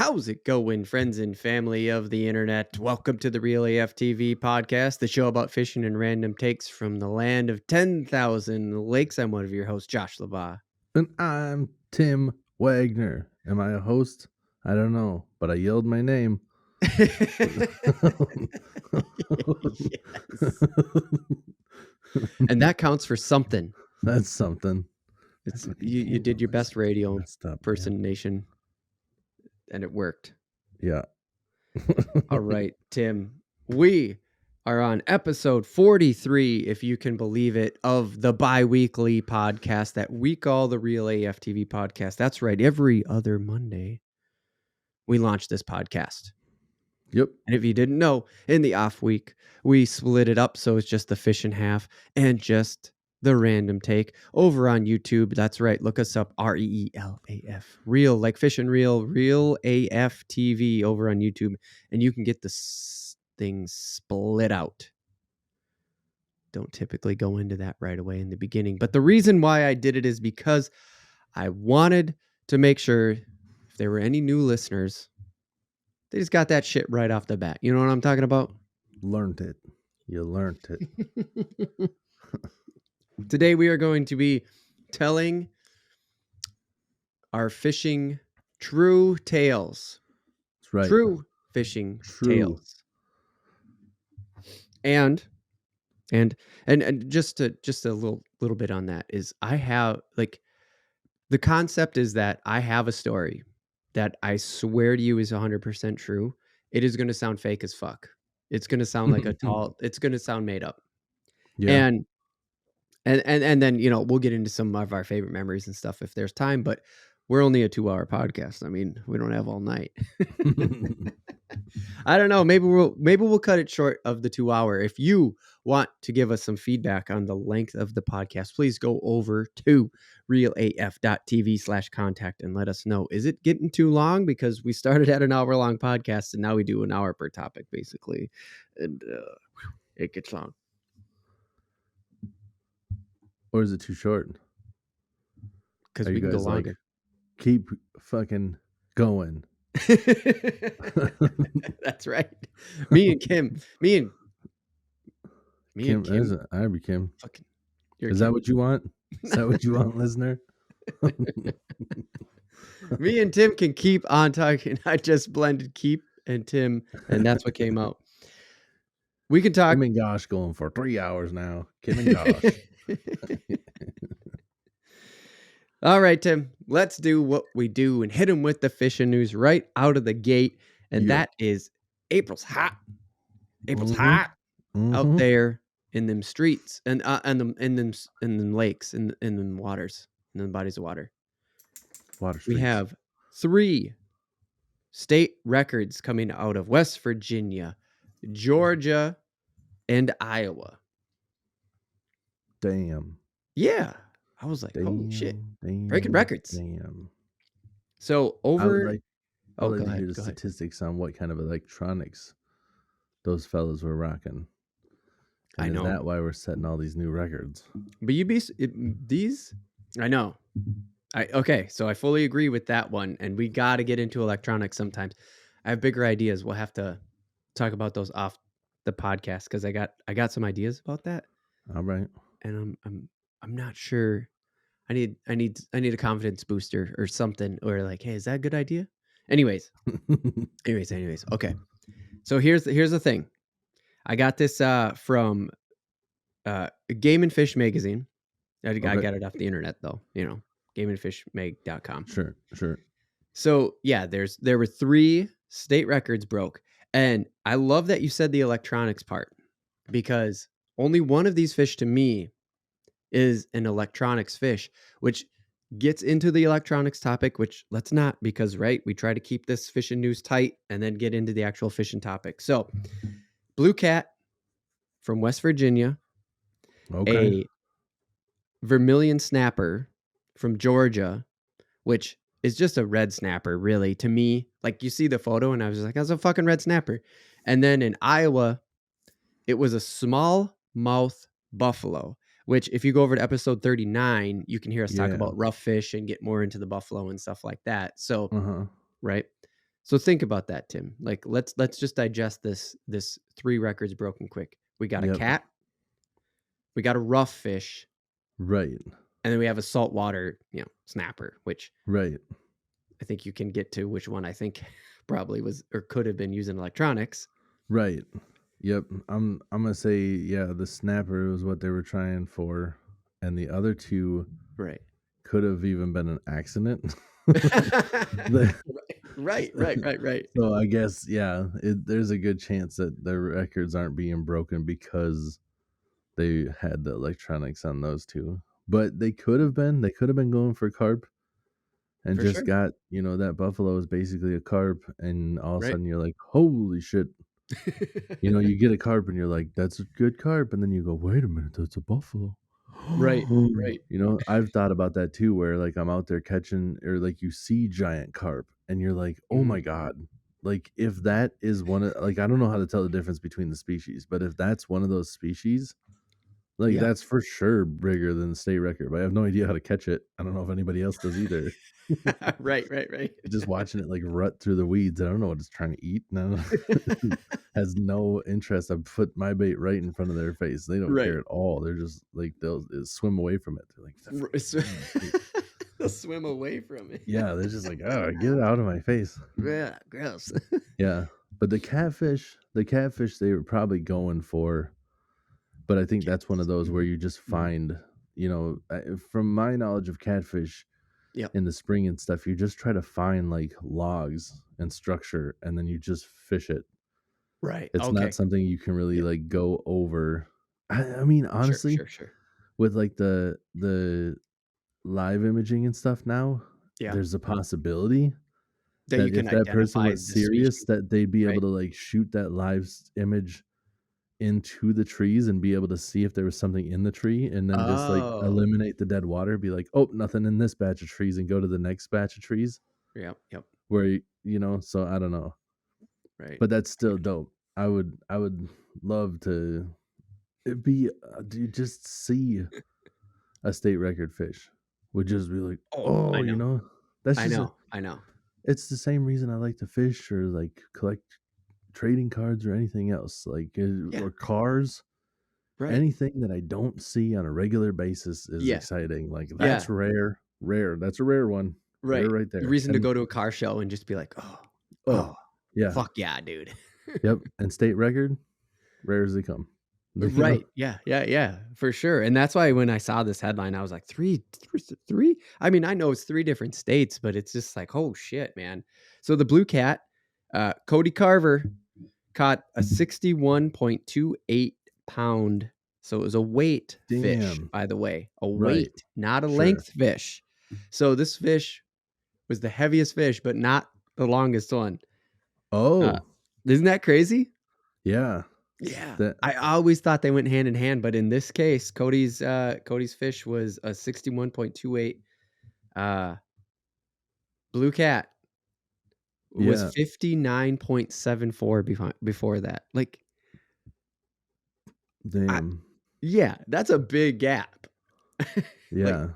How's it going, friends and family of the internet? Welcome to the Real AF TV podcast, the show about fishing and random takes from the land of 10,000 lakes. I'm one of your hosts, Josh LaBaw. And I'm Tim Wagner. Am I a host? I don't know, but I yelled my name. Yes. And that counts for something. That's something. It's you did your best radio impersonation, and it worked. Yeah. All right, Tim. We are on episode 43, if you can believe it, of the bi-weekly podcast that we call the Real AF TV podcast. That's right. Every other Monday, we launch this podcast. Yep. And if you didn't know, in the off week, we split it up so it's just the fish in half and just the random take over on YouTube. That's right. Look us up, REELAF. Real, like fish and Real AF TV over on YouTube. And you can get the things split out. Don't typically go into that right away in the beginning. But the reason why I did it is because I wanted to make sure if there were any new listeners, they just got that shit right off the bat. You know what I'm talking about? Learned it. You learned it. Today we are going to be telling our fishing true tales. That's right. True fishing tales. And just a little bit on that is I have like the concept is that I have a story that I swear to you is 100% true. It is going to sound fake as fuck. It's going to sound like it's going to sound made up. Yeah. And then, you know, we'll get into some of our favorite memories and stuff if there's time, but we're only a 2-hour podcast. I mean, we don't have all night. I don't know. Maybe we'll cut it short of the 2-hour. If you want to give us some feedback on the length of the podcast, please go over to realaf.tv/contact and let us know. Is it getting too long? Because we started at an hour-long podcast and now we do an hour per topic, basically. And it gets long. Or is it too short? Because we can go longer. Like, keep fucking going. That's right. Me and Kim. I'd be Kim. Fucking, is that what you want? Is that what you want, listener? Me and Tim can keep on talking. I just blended keep and Tim, and that's what came out. We can talk. Kim and Gosh going for 3 hours now. Kim and Gosh. All right, Tim, let's do what we do and hit him with the fishing news right out of the gate. And that is April's hot. April's hot out there in them streets and in them lakes, in them waters, in them bodies of water. We have 3 state records coming out of West Virginia, Georgia, and Iowa. Damn. Yeah. I was like, holy shit. Breaking records. Damn. So over... I would like to hear the statistics on what kind of electronics those fellas were rocking. And I know. Is that why we're setting all these new records? But these... I know. Okay, so I fully agree with that one. And we got to get into electronics sometimes. I have bigger ideas. We'll have to talk about those off the podcast because I got some ideas about that. All right. And I'm not sure. I need a confidence booster or something, or like, hey, is that a good idea? Anyways. Okay. So here's the thing. I got this from Game and Fish magazine. I got it off the internet though, you know, gameandfishmag.com. Sure. So yeah, there were 3 state records broke. And I love that you said the electronics part because only one of these fish to me is an electronics fish, which gets into the electronics topic, which let's not, because right, we try to keep this fishing news tight and then get into the actual fishing topic. So blue cat from West Virginia, a vermilion snapper from Georgia, which is just a red snapper, really, to me. Like you see the photo and I was just like, that's a fucking red snapper. And then in Iowa, it was a small mouth buffalo, which if you go over to episode 39, you can hear us talk about rough fish and get more into the buffalo and stuff like that. So, right. So think about that, Tim. Like let's just digest this 3 records broken quick. We got a Yep. cat, we got a rough fish, Right. and then we have a saltwater, snapper, which Right. I think you can get to which one I think probably was or could have been using electronics. Right. Yep. I'm gonna say, yeah, the snapper was what they were trying for, and the other two Right. could have even been an accident. Right. Right. So I guess, yeah, there's a good chance that the records aren't being broken because they had the electronics on those two. But they could have been. They could have been going for carp and For just sure. got, that buffalo is basically a carp, and all of a Right. sudden you're like, holy shit. You get a carp and you're like, that's a good carp, and then you go, wait a minute, that's a buffalo. Right. Right. I've thought about that too, where like I'm out there catching, or like you see giant carp and you're like, oh Mhm. my god. Like if that is one of, like, I don't know how to tell the difference between the species, but if that's one of those species, like Yeah. that's for sure bigger than the state record. But I have no idea how to catch it. I don't know if anybody else does either. Right. Just watching it like rut through the weeds. I don't know what it's trying to eat. No, has no interest. I put my bait right in front of their face. They don't care Right. at all. They're just like they'll swim away from it. They're like, They'll swim away from it. yeah, they're just like, oh, get it out of my face. Yeah, gross. Yeah, but the catfish, they were probably going for. But I think that's one of those where Mhm. you just Mhm. find, from my knowledge of catfish Yep. in the spring and stuff, you just try to find like logs and structure, and then you just fish it. Right. It's not Okay. something you can really Yep. like go over. I mean, honestly, Sure. with like the live imaging and stuff now, Yeah. there's a possibility That you that can if that person identify was the serious, species, that they'd be able right? to like shoot that image into the trees and be able to see if there was something in the tree, and then just like Oh. eliminate the dead water, be like, oh, nothing in this batch of trees, and go to the next batch of trees Yep. where so I don't know, Right. but that's still dope. I would love to be dude, just see a state record fish. Would just be like, Oh, oh, I know. that's I just know. I know. it's the same reason I like to fish or like collect trading cards or anything else, like Yeah. or cars. Right. Anything that I don't see on a regular basis is Yeah. exciting. Like Yeah. that's rare, rare. That's a rare one, rare Right. right The there. reason to And go to a car show and just be like, oh oh, yeah, fuck yeah, dude. yep. And state record, rare as they come. Right. Yeah, for sure. And that's why when I saw this headline, I was like, three? I mean, I know it's 3 different states, but it's just like, oh shit, man. So the blue cat, Cody Carver caught a 61.28 pound. So it was a weight fish, Damn. by the way, a Right. weight, not a Sure. length fish. So this fish was the heaviest fish, but not the longest one. Uh, Oh isn't that crazy? yeah. Yeah. That I always thought they went hand in hand, but in this case, Cody's fish was a 61.28. Uh, blue cat was yeah. 59.74 before that. Like, I, Damn. yeah, that's a big gap. Like, Yeah.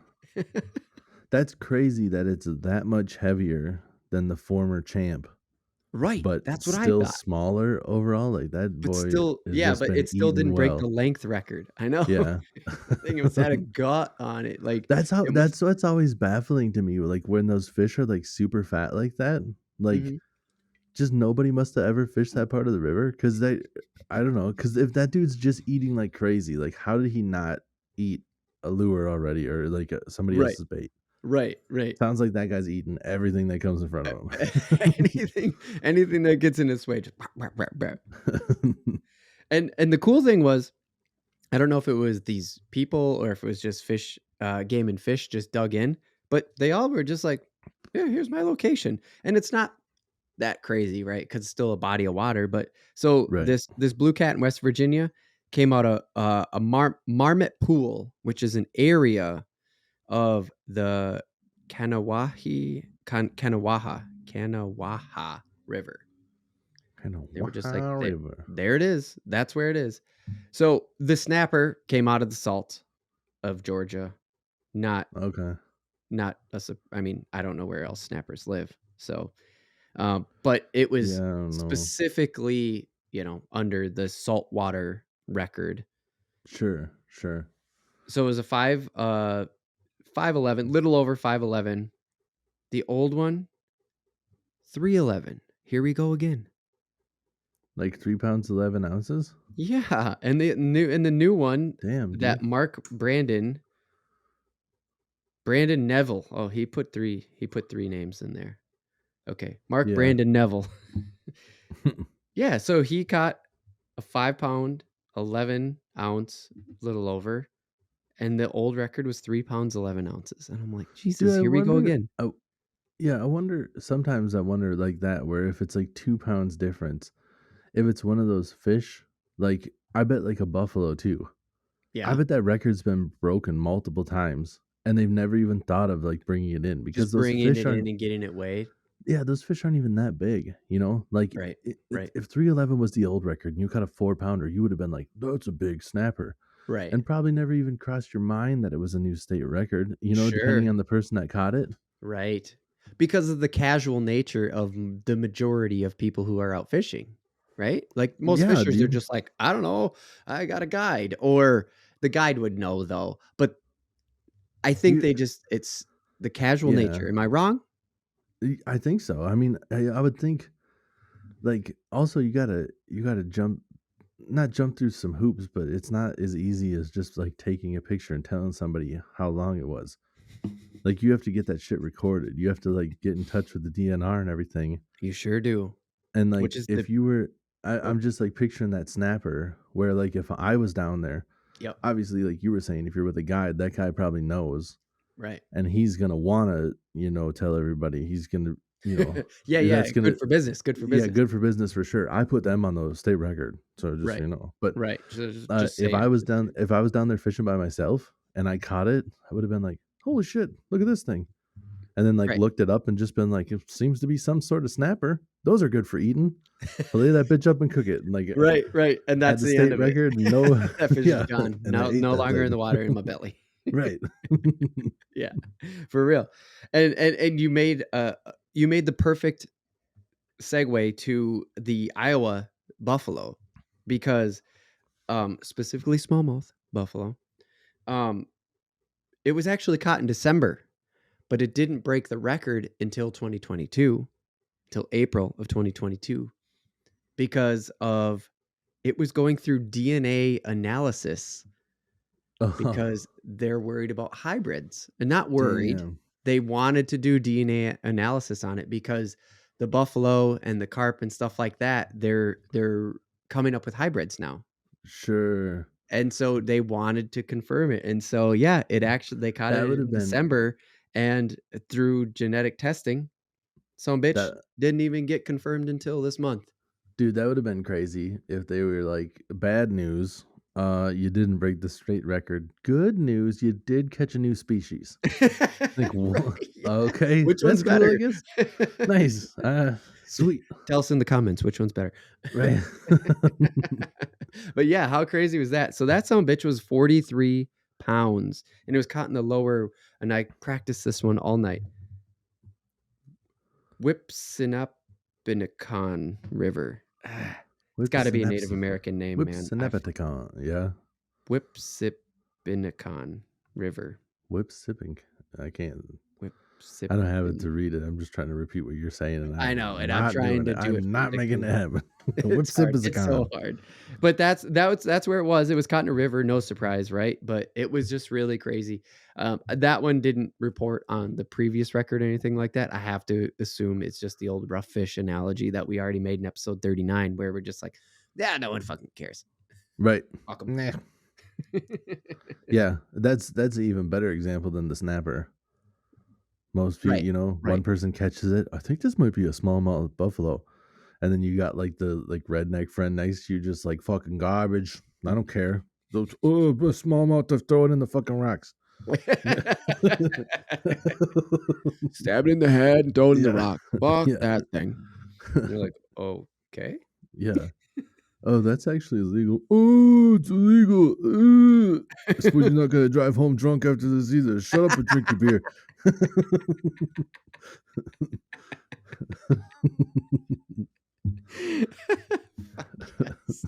That's crazy that it's that much heavier than the former champ, right. but That's what I still thought. smaller overall. Like that But boy still, has yeah, just but been it still eating didn't break the well. length record. I know. Yeah. The thing it was had a gut on it. Like it was. That's what's always baffling to me, like, when those fish are, like, super fat like that, like, Mhm. just nobody must have ever fished that part of the river because I don't know, because if that dude's just eating like crazy, like, how did he not eat a lure already or, like, somebody Right. else's bait? Right. Sounds like that guy's eating everything that comes in front of Anything that gets in his way, just bah, bah, bah. him. And the cool thing was, I don't know if it was these people or if it was just fish, game and fish just dug in, but they all were just like, yeah, here's my location. And it's not that crazy, right? Because it's still a body of water. But so Right. this blue cat in West Virginia came out of a Marmot Pool, which is an area of the Kanawha River. Kinda They were just like, whatever. there it is. That's where it is. So the snapper came out of the salt of Georgia. Not Okay. not I mean, I don't know where else snappers live. So But it Yeah, was I don't know. specifically, under the saltwater record. Sure, sure. So it was a 5'11", little over 5'11". The old one, 3'11". Here we go again. Like 3 pounds 11 ounces? Yeah, and the new one Damn, that dude. Mark Brandon Neville. Oh, he put three names in there. Okay, Mark Yeah. Brandon Neville. Yeah, so he caught a 5 pound, 11 ounce, little over, and the old record was 3 pounds 11 ounces. And I'm like, Dude, Jesus, I here we go wonder again. yeah, I wonder sometimes I wonder like that where if it's like 2 pounds difference, if it's one of those fish, like I bet like a buffalo too. I Yeah, bet that record's been broken multiple times and they've never even thought of like bringing it in because just bringing it in and getting it weighed. those fish aren't even that big, you know? Like Right, right, if 311 was the old record and you caught a 4 pounder, you would have been like, "That's a big snapper." right. And probably never even crossed your mind that it was a new state record, you know, depending Sure, on the person that caught it. right. Because of the casual nature of the majority of people who are out fishing, right? Like most Yeah, fishers, they're dude. just like, I don't know, I got a guide, or the guide would know though. But I think You it's the casual yeah. nature. Am I wrong? I think so. I mean, I would think like also you gotta jump not jump through some hoops, but it's not as easy as just like taking a picture and telling somebody how long it was. Like you have to get that shit recorded. You have to like get in touch with the DNR and everything. You sure do. And Which like is the if you were oh, I'm just like picturing that snapper where like if I was down there, yep, obviously like you were saying, if you're with a guide, that guy probably knows right. and he's gonna wanna, tell everybody. He's gonna, Yeah, yeah, that's gonna good for business, good for yeah, business. good for business for sure. I put them on the state record, so just so Right, you know. But right. Just if saying I was for the down if I was down there fishing by myself and I caught it, I would have been like, "Holy shit, look at this thing." And then like right. looked it up and just been like, "It seems to be some sort of snapper. Those are good for eating. Fillet that bitch up and cook it." And like Right, right, and had that's the the end state of it. record, no That fish is yeah, gone. and I Now ate no that longer in thing. the water in my belly. Right. Yeah, for real. And you made the perfect segue to the Iowa buffalo because, specifically smallmouth buffalo, um, it was actually caught in December, but it didn't break the record until 2022, till April of 2022, because of it was going through DNA analysis Oh, because they're worried about hybrids. And not worried, damn. they wanted to do DNA analysis on it because the buffalo and the carp and stuff like that, they're coming up with hybrids now. Sure. And so they wanted to confirm it. And so yeah, it actually they caught That it would have in been December, and through genetic testing, some bitch that didn't even get confirmed until this month. dude, that would have been crazy if they were like, "Bad news, you didn't break the state record. Good news, you did catch a new species." Like, "Wha Right. Okay, Which that's one's cool, I better? guess. Nice, sweet." Tell us in the comments which one's better. Right. But yeah, how crazy was that? So that son bitch was 43 pounds, and it was caught in the lower, and I practiced this one all night. Whipsinnapinicon River. It's got to be a Native Whipsnapsicon American name, man. Whipsnapticon, yeah. Whipsipinicon River. Whipsipping. I can't I don't have it Whipsipin. to read it. I'm just trying to repeat what you're saying, and I know, I'm and I'm not trying doing to it. do it I'm not making phonetically. it happen. It's hard. It's so Whipsipicon. hard. But that's where it was. It was caught in a river, no surprise, right? But it was just really crazy. That one didn't report on the previous record or anything like that. I have to assume it's just the old rough fish analogy that we already made in episode 39, where we're just like, yeah, no one fucking cares. Right. Fuck 'em. Nah. Yeah, that's an even better example than the snapper. Most people, Right, one right. person catches it. I think this might be a smallmouth buffalo, and then you got like the redneck friend next to you, just like fucking garbage. I don't care. Those smallmouth, to throw it in the fucking rocks. Stab it in the head and throw it in the Yeah, rock. Fuck yeah, that thing. You're like, okay. yeah. Oh, that's actually illegal. Oh, it's illegal. I suppose you're not gonna drive home drunk after this either. Shut up and drink your beer. Fuck yes.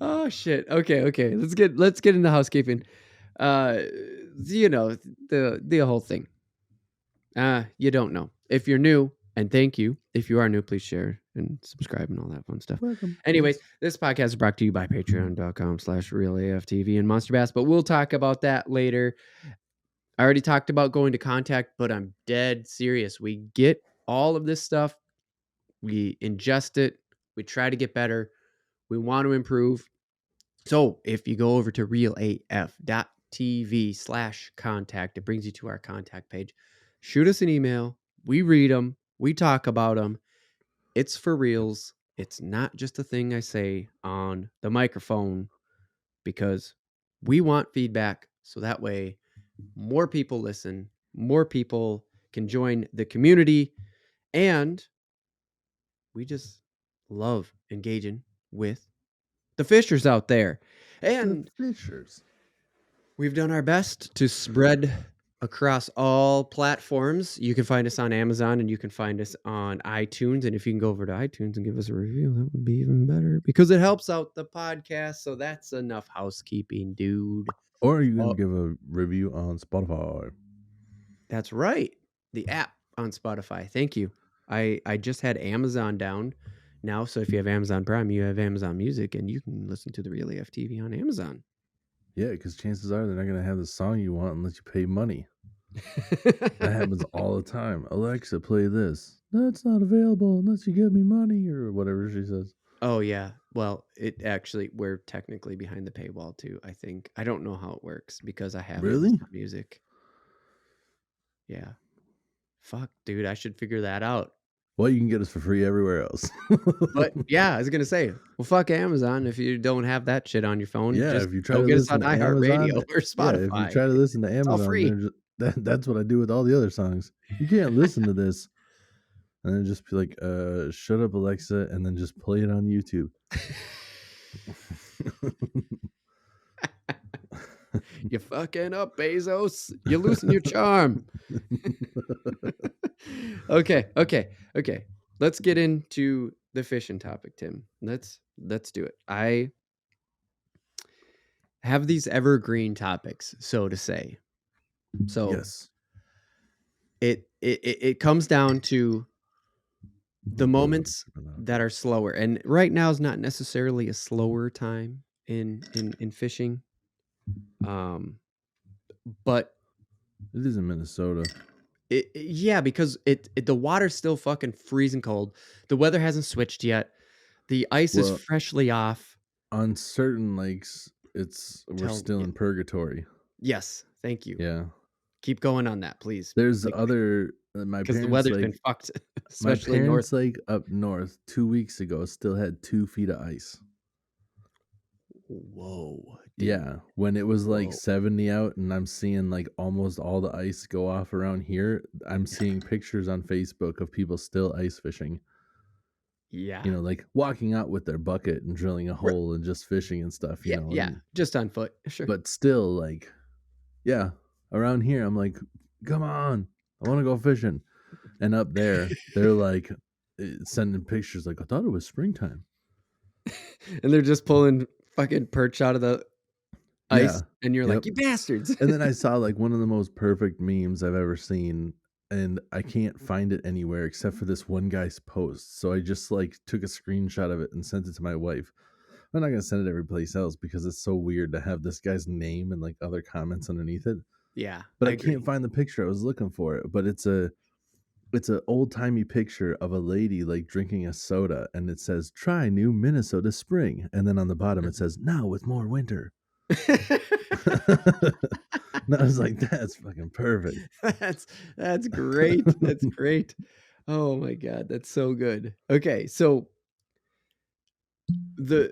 Oh shit. Okay. Let's get into housekeeping. Uh, you know the whole thing. You don't know. If you're new, and thank you. If you are new, please share and subscribe and all that fun stuff. Welcome. Anyways, Yes. this podcast is brought to you by patreon.com/realaftv and Monster Bass, but we'll talk about that later. I already talked about going to contact, but I'm dead serious. We get all of this stuff, we ingest it, we try to get better, we want to improve. So if you go over to realaf.tv/contact, it brings you to our contact page. Shoot us an email. We read them. We talk about them. It's for reals. It's not just a thing I say on the microphone, because we want feedback so that way more people listen, more people can join the community, and we just love engaging with the fishers out there. The And Fishers. we've done our best to spread across all platforms. You can find us on Amazon and you can find us on iTunes. And if you can go over to iTunes and give us a review, that would be even better because it helps out the podcast. So that's enough housekeeping, dude. Or you can Oh, give a review on Spotify. that's right. The app on Spotify. Thank you. I just had Amazon down now. So if you have Amazon Prime, you have Amazon Music and you can listen to the Real AF TV on Amazon. Yeah, because chances are they're not going to have the song you want unless you pay money. That happens all the time. Alexa, play this. That's not available unless you give me money or whatever she says. Oh yeah. Well, it actually we're technically behind the paywall too, I think. I don't know how it works because I have Really? Amazon Music. Yeah. Fuck, dude, I should figure that out. Well, you can get us for free everywhere else. But yeah, I was gonna say, well, fuck Amazon if you don't have that shit on your phone. Yeah, Just if you try go to get us listen on to Amazon, iHeartRadio or yeah, if you Spotify. try to listen to It's all Amazon, free. they're just that's what I do with all the other songs. You can't listen to this. And then just be like, shut up, Alexa, and then just play it on YouTube. You fucking up, Bezos. You're losing your charm. Okay. Let's get into the fishing topic, Tim. Let's do it. I have these evergreen topics, so to say. So Yes. it comes down to the moments that are slower, and right now is not necessarily a slower time in fishing. But It is in Minnesota. yeah, because the water's still fucking freezing cold. The weather hasn't switched yet. The ice is Well, freshly off. on certain lakes, we're still in purgatory. Yes, thank you. Yeah. Keep going on that, please. There's other my Because the parents weather's like been fucked, my especially north. parents like up north 2 weeks ago still had 2 feet of ice. Whoa. Yeah, when it was like Whoa. 70 out and I'm seeing like almost all the ice go off around here, I'm seeing pictures on Facebook of people still ice fishing. Yeah. You know, like walking out with their bucket and drilling a hole and just fishing and stuff, you know. Yeah. And, Just on foot. Sure. but still, like, yeah, around here, I'm like, come on, I want to go fishing. And up there, they're like sending pictures like, I thought it was springtime. And they're just pulling fucking perch out of the ice. Yeah. And you're Yep. like, you bastards. And then I saw like one of the most perfect memes I've ever seen, and I can't find it anywhere except for this one guy's post. So I just like took a screenshot of it and sent it to my wife. I'm not gonna send it every place else because it's so weird to have this guy's name and like other comments underneath it. Yeah. But I agree. can't find the picture. I was looking for it, but it's a old timey picture of a lady like drinking a soda, and it says "Try new Minnesota spring," and then on the bottom it says "Now with more winter." And I was like, that's fucking perfect. That's great. That's great. Oh my god, that's so good. Okay, so the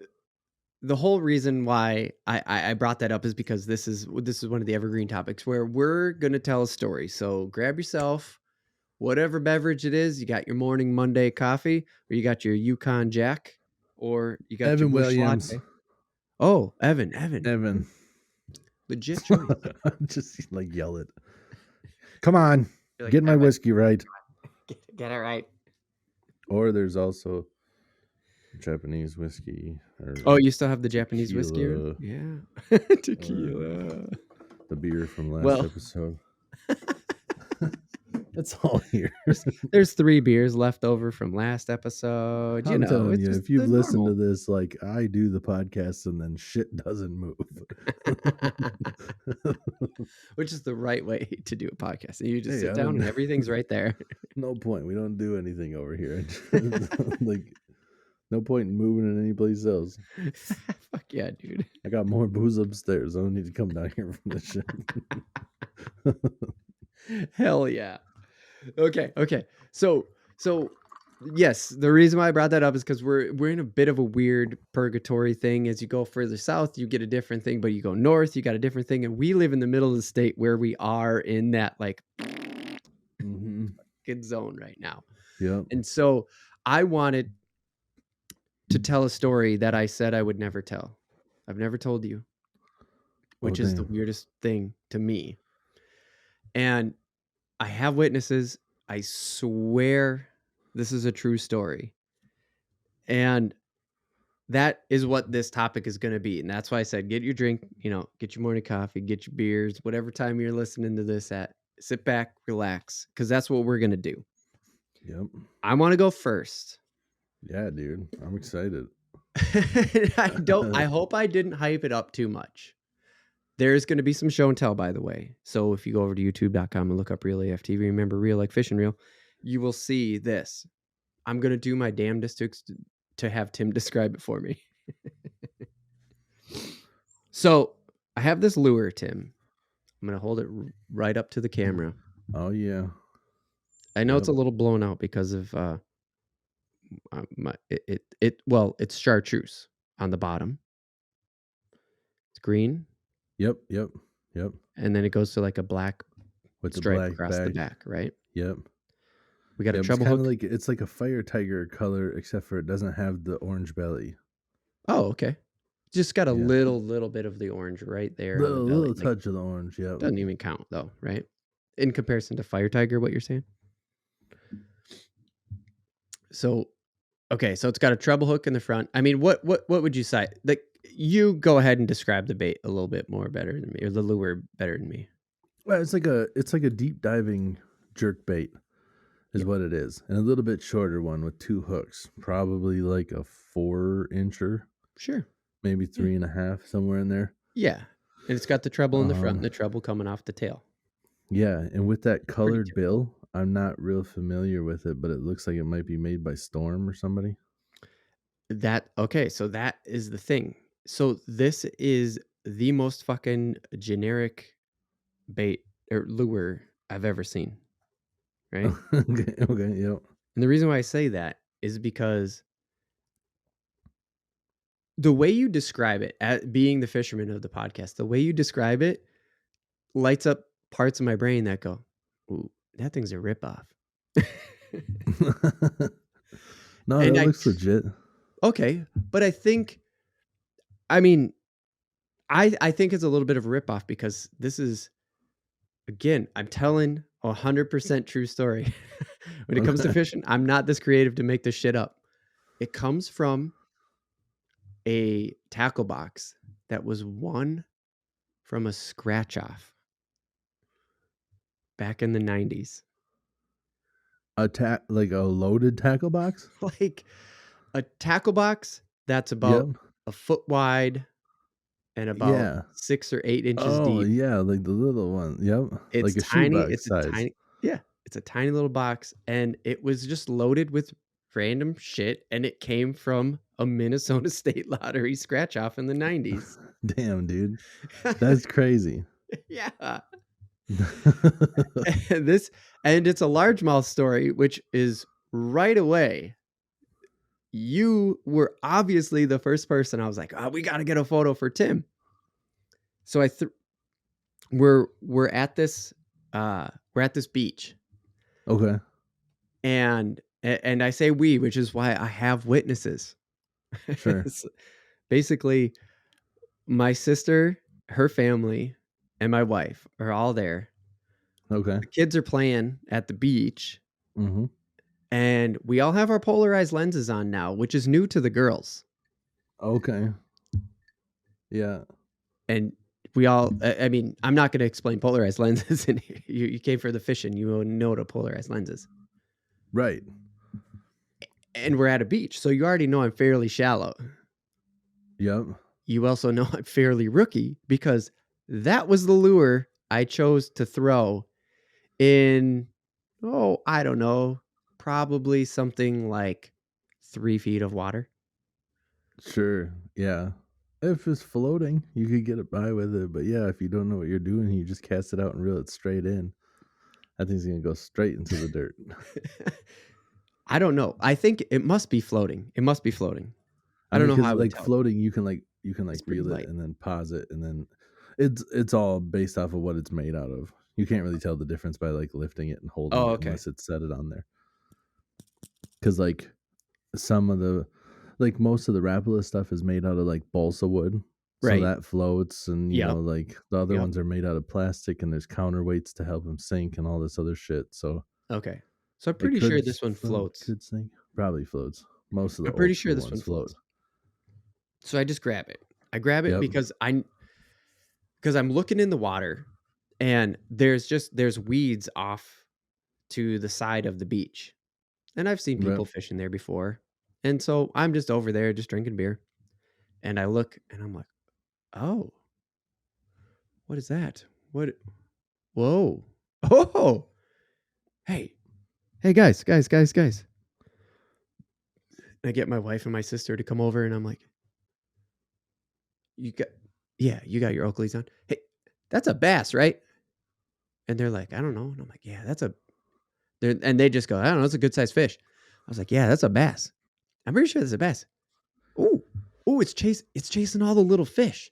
whole reason why I brought that up is because this is one of the evergreen topics where we're gonna tell a story. So grab yourself whatever beverage it is. You got your morning Monday coffee, or you got your Yukon Jack, or you got your Evan Busch Williams. Latte. Oh, Evan. Legit choice. Just like yell it. Come on, You're like, get my "Evan, whiskey right. Get it right. Or there's also Japanese whiskey Oh, or you still have the Japanese whiskey? tequila Yeah. or Tequila. the beer from last Well, episode. It's all here. there's 3 beers left over from last episode. I'm telling It's you, just if you've the listened to normal. this like I do the podcast and then shit doesn't move. Which is the right way to do a podcast. You just Hey, sit down and everything's right there. no point. We don't do anything over here. Like, no point in moving in any place else. Fuck yeah, dude. I got more booze upstairs. I don't need to come down here from this shit. Hell yeah. Okay. So yes, the reason why I brought that up is because we're in a bit of a weird purgatory thing. As you go further south, you get a different thing, but you go north, you got a different thing. And we live in the middle of the state where we are in that like good zone right now. Yep. And so I wanted to tell a story that I said I would never tell. I've never told you, which is the damn. weirdest thing to me. And I have witnesses. I swear this is a true story. And that is what this topic is going to be. And that's why I said, get your drink, get your morning coffee, get your beers, whatever time you're listening to this at. Sit back, relax, because that's what we're going to do. Yep. I want to go first. Yeah, dude. I'm excited. I hope I didn't hype it up too much. There's going to be some show and tell, by the way. So if you go over to youtube.com and look up Real AF TV, remember Real Like Fish and Real, you will see this. I'm going to do my damnedest to have Tim describe it for me. So I have this lure, Tim. I'm going to hold it right up to the camera. Oh, yeah. I know it's a little blown out because of it's chartreuse on the bottom. It's green. Yep. And then it goes to like a black with the stripe black across the back, right? Yep. We got a It's treble kind hook. of like it's like a fire tiger color, except for it doesn't have the orange belly. Oh, okay. Just got a little bit of the orange right there on the belly. Little touch of the orange. Yep. Doesn't even count though, right? In comparison to fire tiger, what you're saying. So, okay, so it's got a treble hook in the front. I mean, what would you say? Like, you go ahead and describe the bait a little bit more better than me, or the lure better than me. Well, it's like a deep diving jerk bait, is what it is, and a little bit shorter one with 2 hooks, probably like a 4-incher. Sure. Maybe 3.5, somewhere in there. Yeah, and it's got the treble in the front and the treble coming off the tail. Yeah, and with that colored bill, I'm not real familiar with it, but it looks like it might be made by Storm or somebody. So that is the thing. So this is the most fucking generic bait or lure I've ever seen. Right? Okay, yep. And the reason why I say that is because the way you describe it, as being the fisherman of the podcast, the way you describe it lights up parts of my brain that go, ooh, that thing's a ripoff. No, that looks legit. Okay, but I think it's a little bit of a ripoff because this is, again, I'm telling 100% true story. When it comes to fishing, I'm not this creative to make this shit up. It comes from a tackle box that was won from a scratch off back in the 90s. Like a loaded tackle box? Like a tackle box that's about a foot wide and about 6 or 8 inches deep. Oh, yeah, like the little one. Yep. It's like a tiny. shoebox size. It's a tiny little box, and it was just loaded with random shit, and it came from a Minnesota State Lottery scratch off in the 90s. Damn, dude. That's crazy. Yeah. And it's a largemouth story, which is right away. You were obviously the first person I was like, oh, we got to get a photo for Tim. So we're at this beach. Okay. And I say we, which is why I have witnesses. Sure. Basically, my sister, her family, and my wife are all there. Okay. The kids are playing at the beach. Mm-hmm. and we all have our polarized lenses on now, which is new to the girls. Okay. Yeah. And we all, I mean, I'm not going to explain polarized lenses. And you came for the fishing, you know what a polarized lens is. Right. And we're at a beach, so you already know I'm fairly shallow. Yep. You also know I'm fairly rookie because that was the lure I chose to throw in, oh, I don't know, probably something like 3 feet of water. Sure. Yeah. If it's floating, you could get it by with it. But yeah, if you don't know what you're doing, you just cast it out and reel it straight in. That thing's gonna go straight into the dirt. I don't know. I think it must be floating. It must be floating. I I don't mean, know how because I would like tell. floating, you can It's like pretty reel it light. and then pause it, and then it's all based off of what it's made out of. You can't really tell the difference by like lifting it and holding Oh, it okay. unless it's set it on there. Because like some of the like most of the Rapala stuff is made out of like balsa wood, so Right. that floats, and Yep. like the other Yep. ones are made out of plastic, and there's counterweights to help them sink and all this other shit. So Okay. So I'm it pretty sure this one floats. could sink, probably floats. Most of the I'm pretty old sure school this one ones float. floats. So I just grab it. I grab it Yep. because I'm looking in the water and there's weeds off to the side of the beach. And I've seen Yep. people fishing there before. And so I'm just over there just drinking beer. And I look and I'm like, "Oh, what is that? What whoa. Oh. Hey. Hey guys. I get my wife and my sister to come over and I'm like, "You got yeah, you got your Oakleys on. Hey, that's a bass, right?" And they're like, "I don't know." And I'm like, "Yeah, that's a." And they just go, "I don't know. It's a good sized fish." I was like, "Yeah, that's a bass. I'm pretty sure that's a bass." Ooh, ooh, it's chasing all the little fish.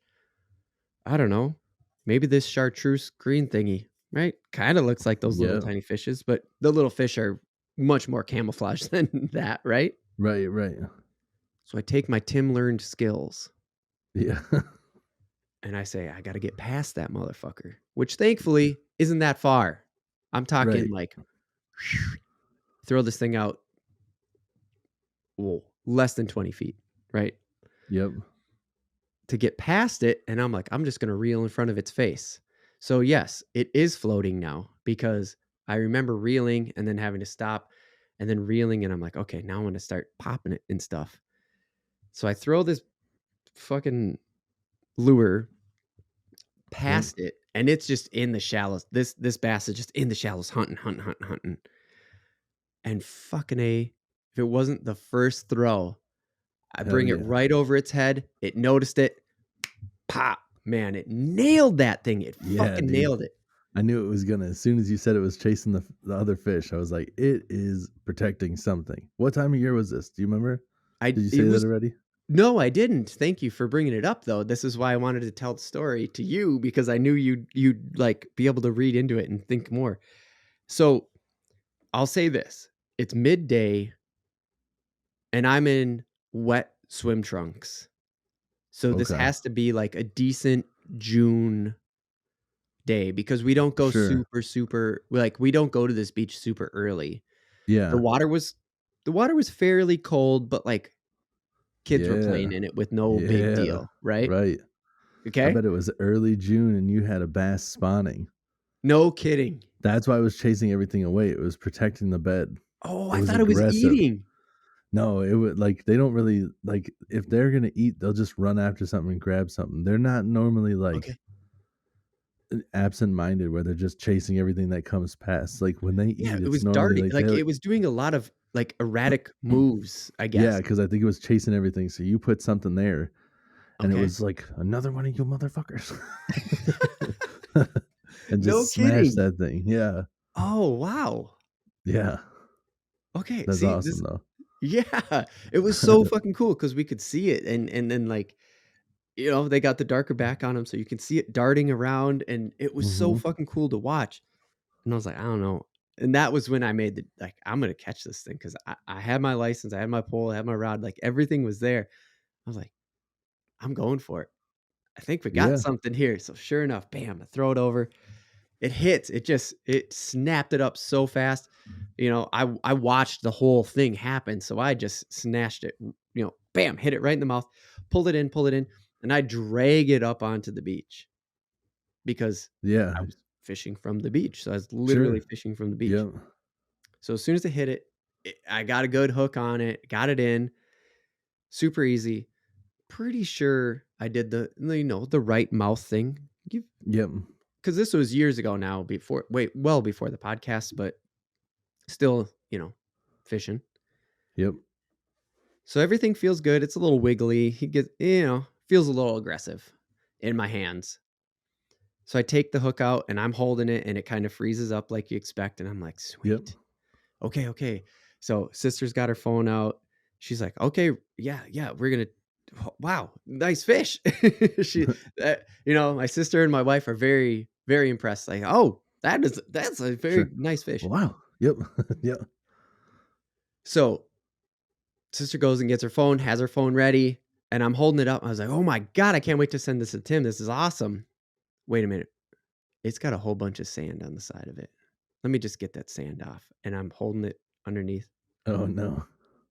I don't know. Maybe this chartreuse green thingy, right? Kind of looks like those little Yep. tiny fishes, but the little fish are much more camouflaged than that, right? Right. Right. So I take my Tim learned skills Yeah. and I say, I got to get past that motherfucker, which thankfully isn't that far. I'm talking Right. like throw this thing out, whoa, less than 20 feet, right? Yep. To get past it. And I'm like, I'm just going to reel in front of its face. So, yes, it is floating now because I remember reeling and then having to stop and then reeling. And I'm like, okay, now I'm going to start popping it and stuff. So I throw this fucking lure Yep. past it and it's just in the shallows. This bass is just in the shallows hunting. And fucking A, if it wasn't the first throw, I Hell bring it yeah. right over its head. It noticed it. Pop. Man, it nailed that thing. It Yeah, fucking dude. nailed it. I knew it was gonna. As soon as you said it was chasing the other fish, I was like, it is protecting something. What time of year was this? Do you remember? I Did you it say that was already? no, I didn't. Thank you for bringing it up though. This is why I wanted to tell the story to you because I knew you'd like be able to read into it and think more. So, I'll say this. It's midday and I'm in wet swim trunks. So this Okay. has to be like a decent June day because we don't go Sure. super like we don't go to this beach super early. The Yeah. water was the water was fairly cold, but like kids were playing Yeah. in it with no big Yeah. deal, right? Right. I Okay? bet it was early June and you had a bass spawning. No kidding. That's why I was chasing everything away. It was protecting the bed. Oh, It I was thought it was aggressive. eating. No, it would like they don't really like if they're gonna eat, they'll just run after something and grab something. They're not normally like Okay. absent-minded where they're just chasing everything that comes past. Like when they Yeah, eat, it it's was normally darting. like Like they're it was doing a lot of like erratic moves, I yeah, guess. because I think it was chasing everything. So you put something there, and it Okay. was like another one of you motherfuckers, and No just smash kidding. that thing. Yeah, Oh, wow. yeah, Okay. that's See, awesome this though. yeah, it was so fucking cool because we could see it and then like they got the darker back on them so you can see it darting around and it was so Hmm. fucking cool to watch. And I was like, I don't know. And that was when I made the like, I'm gonna catch this thing because I had my license, I had my pole, I had my rod, like everything was there. I was like, I'm going for it. I think we got Yeah, something here. So sure enough, bam, I throw it over. It hits. It snapped it up so fast. You know, I watched the whole thing happen, so I just snatched it. You know, bam, hit it right in the mouth, pulled it in, and I drag it up onto the beach because Yeah. I was fishing from the beach. So I was literally Sure. fishing from the beach. Yep. So as soon as I hit it, I got a good hook on it, got it in, super easy. Pretty sure I did the right mouth thing. Yep. Because this was years ago now, well before the podcast, but still, fishing. Yep. So everything feels good. It's a little wiggly. He gets, feels a little aggressive in my hands. So I take the hook out and I'm holding it and it kind of freezes up like you expect. And I'm like, Yep. sweet. Okay, okay. So sister's got her phone out. She's like, okay, yeah, we're gonna. Wow, nice fish. she, my sister and my wife are very, very impressed. Like, oh, that's a very Sure. nice fish. Wow. Yep. Yep. So sister goes and gets her phone, has her phone ready, and I'm holding it up. I was like, oh my god, I can't wait to send this to Tim. This is awesome. Wait a minute, it's got a whole bunch of sand on the side of it. Let me just get that sand off, and I'm holding it underneath. Oh no.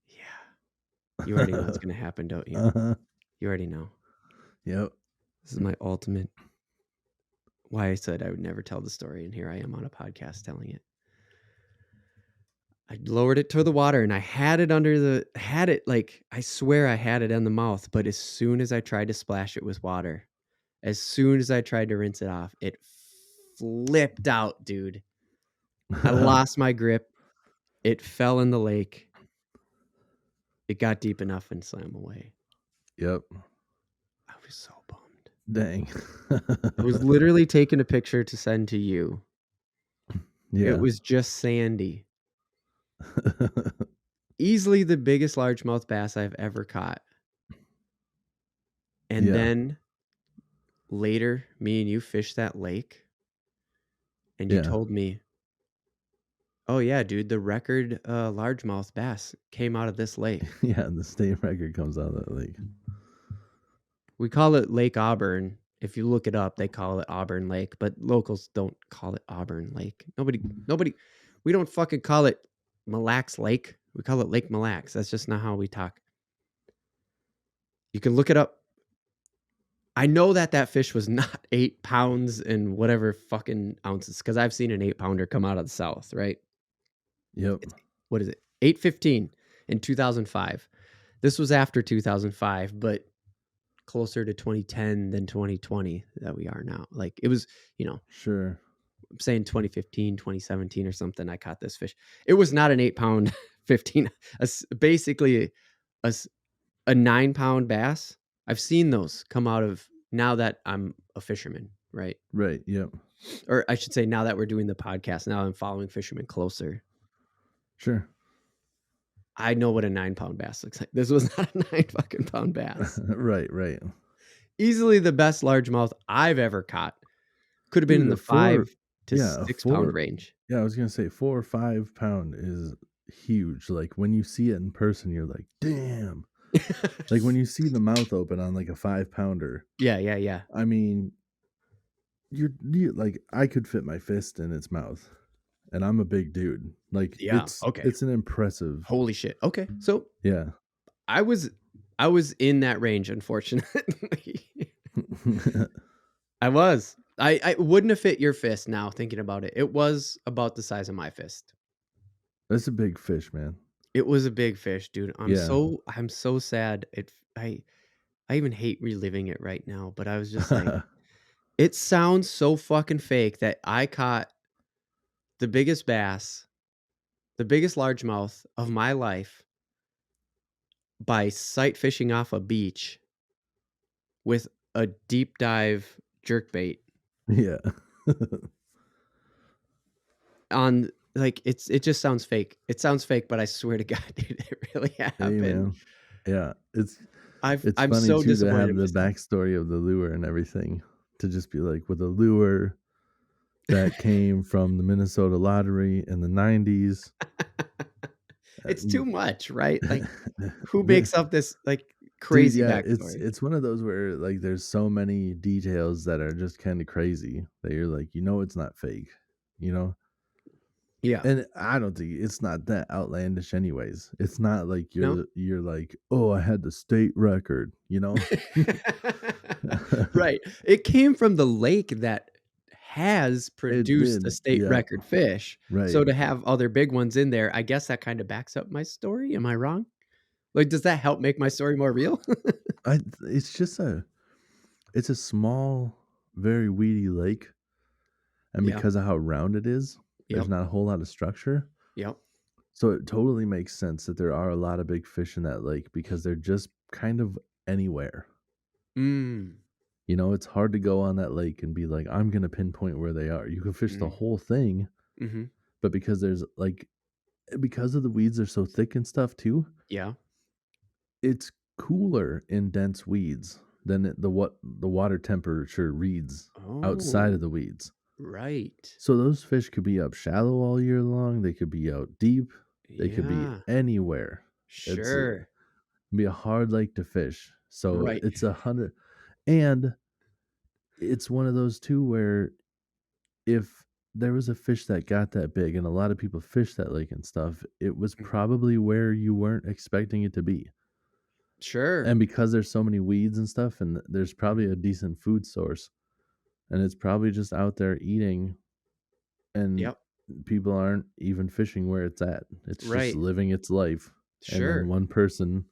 Yeah. You already know what's going to happen, don't you? Uh-huh. You already know. Yep. This is my ultimate why I said I would never tell the story, and here I am on a podcast telling it. I lowered it to the water and I had it like, I swear I had it in the mouth, but as soon as I tried to splash it with water, as soon as I tried to rinse it off, it flipped out, dude. I lost my grip. It fell in the lake. It got deep enough and swam away. Yep. I was so bummed. Dang. I was literally taking a picture to send to you. Yeah. It was just sandy. Easily the biggest largemouth bass I've ever caught. And Yeah. then later, me and you fished that lake, and you Yeah. told me, oh yeah, dude, the record largemouth bass came out of this lake. Yeah. The state record comes out of that lake. We call it Lake Auburn. If you look it up, they call it Auburn Lake, but locals don't call it Auburn Lake. Nobody, we don't fucking call it Mille Lacs Lake. We call it Lake Mille Lacs. That's just not how we talk. You can look it up. I know that fish was not 8 pounds and whatever fucking ounces, because I've seen an 8-pounder come out of the South, right? Yep. What is it? 815 in 2005. This was after 2005, but closer to 2010 than 2020 that we are now. Like, it was, Sure. I'm saying 2015, 2017 or something, I caught this fish. It was not an 8-pound 15, basically a 9-pound bass. I've seen those come out of, now that I'm a fisherman, right? Right. Yep. Or I should say, now that we're doing the podcast, now I'm following fishermen closer. Sure. I know what a 9-pound bass looks like. This was not a 9-fucking-pound bass. Right. Right. Easily the best largemouth I've ever caught. Could have been in Dude, the 5 to yeah, 6 pound range. Yeah, I was gonna say 4 or 5 pound is huge. Like when you see it in person, you're like, damn. Like when you see the mouth open on like a 5-pounder. Yeah. I mean, you like I could fit my fist in its mouth, and I'm a big dude. Like Yeah. Okay. it's an impressive. Holy shit. Okay. So Yeah. I was in that range, unfortunately. I was. I wouldn't have fit your fist now thinking about it. It was about the size of my fist. That's a big fish, man. It was a big fish, dude. I'm Yeah. so sad. I even hate reliving it right now, but I was just like, it sounds so fucking fake that I caught the biggest bass, the biggest largemouth of my life by sight fishing off a beach with a deep dive jerkbait Yeah. on, like, it just sounds fake. It sounds fake, but I swear to God, dude, it really Hey, happened. man. Yeah. It's I'm funny so too to disappointed have in the myself. backstory of the lure and everything. To just be like with a lure that came from the Minnesota lottery in the 90s. It's too much, right? Like, who Yeah. makes up this, like, Dude, Crazy yeah, backstory. it's one of those where, like, there's so many details that are just kinda crazy that you're like, "You know it's not fake," you know? Yeah. And I don't think it's not that outlandish anyways. It's not like No? you're like, "Oh, I had the state record," you know? Right. It came from the lake that has It produced a did, state yeah, record fish. right. So to have other big ones in there, I guess that kinda backs up my story. Am I wrong? Like, does that help make my story more real? It's just it's a small, very weedy lake, and Yep. because of how round it is, there's Yep. not a whole lot of structure. Yep. So it totally makes sense that there are a lot of big fish in that lake because they're just kind of anywhere. Mm. You know, it's hard to go on that lake and be like, I'm gonna pinpoint where they are. You can fish the Mm. whole thing, Mhm. but because there's like because of the weeds are so thick and stuff too, Yeah. it's cooler in dense weeds than the water temperature reads outside of Oh, the weeds. right. So those fish could be up shallow all year long. They could be out deep. They could be Yeah. anywhere. It's Sure. be a hard lake to fish. So Right. it's 100, and it's one of those too where if there was a fish that got that big and a lot of people fish that lake and stuff, it was Mhm. probably where you weren't expecting it to be. Sure. And because there's so many weeds and stuff, and there's probably Mhm. a decent food source, and it's probably just out there eating, and Yep. people aren't even fishing where it's at. It's just Right. living its life. And then Sure. one person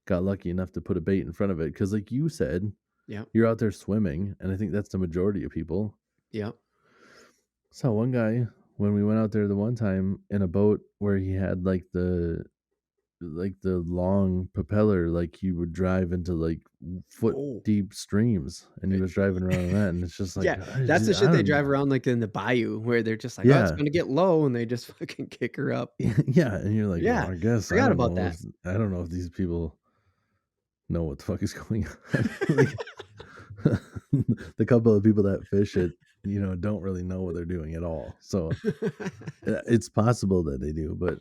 got lucky enough to put a bait in front of it. Cause like you said, Yep. you're out there swimming, and I think that's the majority of people. Yep. Saw one guy when we went out there the one time in a boat where he had like the long propeller, like he would drive into like foot Oh. deep streams, and he was driving around in that, and it's just like Yeah, that's the I shit they don't, drive around, like, in the bayou where they're just like, "Oh, it's yeah, gonna get low," and they just fucking kick her up. yeah, and you're like, well, Yeah, I guess forgot about that. I don't know if these people know what the fuck is going on. Like the couple of people that fish it, don't really know what they're doing at all. So it's possible that they do, but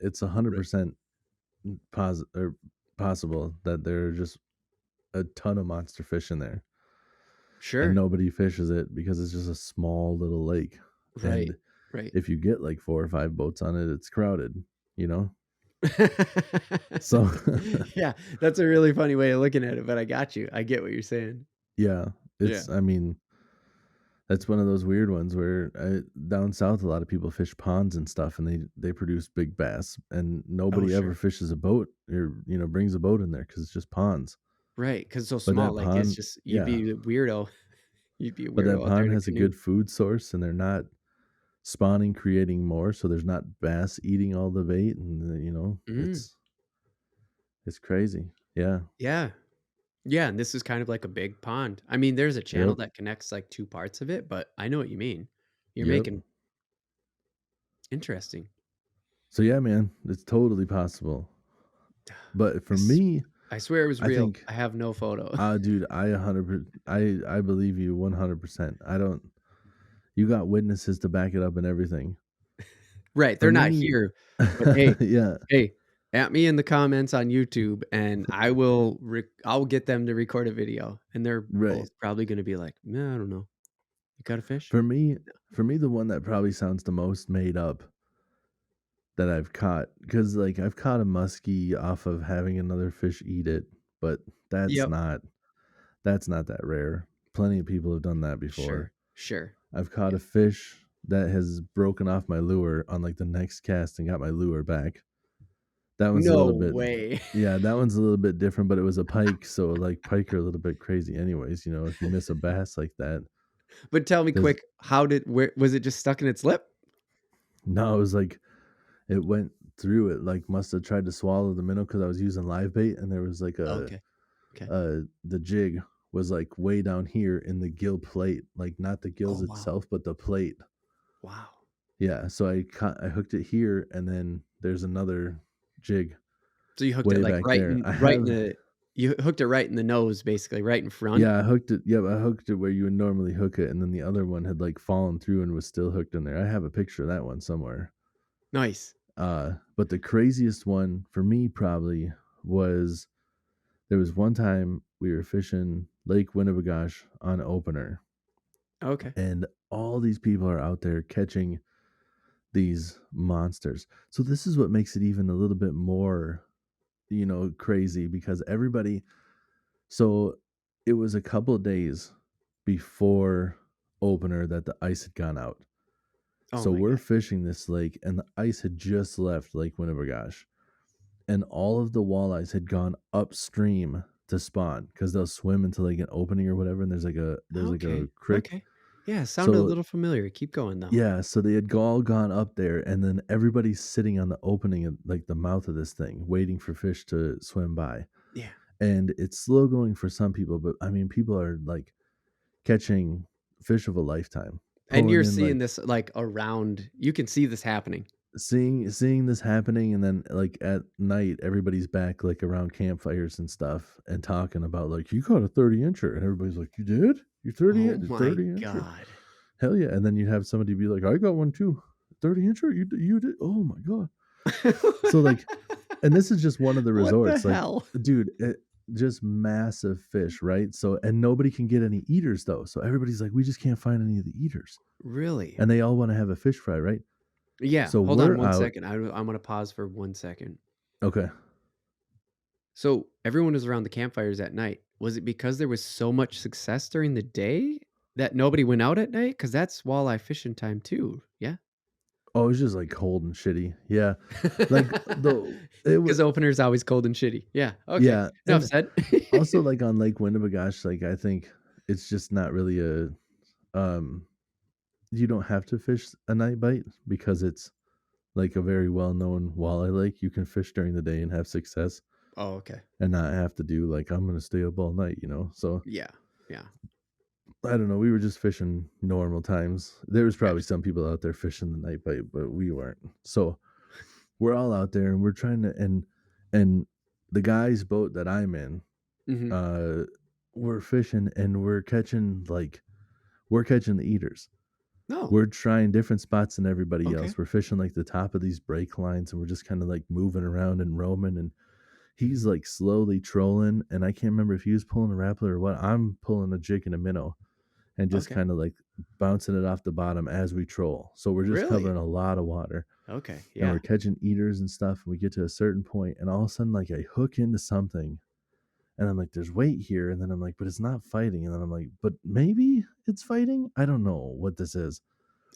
it's a hundred Right. percent or possible that there are just a ton of monster fish in there, and Sure. nobody fishes it because it's just a small little lake. Right. And Right. if you get like 4 or 5 boats on it, it's crowded, you know? So Yeah, that's a really funny way of looking at it, but I got you. I get what you're saying. yeah, Yeah. I mean, that's one of those weird ones where down south a lot of people fish ponds and stuff, and they produce big bass, and Oh, nobody ever sure. fishes a boat or brings a boat in there because it's just ponds. Right, 'cause it's so But small, that like, it's pond, just you'd yeah, be a weirdo. You'd be a but that weirdo out there pond in a has a canoe. good food source, and they're not spawning, creating more, so there's not bass eating all the bait, and Mm, it's crazy. Yeah. yeah. Yeah, and this is kind of like a big pond. I mean, there's a channel Yep. that connects, like, 2 parts of it, but I know what you mean. You're Yep. making interesting. So yeah, man, it's totally possible. But I for s me, I swear it was I real. think, I have no photo. dude, I believe you 100%. I don't. You got witnesses to back it up and everything. Right, For they're not me, here, but hey, yeah, hey, at me in the comments on YouTube, and I'll get them to record a video, and they're right. both probably gonna be like, "Nah, I don't know. You got a fish?" For me, the one that probably sounds the most made up that I've caught, because like I've caught a muskie off of having another fish eat it, but that's Yep. not that rare. Plenty of people have done that before. Sure, sure. I've caught Yeah. a fish that has broken off my lure on like the next cast and got my lure back. That one's a No little bit, way. yeah, that one's a little bit different, but it was a pike, so like pike are a little bit crazy anyways, if you miss a bass like that. But tell me There's quick, where was it just stuck in its lip? no, it was like it went through it, like must have tried to swallow the minnow because I was using live bait, and there was like Okay, okay. the jig was like way down here in the gill plate, like not the Oh, gills wow. itself, but the plate. Wow. Yeah, so I hooked it here, and then there's another jig So you hooked it, way like, back there. right in the you hooked it right in the nose, basically, right in front? Yeah, I hooked it. Yeah, I hooked it where you would normally hook it, and then the other one had like fallen through and was still hooked in there. I have a picture of that one somewhere. Nice. But the craziest one for me probably was There was one time we were fishing Lake Winnebagosh on opener, Okay. and all these people are out there catching these monsters. So this is what makes it even a little bit more, crazy because everybody. So it was a couple of days before opener that the ice had gone out. Oh So my we're god. fishing this lake, and the ice had just left Lake Winnebagosh, and all of the walleyes had gone upstream to spawn because they'll swim into like an opening or whatever, and there's like a Okay. creek. Okay. Yeah, sounded a So little familiar. Keep going though. yeah, so they had all gone up there, and then everybody's sitting on the opening of like the mouth of this thing, waiting for fish to swim by. Yeah. And it's slow going for some people, but I mean, people are like catching fish of a lifetime, And pulling you're in like seeing this like around, you can see this happening. seeing this happening, and then like at night everybody's back like around campfires and stuff and talking about like you caught a 30 incher, and everybody's like, you did, you Oh my 30 incher, god. hell yeah. And then you have somebody be like, I got one too, 30 incher, you did, oh my god. So like, and this is just one of the What the resorts, like, hell? dude, just massive fish, right? So, and nobody can get any eaters though, so everybody's like, we just can't find any of the eaters, Really? and they all want to have a fish fry, right? Yeah, So hold on we're one out. second. I'm gonna pause for 1 second. Okay. So everyone was around the campfires at night. Was it because there was so much success during the day that nobody went out at night? Because that's walleye fishing time too. Yeah. Oh, it's just like cold and shitty. Yeah. Like the it Because was opener's always cold and shitty. Yeah. Okay. yeah, Enough and said. also like on Lake Winnebagosh, like I think it's just not really a um you don't have to fish a night bite because it's like a very well-known walleye lake. You can fish during the day and have success Oh, okay. and not have to do like I'm going to stay up all night. So Yeah. Yeah. I don't know, we were just fishing normal times. There was probably Gotcha. some people out there fishing the night bite, but we weren't. So we're all out there and we're trying to and the guy's boat that I'm in, Hmm. uh we're fishing and we're catching the eaters. No. We're trying different spots than everybody Okay. else. We're fishing like the top of these break lines, and we're just kind of like moving around and roaming, and he's like slowly trolling, and I can't remember if he was pulling a rappler or what. I'm pulling a jig and a minnow and just Okay. kind of like bouncing it off the bottom as we troll. So we're just Really? covering a lot of water, Okay. and Yeah. we're catching eaters and stuff. And we get to a certain point, and all of a sudden, like I hook into something, and I'm like, "There's weight here," and then I'm like, "But it's not fighting," and then I'm like, "But maybe it's fighting. I don't know what this is."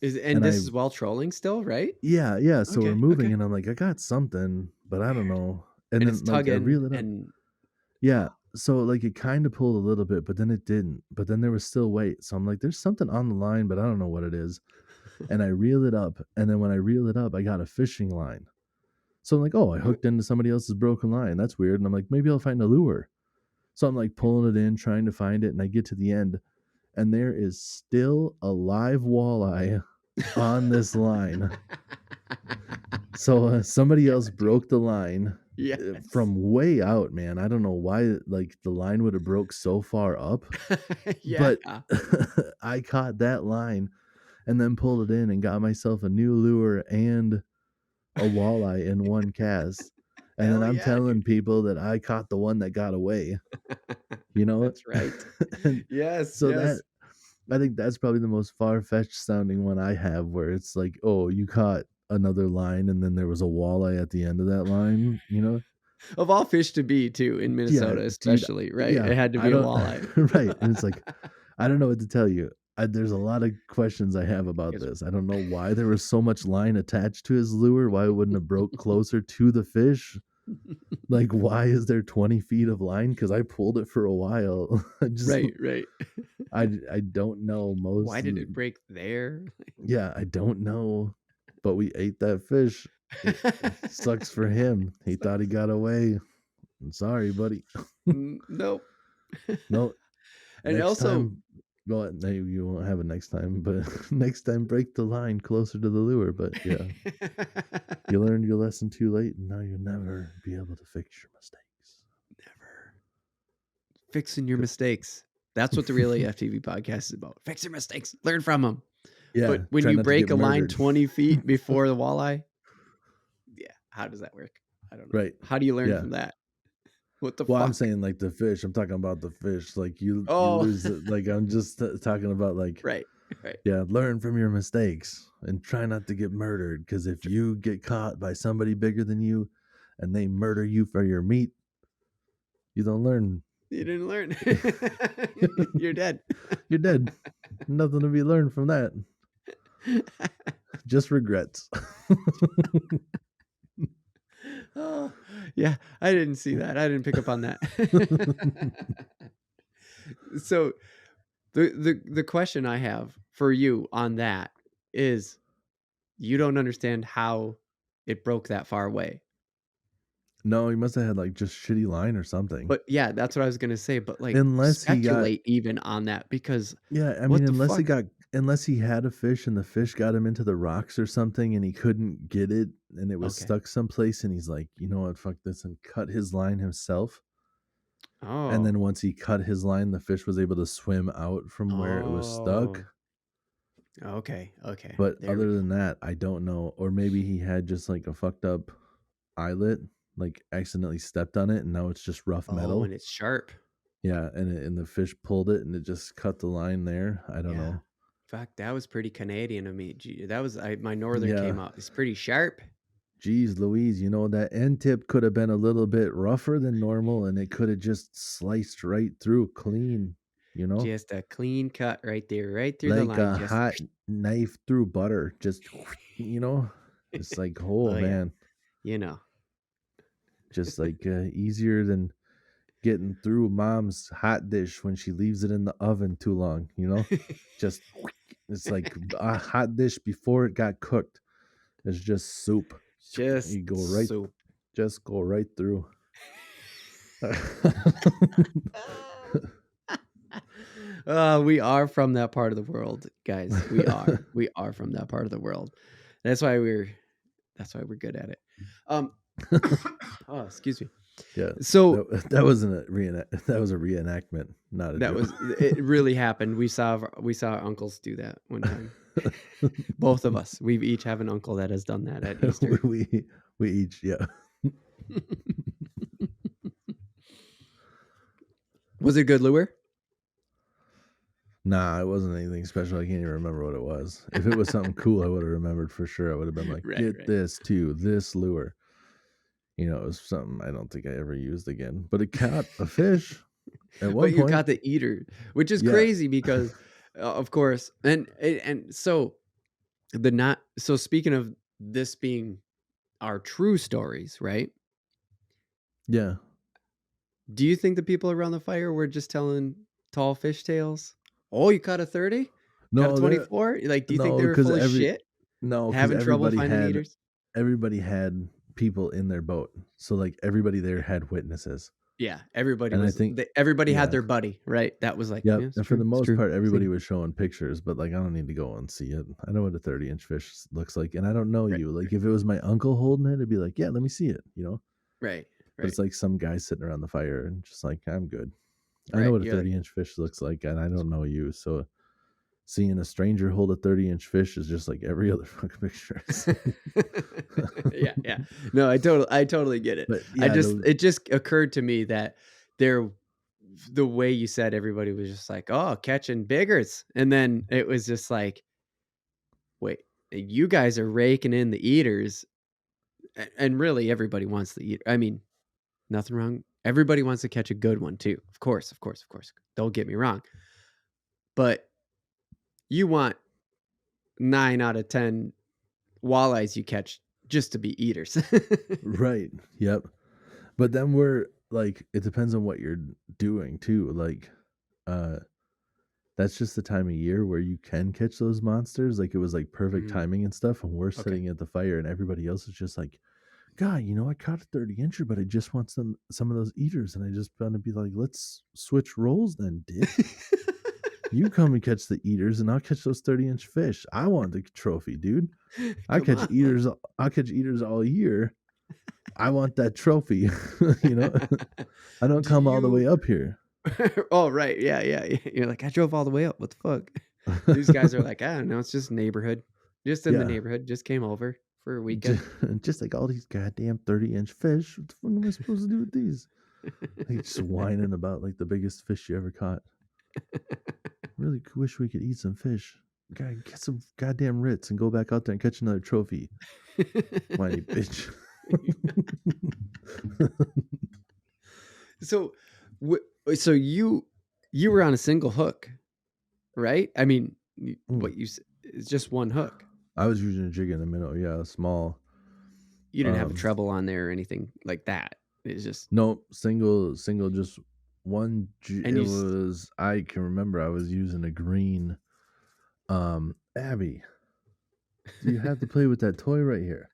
And And this I, is while trolling still, right? yeah, yeah. So we're Okay. moving, Okay. and I'm like, "I got something, but I don't Weird. know." And And it's then like I tugging reel it up. and Yeah. oh, So like it kind of pulled a little bit, but then it didn't. But then there was still weight. So I'm like, "There's something on the line, but I don't know what it is." And I reel it up, and then when I reel it up, I got a fishing line. So I'm like, "Oh, I oh, hooked into somebody else's broken line. That's weird." And I'm like, "Maybe I'll find a lure." So I'm like pulling it in, trying to find it, and I get to the end, and there is still a live walleye on this line. So somebody yeah, else dude. broke the line Yes. from way out, man. I don't know why like the line would have broke so far up, Yeah. but I caught that line and then pulled it in and got myself a new lure and a walleye in one cast. And then Hell I'm yeah, telling dude. people that I caught the one that got away, you know? That's right. And Yes, so that yes. I think that's probably the most far-fetched sounding one I have, where it's like, "Oh, you caught another line and then there was a walleye at the end of that line?" Of all fish to be too in Yeah, Minnesota dude, especially, right? yeah, It had to I be a don't walleye. right, and it's like, I don't know what to tell you. There's a lot of questions I have about Yes. this. I don't know why there was so much line attached to his lure, why it wouldn't have broke closer to the fish. Like, why is there 20 feet of line? Because I pulled it for a while. I just Right, right. I don't know Why most did it break there? yeah, I don't know, but we ate that fish. It sucks for him. He thought he got away. I'm sorry, buddy. Nope. No, And next also time, well, no, you won't have it next time, but next time break the line closer to the lure. But yeah, you learned your lesson too late, and now you'll never be able to fix your mistakes. never fixing your mistakes. That's what the Real AFTV podcast is about. Fix your mistakes, learn from them. But Yeah, when try you not to break get a line murdered. 20 feet before the walleye, yeah, how does that work? I don't know. Right. How do you learn Yeah. from that? What the Well, I'm fuck? saying like the fish. I'm talking about the fish. Like you Oh, lose. Like I'm just talking about like right, right. yeah, learn from your mistakes and try not to get murdered. Because if you get caught by somebody bigger than you, and they murder you for your meat, you don't learn. You didn't learn. You're dead. You're dead. Nothing to be learned from that. Just regrets. Oh, yeah, I didn't see that. I didn't pick up on that. So the question I have for you on that is you don't understand how it broke that far away. No, he must have had like just shitty line or something. But yeah, that's what I was gonna say. But like Unless he got speculate even on that because yeah, I mean what the fuck? unless he had a fish and the fish got him into the rocks or something and he couldn't get it and it was Okay. stuck someplace and he's like, "You know what? Fuck this," and cut his line himself. And Oh. then once he cut his line, the fish was able to swim out from where it was stuck. Oh. Okay. Okay. But There we other go. than that, I don't know. Or maybe he had just like a fucked up eyelet, like accidentally stepped on it and now it's just rough Oh, and metal. it's sharp. Yeah, and the fish pulled it and it just cut the line there. I don't Yeah. know. Fuck, that was pretty Canadian of me. Gee, that was my northern came Yeah. out. It's pretty sharp. Geez Louise, that end tip could have been a little bit rougher than normal and it could have just sliced right through clean, you know? Just a clean cut right there, right through the Like line. a Just hot knife through butter. Just it's like, oh oh yeah, man, you know. just like easier than getting through mom's hot dish when she leaves it in the oven too long. Just it's like a hot dish before it got cooked. It's just soup. Just You go right, soup. just go right through. We are from that part of the world, guys. We are. We are from that part of the world. That's why we're good at it. Um oh, excuse me. Yeah, So that wasn't that was a reenactment, not a that joke. was it really happened. We saw our uncles do that one time. Both of us. We each have an uncle that has done that at we, Easter. we we each yeah. Was it a good lure? Nah, it wasn't anything special. I can't even remember what it was. If it was something cool, I would have remembered for sure. I would have been like, Right, "Get right. this too, this lure." It was something I don't think I ever used again. But it caught a fish at one But you point. caught the eater, which is Yeah, crazy because, of course, and so the not so speaking of this being our true stories, right? yeah. Do you think the people around the fire were just telling tall fish tales? Oh, you caught a 30? Caught a No, there 24? Like, do you think no, they were because full of shit, having trouble finding eaters? everybody had people in their boat. So like everybody there had witnesses. Yeah, And I think everybody had yeah. their buddy, right? That was like, Yep. yeah, it's And for true, the it's most true. part, everybody Seen was showing pictures, but like I don't need to go and see it. I know what a 30-inch fish looks like, and I don't know right, you. Like if it was my uncle holding it, it'd be like, yeah, let me see it. right, But right, it's like some guy sitting around the fire and just like, I'm good. I know right. what a You're like, 30-inch fish looks like, and I don't know you. So seeing a stranger hold a 30-inch fish is just like every other fucking picture I've seen. yeah, yeah. No, I totally get it. But I yeah, just it just occurred to me that there the way you said everybody was just like, "Oh, catching biggers." And then it was just like, "Wait, you guys are raking in the eaters." And really everybody wants to eat. I mean, nothing wrong. Everybody wants to catch a good one too. Of course, of course, of course. Don't get me wrong. But you want 9 out of 10 walleyes you catch just to be eaters. right. Yep. But then we're like, it depends on what you're doing too. Like, uh, that's just the time of year where you can catch those monsters. Like it was like perfect Mhm. timing and stuff. And we're Okay. sitting at the fire, and everybody else is just like, "God, I caught a 30-incher, but I just want some of those eaters." And I just want to be like, "Let's switch roles then, Dick. You come and catch the eaters, and I'll catch those 30-inch fish. I want the trophy, dude. I Come catch on. eaters. I catch eaters all year. I want that trophy. you know, I don't Do come all the you way up here." Oh, right. Yeah, yeah, yeah. You're like, "I drove all the way up. What the fuck?" These guys are like, "I don't know. It's just neighborhood. Just in the yeah. neighborhood. Just came over for a Just, weekend." just like all these goddamn 30-inch fish. What the fuck am I supposed to do with these? Like just whining about like the biggest fish you ever caught. Really wish we could eat some fish. God, get some goddamn Ritz and go back out there and catch another trophy. Whiny bitch. So, so you were on a single hook, right? I mean, Mm. what it's just one hook. I was using a jig in a minnow, yeah, small. You didn't have a treble on there or anything like that. It's just No, single, just one. and It you was. I can remember I was using a green. Abby, do you have to play with that toy right here?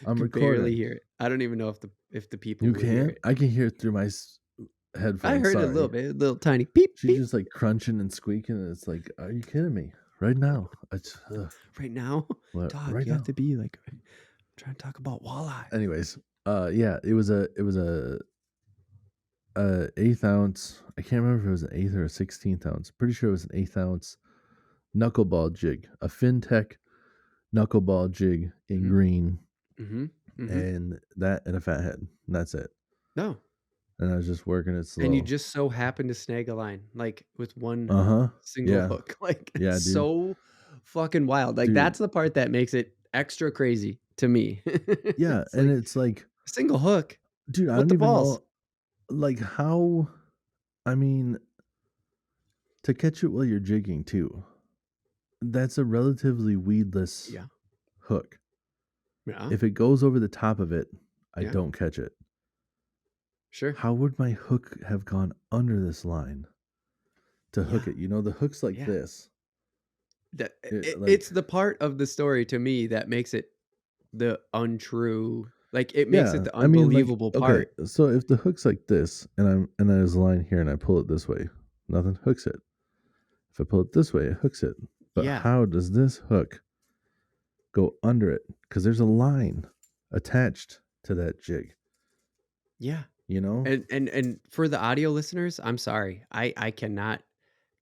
I'm could barely recording. hear it. I don't even know if the people You would hear can't. it. I can hear it through my I headphones. heard it a little Sorry. bit, a little tiny beep She's beep. just like crunching and squeaking, and it's like, are you kidding me? Right now, Right now, what? dog, Right you have now. to be like trying to talk about walleye. Anyways, yeah, it was a eighth ounce. I can't remember if it was an eighth or a 16th ounce. Pretty sure it was an eighth ounce knuckleball jig, a FinTech knuckleball jig in Mm-hmm. green, Mm-hmm. Mm-hmm. and that and a fat head. And that's it. No, And I was just working it and you slow. just so happen to snag a line like with one Uh huh. single Yeah. hook. Like it's Yeah, dude. so fucking wild. Like Dude. that's the part that makes it extra crazy to me. Yeah, It's and like it's like, single hook. dude, I What don't the even balls? know, like how. I mean, to catch it while you're jigging too. That's a relatively weedless Yeah. hook. Yeah. If it goes over the top of it, I Yeah. don't catch it. Sure. How would my hook have gone under this line to hook Yeah. it? You know, the hook's like Yeah. this. That Like, it's the part of the story to me that makes it the untrue. Like it makes it yeah, the I mean, like, unbelievable okay, part. so if the hook's like this, and there's a line here, and I pull it this way, nothing hooks it. If I pull it this way, it hooks it. But Yeah. how does this hook go under it? Because there's a line attached to that jig. Yeah. You know? And for the audio listeners, I'm sorry. I cannot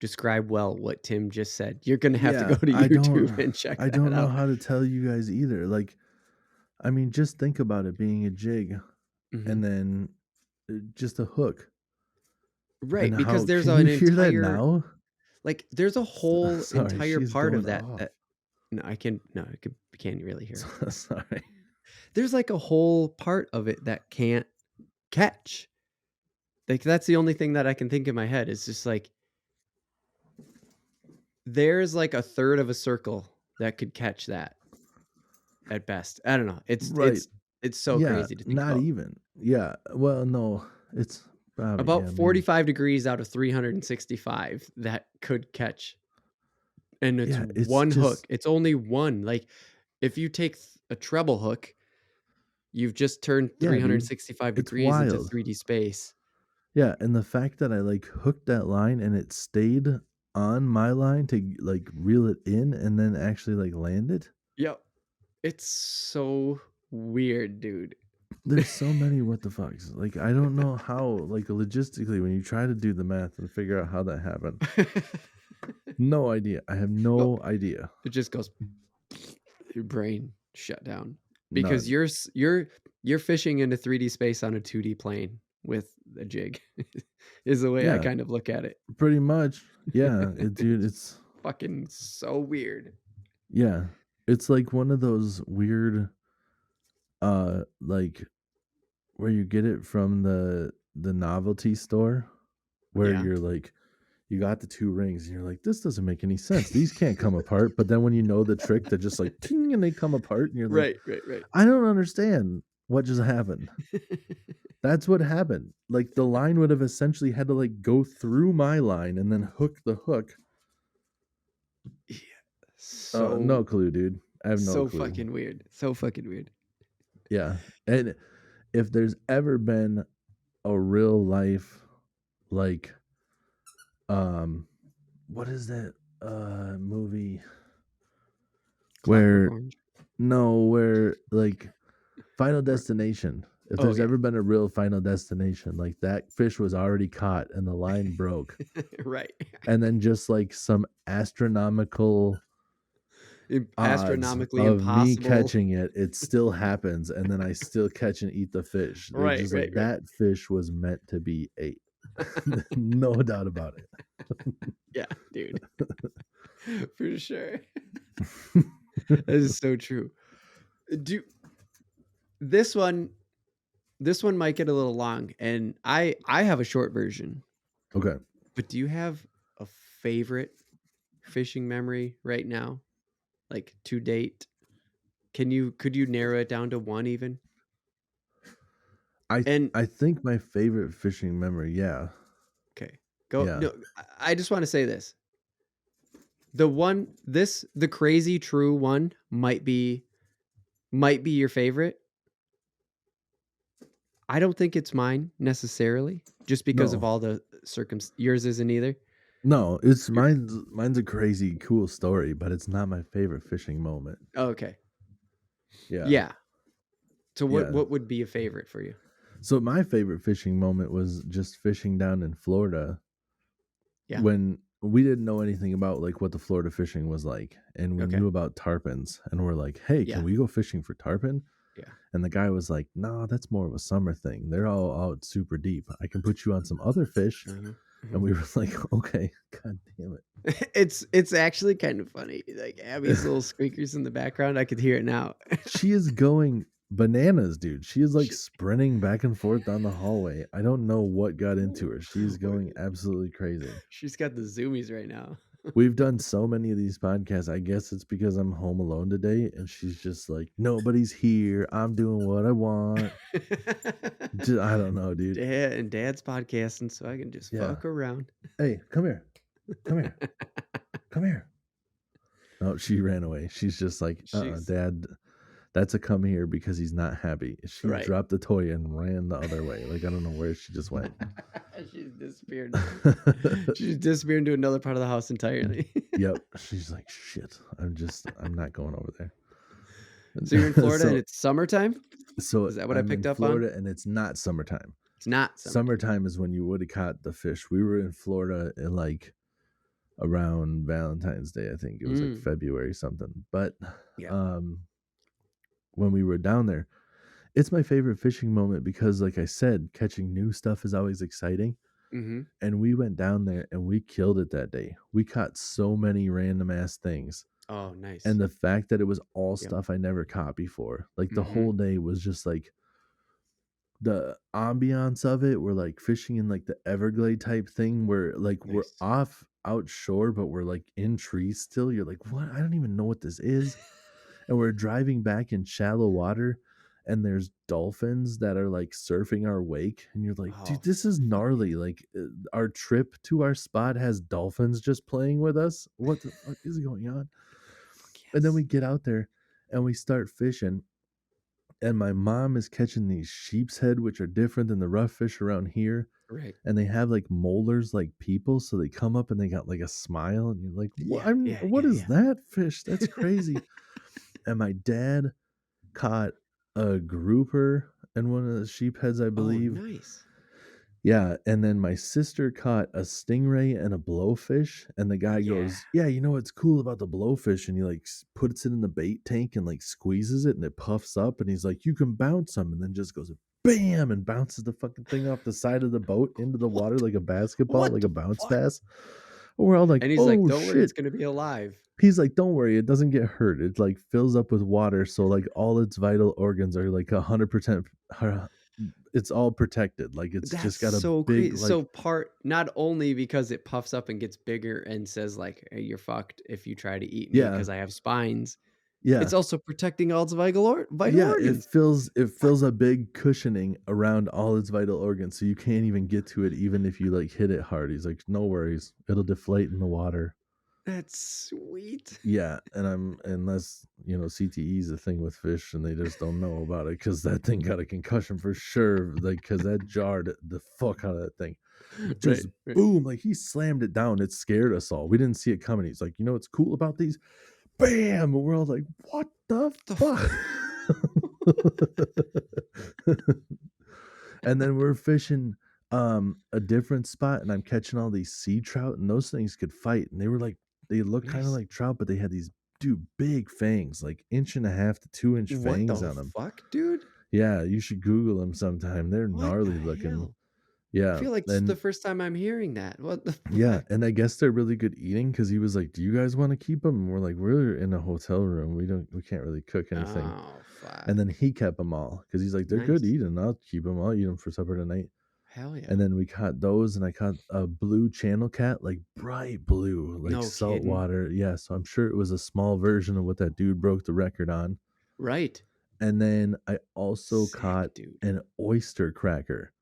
describe well what Tim just said. You're going to have to go Yeah, to YouTube and check I that don't know out. how to tell you guys either. Like, I mean, just think about it being a jig Mhm. and then just a hook. And Right, because how there's can you an hear that entire now? like there's a whole Sorry, entire she's part of going that off. that no, I can't really hear it. Sorry. There's like a whole part of it that can't catch. Like that's the only thing that I can think in my head. It's just like there's like a third of a circle that could catch that at best. I don't know. It's Right. it's it's so Yeah, crazy to think not about. even. Yeah. Well, no, it's probably, About yeah, maybe. 45 degrees out of 365 that could catch. And it's Yeah, it's one hook. just, It's only one. Like if you take a treble hook, you've just turned yeah, dude. 365 It's degrees into wild. 3D space. Yeah, and the fact that I like hooked that line and it stayed on my line to like reel it in and then actually like land it. Yep. It's so weird, dude. There's so many what the fucks. Like, I don't know how, like, logistically when you try to do the math and figure out how that happened. No idea. I have no Nope. idea. It just goes your brain shut down because None. you're fishing into 3D space on a 2D plane with a jig is the way I Yeah, kind of look at it. pretty much. Yeah, dude, it's Fucking so weird. yeah. It's like one of those weird like where you get it from the novelty store where Yeah. you're like you got the two rings and you're like, this doesn't make any sense. These can't come apart. But then when you know the trick, they're just like ting and they come apart and you're like, Right. I don't understand what just happened. That's what happened. Like the line would have essentially had to like go through my line and then hook the hook. Yeah. So No clue, dude. I have no so clue. fucking weird. So fucking weird. Yeah. And if there's ever been a real life like what is that movie Clockwork where Orange. no where like Final Destination. If Oh there's yeah. ever been a real Final Destination, like that fish was already caught and the line broke. Right. And then just like some astronomical odds Astronomically of me impossible. catching it, it still happens, and then I still catch and eat the fish. They're Right, just right, like, right. that fish was meant to be ate. No doubt about Yeah, dude, for sure. it. That is so true. Do this one this one might get a little long, and I have a short version, Okay. but do you have a favorite fishing memory right now? Like, to date? Could you narrow it down to one even? And I think my favorite fishing memory, yeah. okay, go Yeah. no, I just wanna say this. The crazy true one might be your favorite. I don't think it's mine necessarily, just because of No. all the yours isn't either. No, it's You're mine's a crazy cool story, but it's not my favorite fishing moment. oh, okay. Yeah. Yeah. So Yeah. what would be a favorite for you? So my favorite fishing moment was just fishing down in Florida Yeah. when we didn't know anything about like what the Florida fishing was like, and we Okay. knew about tarpons, and we're like, "Hey, can Yeah. we go fishing for tarpon?" Yeah. And the guy was like, "No, that's more of a summer thing. They're all out super deep. I can put you on some other fish." Uh-huh. And Uh-huh. we were like, "Okay, god damn it." It's actually kind of funny. Like Abby's little squeakers in the background. I could hear it now. She is going bananas, dude. She is like She, sprinting back and forth down the hallway. I don't know what got into her. She's what- going absolutely crazy. she's got the zoomies right now. We've done so many of these podcasts. I guess it's because I'm home alone today, and she's just like, nobody's here. I'm doing what I want. Just, I don't know, dude. Dad's podcasting, so I can just Yeah. fuck around. Hey, come here. Come here. Come here. Oh, she ran away. She's just like, She's Dad, that's a come here because he's not happy. She right. dropped the toy and ran the other way. Like, I don't know where she just went. She's disappeared. She's disappeared into another part of the house entirely. Yep. She's like, shit. I'm not going over So you're in there. Florida and it's summertime? So Is that what I I'm in picked up on? Florida and it's not summertime. It's not summertime. Summertime is when you would have caught the fish. We were in Florida in like around Valentine's Day, I think. It was like Mm, February something. But yeah. um when we were down there, it's my favorite fishing moment because like I said, catching new stuff is always exciting. Mm-hmm. And we went down there and we killed it that day. We caught so many random ass things. Oh, nice. And the fact that it was all Yep. stuff I never caught before, like the Mm-hmm. whole day was just like the ambiance of it. We're like fishing in like the Everglade type thing where like we're Nice. off outshore, but we're like in trees still. You're like, what? I don't even know what this is. And we're driving back in shallow water and there's dolphins that are like surfing our wake. And you're like, Oh, dude, this is fuck gnarly. yeah. Like our trip to our spot has dolphins just playing with us. What the fuck is going on? Fuck And then we yes. get out there and we start fishing. And my mom is catching these sheep's head, which are different than the rough fish around here. Right. And they have like molars like people. So they come up and they got like a smile. And you're like, what, Yeah, yeah, what yeah, is yeah. that fish? That's crazy. And my dad caught a grouper and one of the sheep heads, I Oh, believe. nice. Yeah, and then my sister caught a stingray and a blowfish, and the guy Yeah. goes, "Yeah, you know what's cool about the blowfish?" And he like puts it in the bait tank and like squeezes it, and it puffs up, and he's like, "You can bounce them," and then just goes bam and bounces the fucking thing off the side of the boat into the What? water like a basketball, What like a the bounce fuck? pass. We're all like, And he's like, "Oh "Don't worry, it's shit!" gonna be alive." He's like, "Don't worry, it doesn't get hurt. It like fills up with water, so like all its vital organs are like 100%. It's all protected. Like it's That's just got a so big crazy. like So part not only because it puffs up and gets bigger and says like, "Hey, you're fucked if you try to eat me yeah, because I have spines." yeah, It's also protecting all its vital yeah. It organs. fills it What? fills a big cushioning around all its vital organs, so you can't even get to it, even if you like hit it hard. He's like, "No worries, it'll deflate in the water." That's sweet. Yeah, and I'm unless CTE is a thing with fish, and they just don't know about it because that thing got a concussion for sure. Like because that jarred the fuck out of that thing. Right, Just right. boom, like he slammed it down. It scared us all. We didn't see it coming. He's like, "You know what's cool about these?" Bam! And we're all like, "What the What the fuck?" And then we're fishing a different spot, and I'm catching all these sea trout, and those things could fight. And they were like, they look kind of Nice. like trout, but they had these dude, big fangs, like inch and a half to 2 inch What fangs the on them. fuck, dude? Yeah, you should Google them sometime. They're What the gnarly looking. hell? I Yeah, feel like this is the and first time I'm hearing that. What the yeah, fuck? and I guess they're really good eating because he was like, "Do you guys want to keep them?" And we're like, "We're in a hotel room. We can't really cook anything." Oh, And then fuck. he kept them all because he's like, "They're good Nice. eating. I'll keep them. I'll eat them for supper tonight." Hell And yeah. then we caught those, and I caught a blue channel cat, like bright blue, like No salt kidding. water. Yeah, so I'm sure it was a small version of what that dude broke the record on. Right. And then I also caught Sick, dude. an oyster cracker.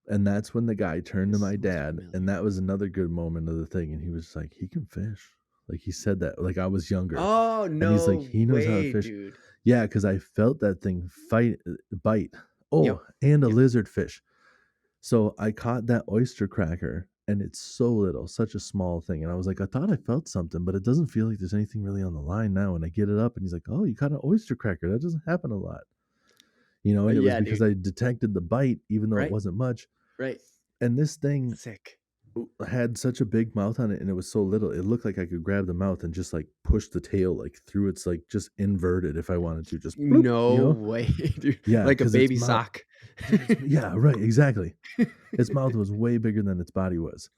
And that's when the guy turned to This my sounds dad, and familiar. that was another good moment of the thing, and he was like, "He can fish." Like, he said that, like, I was younger, Oh, and he's like, no "He knows how to way, fish." dude. Yeah, because I felt that thing bite. Yep. Oh, and a Yep. lizard fish. So, I caught that oyster cracker, and it's so little, such a small thing, and I was like, "I thought I felt something, but it doesn't feel like there's anything really on the line now," and I get it up, and he's like, "Oh, you caught an oyster cracker, that doesn't happen a lot." And it was Yeah, because dude. I detected the bite even though it Right. wasn't much, Right. and this thing Sick. had such a big mouth on it, and it was so little, it looked like I could grab the mouth and just, like, push the tail, like, through its, like, just inverted if I wanted to, just bloop, you No know? way, dude. Yeah, Like a because its baby mouth sock. dude, it's yeah, right, exactly. Its mouth was way bigger than its body was,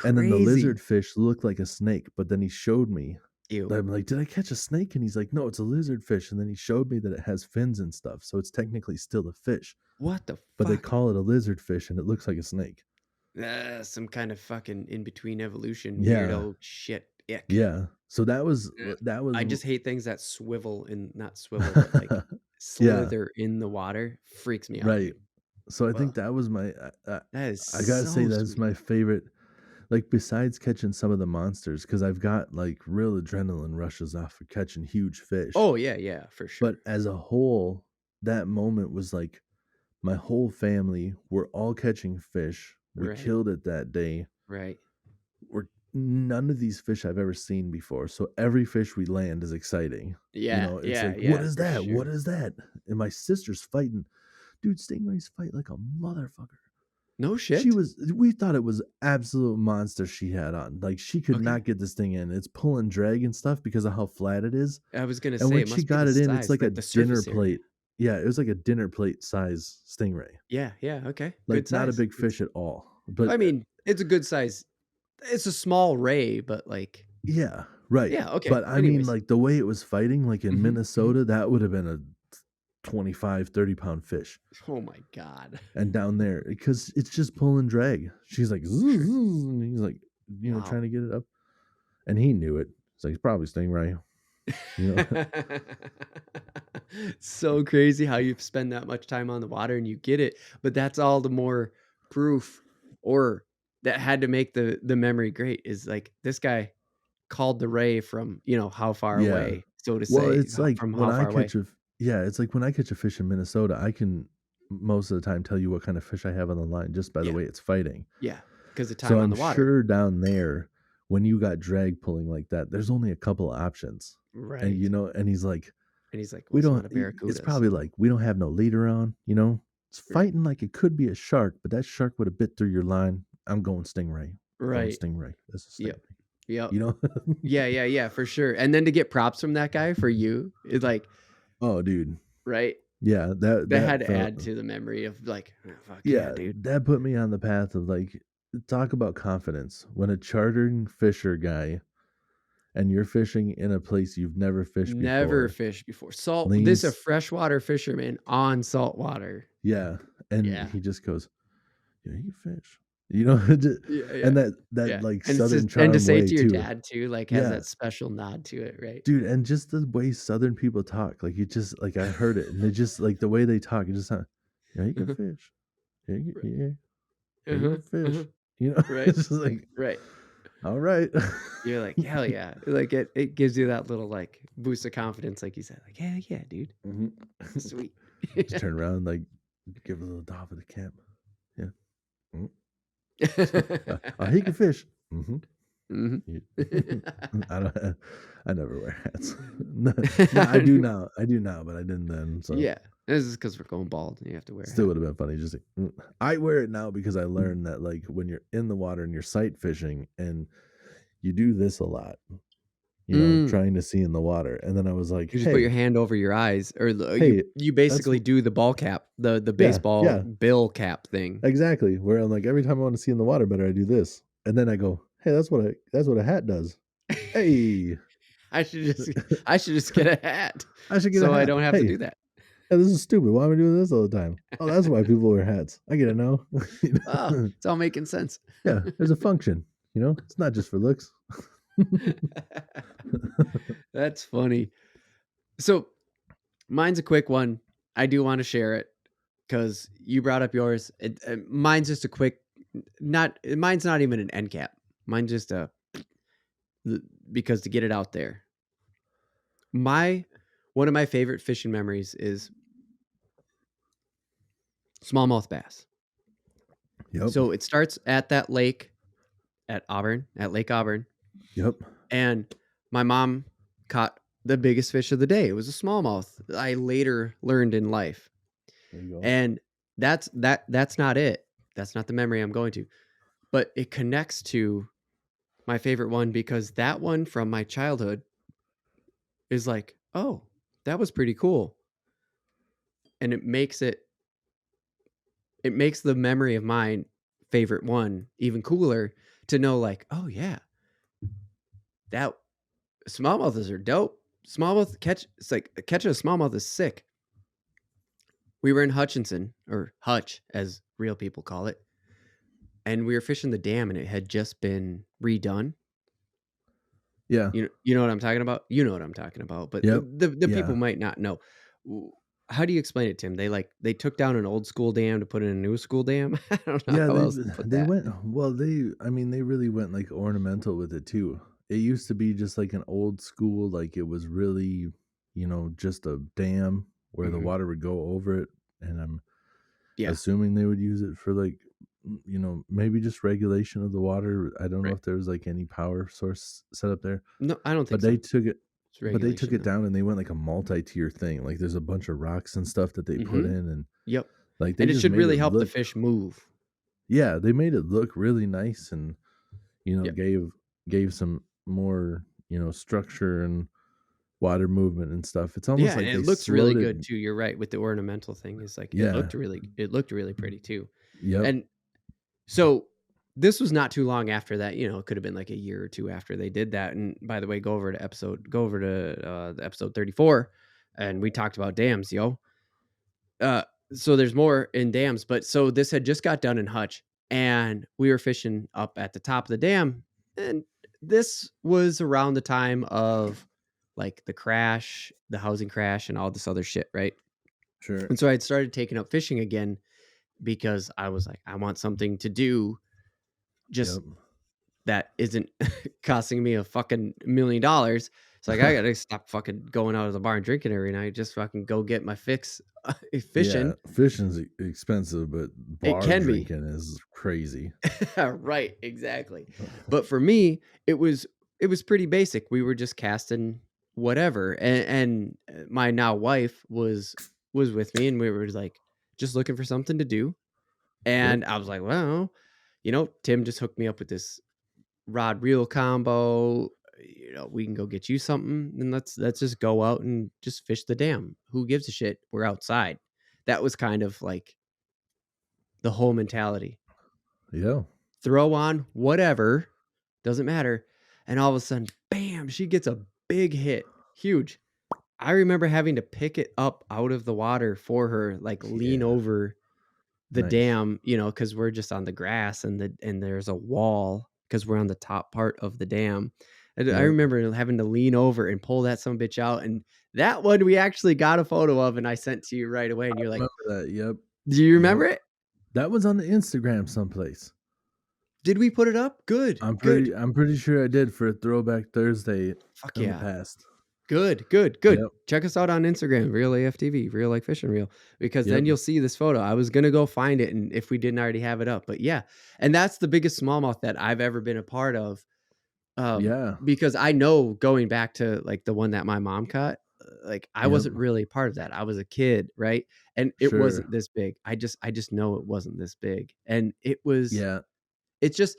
and then the Crazy. lizard fish looked like a snake, but then he showed me. Ew. I'm like, "Did I catch a snake?" And he's like, "No, it's a lizard fish," and then he showed me that it has fins and stuff, so it's technically still a fish, What the but they fuck? call it a lizard fish, and it looks like a snake. Some kind of fucking in between evolution Yeah, weirdo shit. Ick. yeah. So that was Ugh. that was I just hate things that swivel and not swivel, but like Yeah, slither in the water. Freaks me out, right. dude. So I Ugh. think that was my That is I gotta say so that's sweet. my favorite, like, besides catching some of the monsters, because 'cause I've got, like, real adrenaline rushes off of catching huge fish, Oh, yeah, yeah, for but sure. as a whole, that moment was like my whole family, we're all catching fish, we Right, killed it that day, right. we're none of these fish I've ever seen before, so every fish we land is exciting, Yeah, it's yeah, like, "What yeah, is for that? What sure. is that?" And my sister's fighting. Dude, stingrays fight like a motherfucker. No shit? We thought it was absolute monster she had on. Like, she could Okay. not get this thing in. It's pulling drag and stuff because of how flat it is. I was gonna And say when it she must be the got it in, it's size, like a like the dinner surface area. plate. Yeah, it was like a dinner plate size stingray. Yeah, yeah, okay. Good Like, not a size. big It's fish at all. But I mean, it's a good size. It's a small ray, but like yeah, right. yeah, okay. But I mean, Anyways. like, the way it was fighting, like in Mhm, mhm. Minnesota, that would have been a 25, 30 pound fish. Oh my god. And down there, because it's just pulling drag. She's like, "Zzz, Sure. zzz," and he's like, trying Wow. to get it up. And he knew it. It's like, "It's probably stingray," you know? So crazy how you spend that much time on the water and you get it, but that's all the more proof or that had to make the memory great is like this guy called the ray from, how far Yeah. away, so to Well, say, it's like from when how I far away. catch a f yeah, it's like when I catch a fish in Minnesota, I can most of the time tell you what kind of fish I have on the line just by the Yeah, way it's fighting. yeah, because the So time on I'm the water. sure down there, when you got drag pulling like that, there's only a couple of options. And, Right. and he's like, And he's like, "Well, "We it's don't" not a it's barracuda, probably so." like, "We don't have no leader on," you know? It's Right. fighting like it could be a shark, but that shark would have bit through your line. I'm going stingray. Going Right. stingray. That's a Yep. stingray. Yep. You know? Yeah, yeah, yeah, for sure, and then to get props from that guy for you is like Oh, dude. right? Yeah, that That had that to felt add to the memory of like, "Oh, fuck yeah, yeah, dude." that put me on the path of, like, talk about confidence. When a chartering fisher guy and you're fishing in a place you've never fished Never before fished before. This a leans freshwater fisherman on saltwater. yeah, and Yeah. he just goes, "Yeah, you fish." Ju Yeah, yeah, and that, yeah, like, and it's just Southern and to charm say it way to your too. dad too, like, has Yeah, that special nod to it, right? dude, and just the way Southern people talk, like, you just like, I heard it, and they just like, the way they talk, it just sound, "Yeah, you can Uh-huh, fish. Yeah, right. yeah, yeah, you Uh-huh, can uh-huh, fish." right, It's just like, right. "Alright." You're like, "Hell yeah." Like, it gives you that little, like, boost of confidence, like you said, like, "Hell yeah, dude. Mhm. Sweet." Just turn around, like, give a little doff of the cap. Yeah. Mm. So, he can fish. Mhm. Mhm. He I don't I never wear hats. No, no, I do now, but I didn't then, so Yeah, this is because 'cause we're going bald, and you have to wear a still hat. would have been funny just like, I wear it now because I learned that, like, when you're in the water and you're sight fishing and you do this a lot, Mm. trying to see in the water. And then I was like, You just put your "Hey, hand over your eyes, or hey, you that's basically do the ball cap, the yeah, baseball yeah, bill cap thing. exactly." Where I'm like, every time I want to see in the water better, I do this. And then I go, "Hey, that's what a hat does." Hey, I should just I should just get a hat, I should get a so I hat. don't have to Hey, do that. yeah, this is stupid. Why am I doing this all the time? Oh, that's why people wear hats. I get it now. Oh, it's all making sense. Yeah, there's a function. It's not just for looks. That's funny. So mine's a quick one. I do want to share it because you brought up yours. Mine's just a quick, not mine's not even an end cap. Mine's just a because to get it out there. My One of my favorite fishing memories is smallmouth bass. Yep. So it starts at that lake at Lake Auburn, Yep. and my mom caught the biggest fish of the day. It was a smallmouth. I later learned in life, There you go. and that's not it. That's not the memory I'm going to, but it connects to my favorite one because that one from my childhood is like, oh, that was pretty cool, and it makes the memory of mine favorite one even cooler to know like, oh yeah, that smallmouths are dope. Smallmouth catch It's like catching a smallmouth is sick. We were in Hutchinson, or Hutch as real people call it, and we were fishing the dam and it had just been redone. Yeah. You know what I'm talking about? You know what I'm talking about, but Yep. the people Yeah. might not know. How do you explain it, Tim? They took down an old school dam to put in a new school dam. I don't know Yeah, how they else to put they that. went well, I mean, they really went, like, ornamental with it too. It used to be just like an old school, like, it was really, just a dam where the Hmm. water would go over it, and I'm Yeah, assuming they would use it for, like, maybe just regulation of the water. I don't know right. if there was, like, any power source set up there, No, I don't but think so. It's they took regulation it though. down and they went, like, a multi-tier thing. Like, there's a bunch of rocks and stuff that they put Hmm. in, and, Yep, like, they and it just should made really it help the look. fish move. Yeah, they made it look really nice, and Yep. gave some more, structure and water movement and stuff. It's almost Yeah, and like it they looks really slowed it. good too. You're right with the ornamental thing. Is like Yeah. it looked really pretty too. Yep. And so this was not too long after that. It could have been like a year or two after they did that. And by the way, go over to the episode 34, and we talked about dams, yo. Uh, so there's more in dams, but so this had just got done in Hutch, and we were fishing up at the top of the dam, and this was around the time of like the housing crash, and all this other shit, right? Sure. And so I had started taking up fishing again because I was like, I want something to do just Yep. that isn't costing me a fucking $1 million. It's like I gotta stop fucking going out of the bar and drinking every night. Just fucking go get my fix Yeah, fishing. fishing's expensive, but It bar can be. drinking is crazy. Right, exactly. But for me, it was pretty basic. We were just casting whatever, and my now wife was with me, and we were like just looking for something to do. Yep. And I was like, well, Tim just hooked me up with this rod reel combo. We can go get you something, and let's just go out and just fish the dam. Who gives a shit? We're outside. That was kind of like the whole mentality. Yeah. Throw on whatever, doesn't matter. And all of a sudden, bam, she gets a big hit, huge. I remember having to pick it up out of the water for her, like lean Yeah. over the Nice. dam, because we're just on the grass, and there's a wall because we're on the top part of the dam. And I Yep. remember having to lean over and pull that some bitch out. And that one we actually got a photo of, and I sent to you right away. And you're like, Remember that. Yep. do you Yep. remember it? That was on the Instagram someplace. Did we put it up? Good, good. I'm pretty sure I did for a Throwback Thursday Fuck in the yeah. past. Good, good, good. Yep. Check us out on Instagram, Real AFTV, Real Like Fishing Reel, because Yep. then you'll see this photo. I was gonna go find it, and if we didn't already have it up, but yeah, and that's the biggest smallmouth that I've ever been a part of. Yeah. Because I know going back to like the one that my mom caught, like I Yep. wasn't really part of that. I was a kid, right? And it Sure. wasn't this big. I just know it wasn't this big, and it was. Yeah. It's just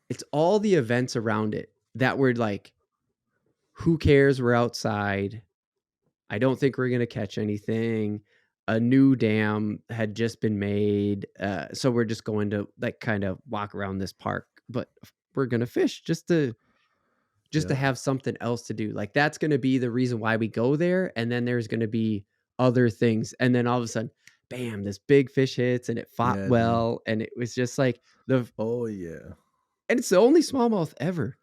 it's all the events around it that were like. who cares? We're outside. I don't think we're going to catch anything. A new dam had just been made. So we're just going to like kind of walk around this park, but we're going to fish just to Yep. have something else to do. Like that's going to be the reason why we go there. And then there's going to be other things. And then all of a sudden, bam, this big fish hits and it fought Yeah, dude. well. And it was just like Oh, yeah. and it's the only smallmouth ever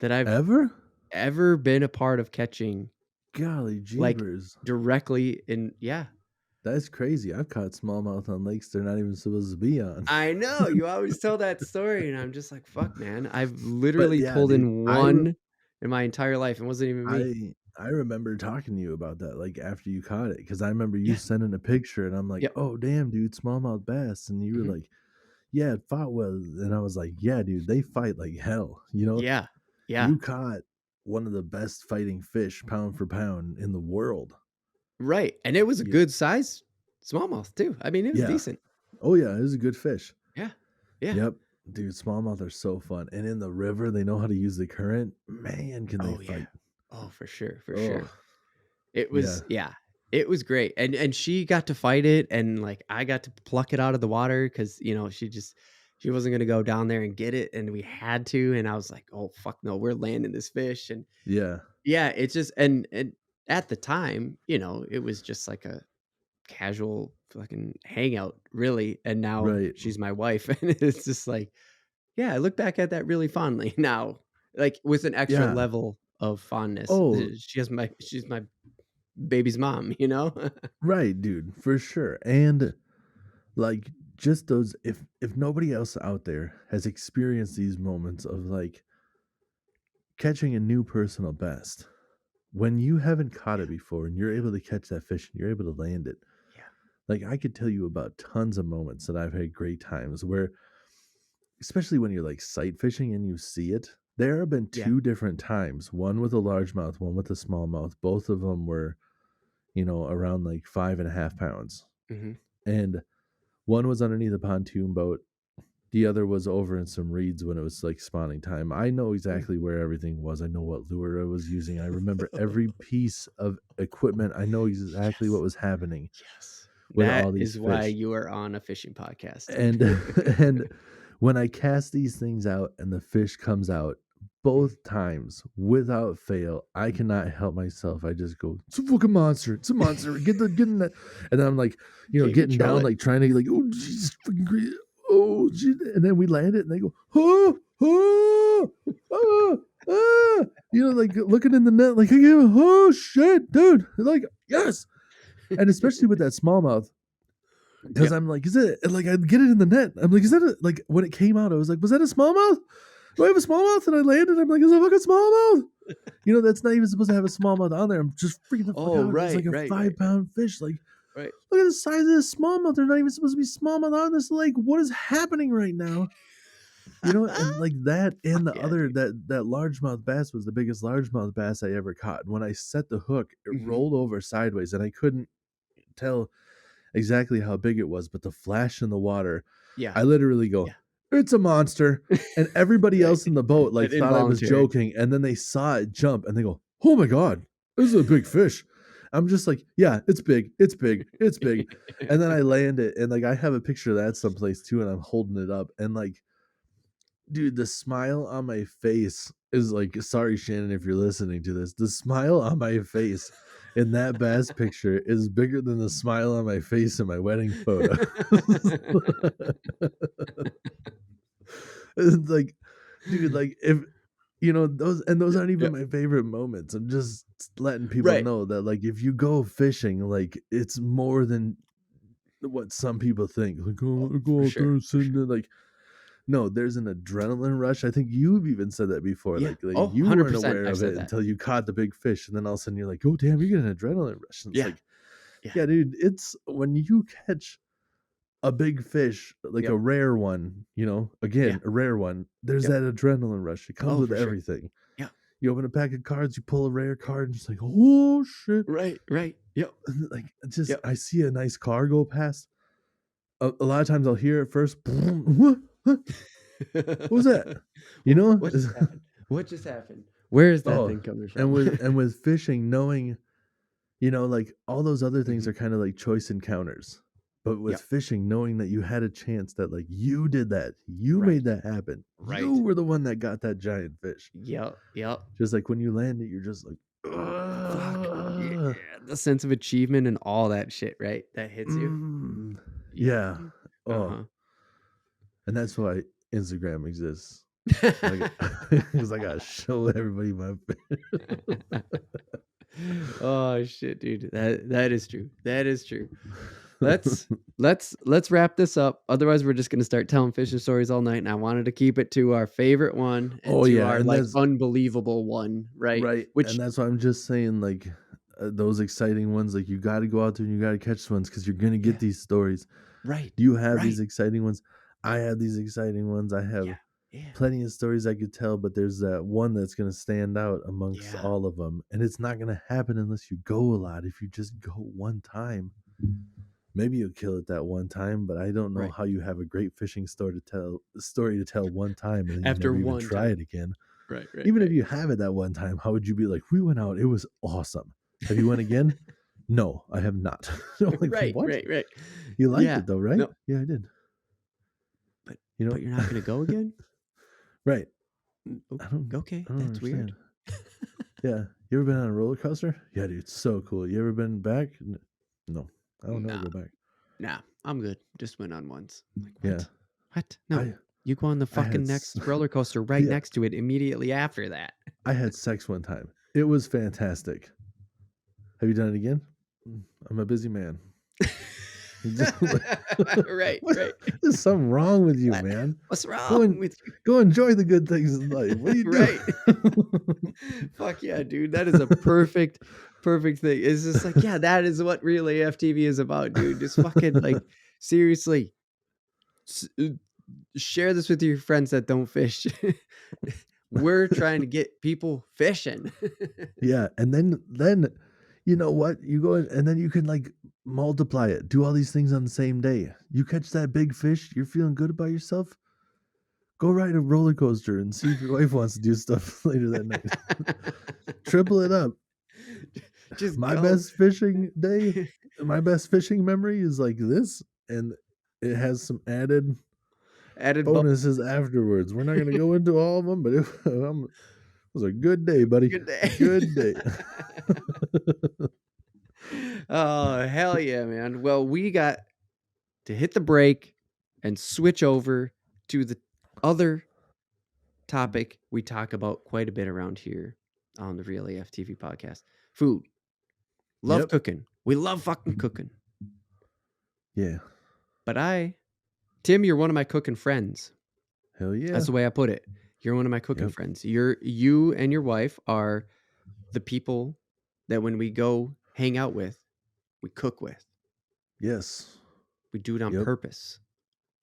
that I've Ever? ever been a part of catching, Golly like jeebers. directly in, yeah. That's crazy. I've caught smallmouth on lakes they're not even supposed to be on. I know you always tell that story, and I'm just like, fuck, man. I've But literally yeah, pulled dude, in one in my entire life, and it wasn't even me. I remember talking to you about that, like, after you caught it, because I remember you Yeah. sending a picture, and I'm like, Yep. "Oh, damn, dude, smallmouth bass," and you were Mhm. like, "Yeah, it fought well," and I was like, "Yeah, dude, they fight like hell," you know? Yeah. Yeah. You caught one of the best fighting fish, pound for pound, in the world. Right. And it was a Ye good size smallmouth too. I mean, it was Yeah. decent. Oh, yeah, it was a good fish. Yeah. Yeah. Yep. Dude, smallmouth are so fun, and in the river, they know how to use the current. Man, can they Oh yeah. fight. Oh, for sure. For Oh, sure. It yeah. was, yeah. It was great. And she got to fight it, and like I got to pluck it out of the water because she wasn't gonna go down there and get it, and we had to. And I was like, oh fuck no, we're landing this fish. And Yeah. yeah, it's just and at the time, it was just like a casual fucking hangout, really. And now Right. she's my wife, and it's just like, yeah, I look back at that really fondly now, like with an extra Yeah. level of fondness. Oh, She's my baby's mom, you know? right, dude, for sure. And like just those if nobody else out there has experienced these moments of like catching a new personal best, when you haven't caught Yeah, it before and you're able to catch that fish and you're able to land it, yeah, like I could tell you about tons of moments that I've had great times where, especially when you're like sight fishing and you see it, there have been yeah. two different times, one with a largemouth, one with a smallmouth. Both of them were, around like 5.5 pounds. Mhm. And one was underneath a pontoon boat. The other was over in some reeds when it was like spawning time. I know Mm. exactly where everything was. I know what lure I was using. I remember every piece of equipment. I know exactly what Yes, was happening yes. with That all these is why fish. you are on a fishing podcast, dude. And and when I cast these things out and the fish comes out, Mhm. both times without fail, I cannot help myself. I just go, "It's a fucking monster! It's a monster! Get in that!" And then I'm like, Can't getting control down, it. like trying to like, "Oh Jesus fucking great! Oh," and then we land it, and they go, "Oh, oh, oh, ah," like looking in the net, like, "Oh shit, dude!" Like, yes, and especially with that smallmouth. Because Yep. I'm like, is it like I get it in the net? I'm like, is that like when it came out? I was like, was that a smallmouth? Do I have a smallmouth? And I landed. I'm like, is it a fucking smallmouth? That's not even supposed to have a smallmouth on there. I'm just freaking the fuck Oh, out. It was right, like a right, right, five right, pound fish. Like, right. look at the size of this smallmouth. There's not even supposed to be smallmouth on this lake. What is happening right now? And like that, Fuck and the yeah, other dude. that largemouth bass was the biggest largemouth bass I ever caught. And when I set the hook, it Mhm. rolled over sideways, and I couldn't tell exactly how big it was, but the flash in the water, Yeah, I literally go, yeah. "It's a monster." And everybody Right. else in the boat like An thought I was involuntary. joking, and then they saw it jump and they go, "Oh my god, this is a big fish." I'm just like, "Yeah, it's big. It's big. It's big." And then I land it and like I have a picture of that someplace too and I'm holding it up and like dude, the smile on my face is like, sorry, Shannon, if you're listening to this. The smile on my face in that bass picture is bigger than the smile on my face in my wedding photo. It's like, dude, like if those aren't even Yep. my favorite moments. I'm just letting people Right. know that like if you go fishing, like it's more than what some people think. Like, oh, Oh, I for go out there sure, and for sitting sure. there like no, there's an adrenaline rush. I think you've even said that before. Yeah. Like Oh, you weren't 100%. aware I've of said it that. until you caught the big fish, and then all of a sudden you're like, "Oh damn, you get an adrenaline rush." And it's Yeah, like, yeah, yeah, dude, it's when you catch a big fish, like a yep, rare one, yeah, again, a rare one. There's yep. that adrenaline rush. It comes Oh, with for sure. everything. Yeah. You open a pack of cards, you pull a rare card, and just like, oh shit. Right, right. Yep, Like just yep. I see a nice car go past. A lot of times I'll hear it first. What? What was that? You What know? what just happened? What just happened? Where's that Oh, thing coming and from? with fishing, knowing, like all those other things Mhm. are kind of like choice encounters. But with Yep. fishing, knowing that you had a chance that like you did that, you Right. made that happen. You Right. were the one that got that giant fish. Yep. Yep. Just like when you land it, you're just like, Fuck. Yeah. "Ugh, The sense of achievement and all that shit, right? That hits you. mm." Yeah, Yeah. dude. Oh, Uh-huh. and that's why Instagram exists. Like, because I gotta show everybody my Oh shit, dude. That is true. That is true. Let's let's wrap this up. Otherwise, we're just gonna start telling fishing stories all night. And I wanted to keep it to our favorite one and Oh to yeah, our and like that's unbelievable one, right? right, and Which that's why I'm just saying, like, those exciting ones, like, you gotta go out there and you gotta catch ones because 'cause you're gonna get yeah, these stories. right, Do you have right, these exciting ones? I have these exciting ones. I have yeah, yeah, plenty of stories I could tell, but there's that one that's gonna stand out amongst yeah, all of them, and it's not gonna happen unless you go a lot. If you just go one time, maybe you'll kill it that one time, but I don't know right. how you have a great fishing story to tell one time, and then you After never even one try time. it again. Right, right, Even if right. you have it that one time, how would you be like, "We went out, it was awesome. Have you went again?" "No, I have not." I'm like, Right, "What? right, right. You liked Yeah. it though, right?" No, "Yeah, I did." but You know? but you're not gonna go again? Right. Oh, I don't okay, I don't that's weird. understand. Yeah. You ever been on a roller coaster? Yeah, dude, it's so cool. You ever been back? No. I don't never Nah, go back. nah, I'm good. Just went on once. Like, Yeah. what? What? I No. You go on the I had fucking next roller coaster right yeah, next to it immediately after that. I had sex one time. It was fantastic. Have you done it again? I'm a busy man. Right, What? right. There's something wrong with you, What? man. What's Go wrong and with you? go enjoy the good things in life. What are you doing? Right. Fuck yeah, dude. That is a perfect thing. It's just like, yeah, that is what real AFTV is about, dude. Just fucking like seriously s- uh, share this with your friends that don't fish. We're trying to get people fishing. Yeah, and then you know what? You go in and then you can like multiply it. Do all these things on the same day. You catch that big fish, you're feeling good about yourself. Go ride a roller coaster and see if your wife wants to do stuff later that night. Triple it up. Just My go. best fishing day, my best fishing memory is like this, and it has some added Added bonus. bonuses afterwards. We're not going to go into all of them, but it was a good day, buddy. Good day. Good day. Oh, hell yeah, man. Well, we got to hit the break and switch over to the other topic we talk about quite a bit around here on the Real AF TV podcast. Food. Love Yep. cooking. We love fucking cooking. Yeah. But Tim, you're one of my cooking friends. Hell That's yeah. the way I put it. You're one of my cooking Yep. friends. You and your wife are the people that when we go hang out with, we cook with. Yes. We do it on Yep. purpose.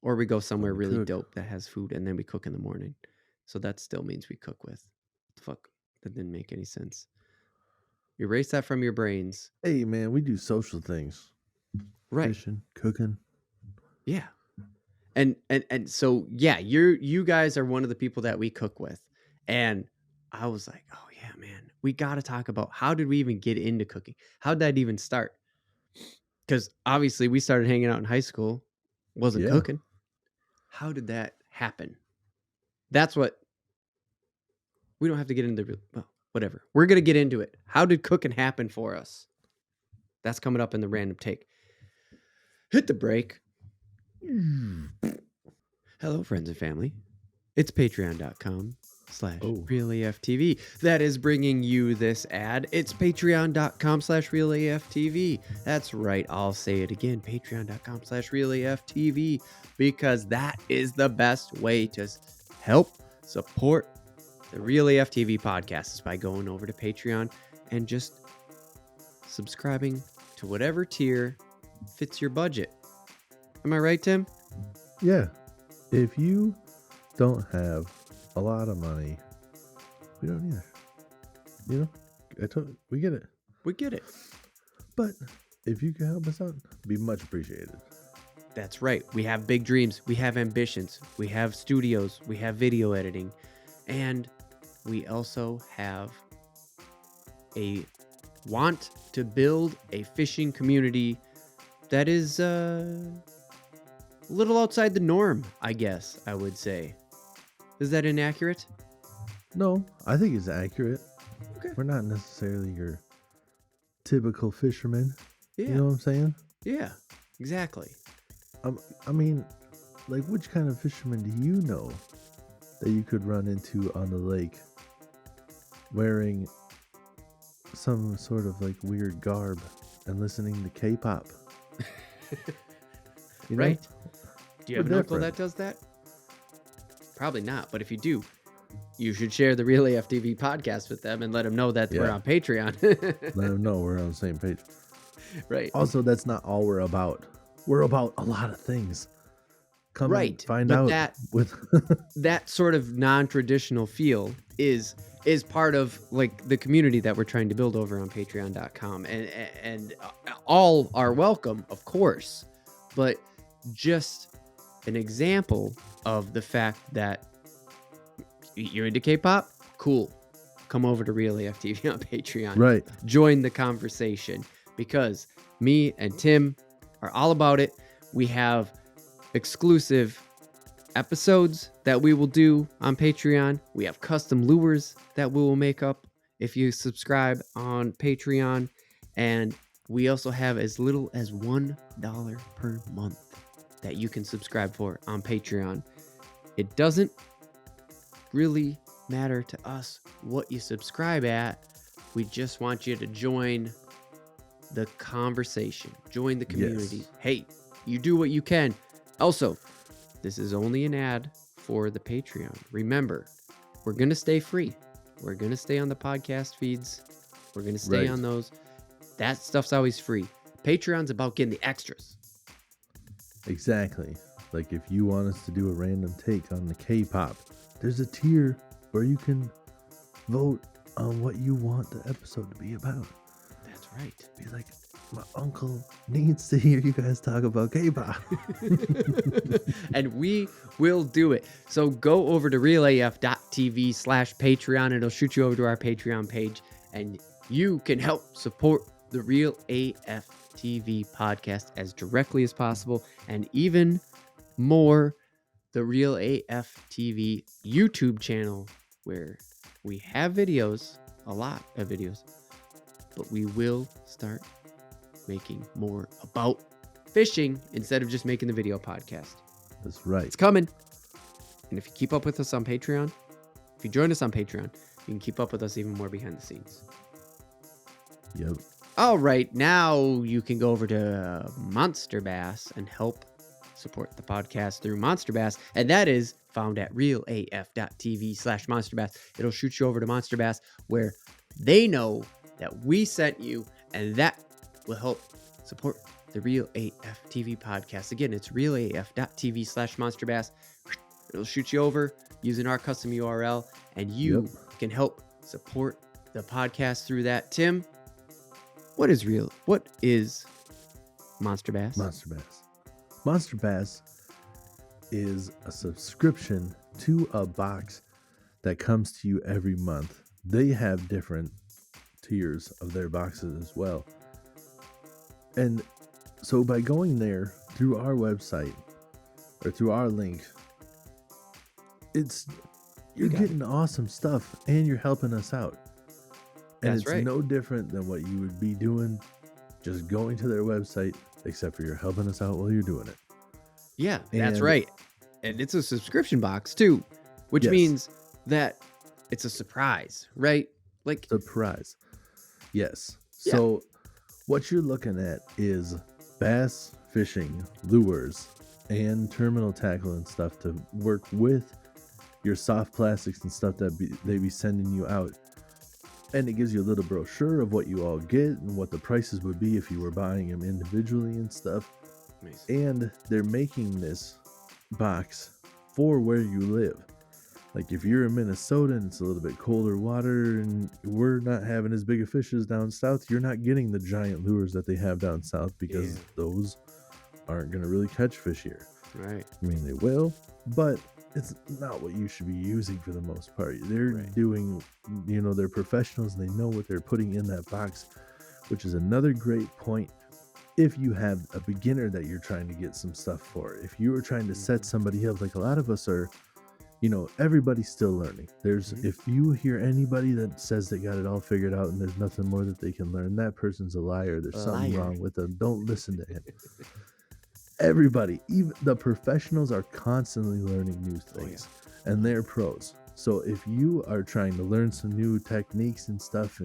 Or we go So somewhere we really cook. dope that has food and then we cook in the morning. So that still means we cook with. What the fuck? That didn't make any sense. Erase that from your brains. Hey man, we do social things. Right. Fishing, cooking. Yeah. And so yeah, you guys are one of the people that we cook with. And I was like, oh yeah, man, we gotta talk about how did we even get into cooking? How'd that even start? Because obviously we started hanging out in high school, wasn't Yeah. cooking. How did that happen? That's what we don't have to get into. Well, whatever. We're gonna get into it. How did cooking happen for us? That's coming up in the random take. Hit the break. Hello, friends and family. It's Oh. patreon.com/realaftv that is bringing you this ad. It's patreon.com/realaftv. That's right. I'll say it again. Patreon.com/realaftv because that is the best way to help support the Real AFTV podcast is by going over to Patreon and just subscribing to whatever tier fits your budget. Am I right, Tim? Yeah. If you don't have a lot of money, we don't either. You know? We get it. We get it. But if you can help us out, it'd be much appreciated. That's right. We have big dreams. We have ambitions. We have studios. We have video editing. And we also have a want to build a fishing community that is a little outside the norm, I guess I would say. Is that inaccurate? No, I think it's accurate. Okay. We're not necessarily your typical fisherman. Yeah. You know what I'm saying? Yeah, exactly. I mean, like, which kind of fisherman do you know that you could run into on the lake wearing some sort of like weird garb and listening to K-pop? You know? Right. Do you have We're an uncle different. that does that? Probably not, but if you do, you should share the Real AFTV podcast with them and let them know that we're Yeah. on Patreon. Let them know we're on the same page. Right. Also, that's not all we're about. We're about a lot of things. Come Right, and find but out that- with That sort of non-traditional feel is part of like the community that we're trying to build over on patreon.com, and all are welcome, of course, but just an example of the fact that you're into K-pop, cool, come over to Real AFTV on Patreon. right. Join the conversation, because me and Tim are all about it. We have exclusive episodes that we will do on Patreon. We have custom lures that we will make up if you subscribe on Patreon. And we also have as little as $1 per month that you can subscribe for on Patreon. It doesn't really matter to us what you subscribe at. We just want you to join the conversation, join the community. Yes. Hey, you do what you can. Also, this is only an ad for the Patreon. Remember, we're going to stay free. We're going to stay on the podcast feeds. We're going to stay Right. on those. That stuff's always free. Patreon's about getting the extras. Exactly. Like, if you want us to do a random take on the K-pop, there's a tier where you can vote on what you want the episode to be about. That's right. Be like, my uncle needs to hear you guys talk about K-pop. And we will do it. So go over to realaf.tv/Patreon. It'll shoot you over to our Patreon page, and you can help support the Real AF TV podcast as directly as possible, and even more, the Real AF TV YouTube channel, where we have videos, a lot of videos, but we will start making more about fishing instead of just making the video podcast. That's right. It's coming. And if you keep up with us on Patreon, if you join us on Patreon, you can keep up with us even more behind the scenes. Yep. All right, now you can go over to Monster Bass and help support the podcast through Monster Bass, and that is found at realaf.tv/Monster Bass. It'll shoot you over to Monster Bass, where they know that we sent you, and that will help support the Real AF TV podcast. Again, it's realaf.tv/Monster Bass. It'll shoot you over using our custom URL, and you can help support the podcast through that. Tim, what is Monster Bass? Monster Bass. Monster Bass is a subscription to a box that comes to you every month. They have different tiers of their boxes as well. And so by going there through our website or through our link, you're getting awesome stuff and you're helping us out. And That's it's right. no different than what you would be doing just going to their website, except for you're helping us out while you're doing it. Yeah, that's And- right. And it's a subscription box too, which Yes. means that it's a surprise, right? Like, Surprise. Yes. Yeah. So what you're looking at is bass fishing lures and terminal tackle and stuff to work with your soft plastics and stuff that they be sending you out. And it gives you a little brochure of what you all get and what the prices would be if you were buying them individually and stuff. And they're making this box for where you live. Like, if you're in Minnesota and it's a little bit colder water and we're not having as big of fishes down south, you're not getting the giant lures that they have down south, because those aren't going to really catch fish here. right. I mean, they will, but it's not what you should be using for the most part. They're Right. doing, they're professionals and they know what they're putting in that box, which is another great point. If you have a beginner that you're trying to get some stuff for, if you were trying to set Mhm. somebody up, like a lot of us are, everybody's still learning. Mhm. If you hear anybody that says they got it all figured out and there's nothing more that they can learn, that person's a liar. There's something Liar. wrong with them. Don't listen to him. Everybody, even the professionals, are constantly learning new Oh, yeah. things, and they're pros. So if you are trying to learn some new techniques and stuff,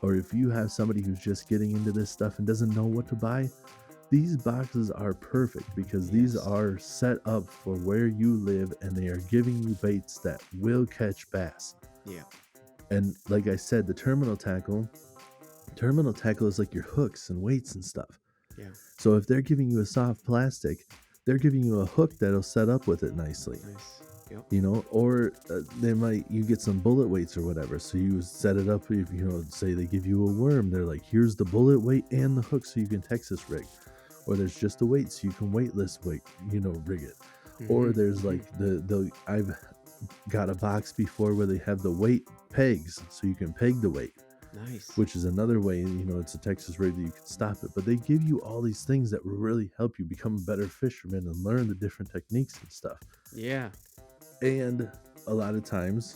or if you have somebody who's just getting into this stuff and doesn't know what to buy, these boxes are perfect because these Yes. are set up for where you live and they are giving you baits that will catch bass. Yeah. And like I said, the terminal tackle is like your hooks and weights and stuff. Yeah. So if they're giving you a soft plastic, they're giving you a hook that'll set up with it nicely. Nice. Yep. Or you get some bullet weights or whatever. So you set it up. If say they give you a worm, they're like, here's the bullet weight and the hook, so you can Texas rig. Or there's just a weight, so you can weightless rig it. Or Mhm. there's Mhm. like the I've got a box before where they have the weight pegs, so you can peg the weight, Nice. which is another way. It's a Texas rig that you can stop it. But they give you all these things that will really help you become a better fisherman and learn the different techniques and stuff. Yeah. And a lot of times,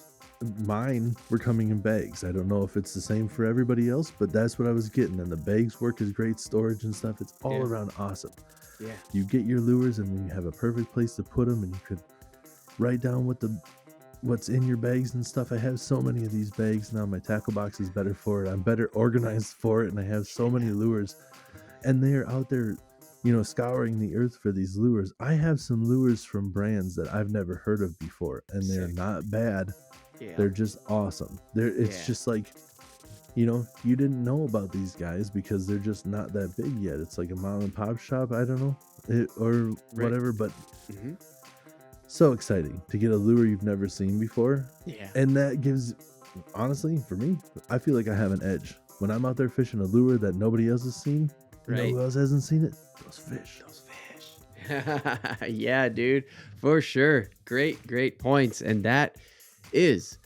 mine were coming in bags. I don't know if it's the same for everybody else, but that's what I was getting. And the bags work as great storage and stuff. It's all Yeah. around awesome. Yeah. You get your lures and you have a perfect place to put them, and you could write down what's in your bags and stuff. I have so many of these bags now. My tackle box is better for it. I'm better organized for it, and I have so many Yeah. lures, and they're out there, scouring the earth for these lures. I have some lures from brands that I've never heard of before, and they're Sick. not bad. Yeah. They're just awesome. It's Yeah. just like, you didn't know about these guys because they're just not that big yet. It's like a mom and pop shop. I don't know, or Right. whatever, but Mhm. so exciting to get a lure you've never seen before. Yeah. And that gives, honestly, for me, I feel like I have an edge. When I'm out there fishing a lure that nobody else has seen, Right. who else hasn't seen it? Those fish. Those fish. Yeah, dude. For sure. Great points. And that is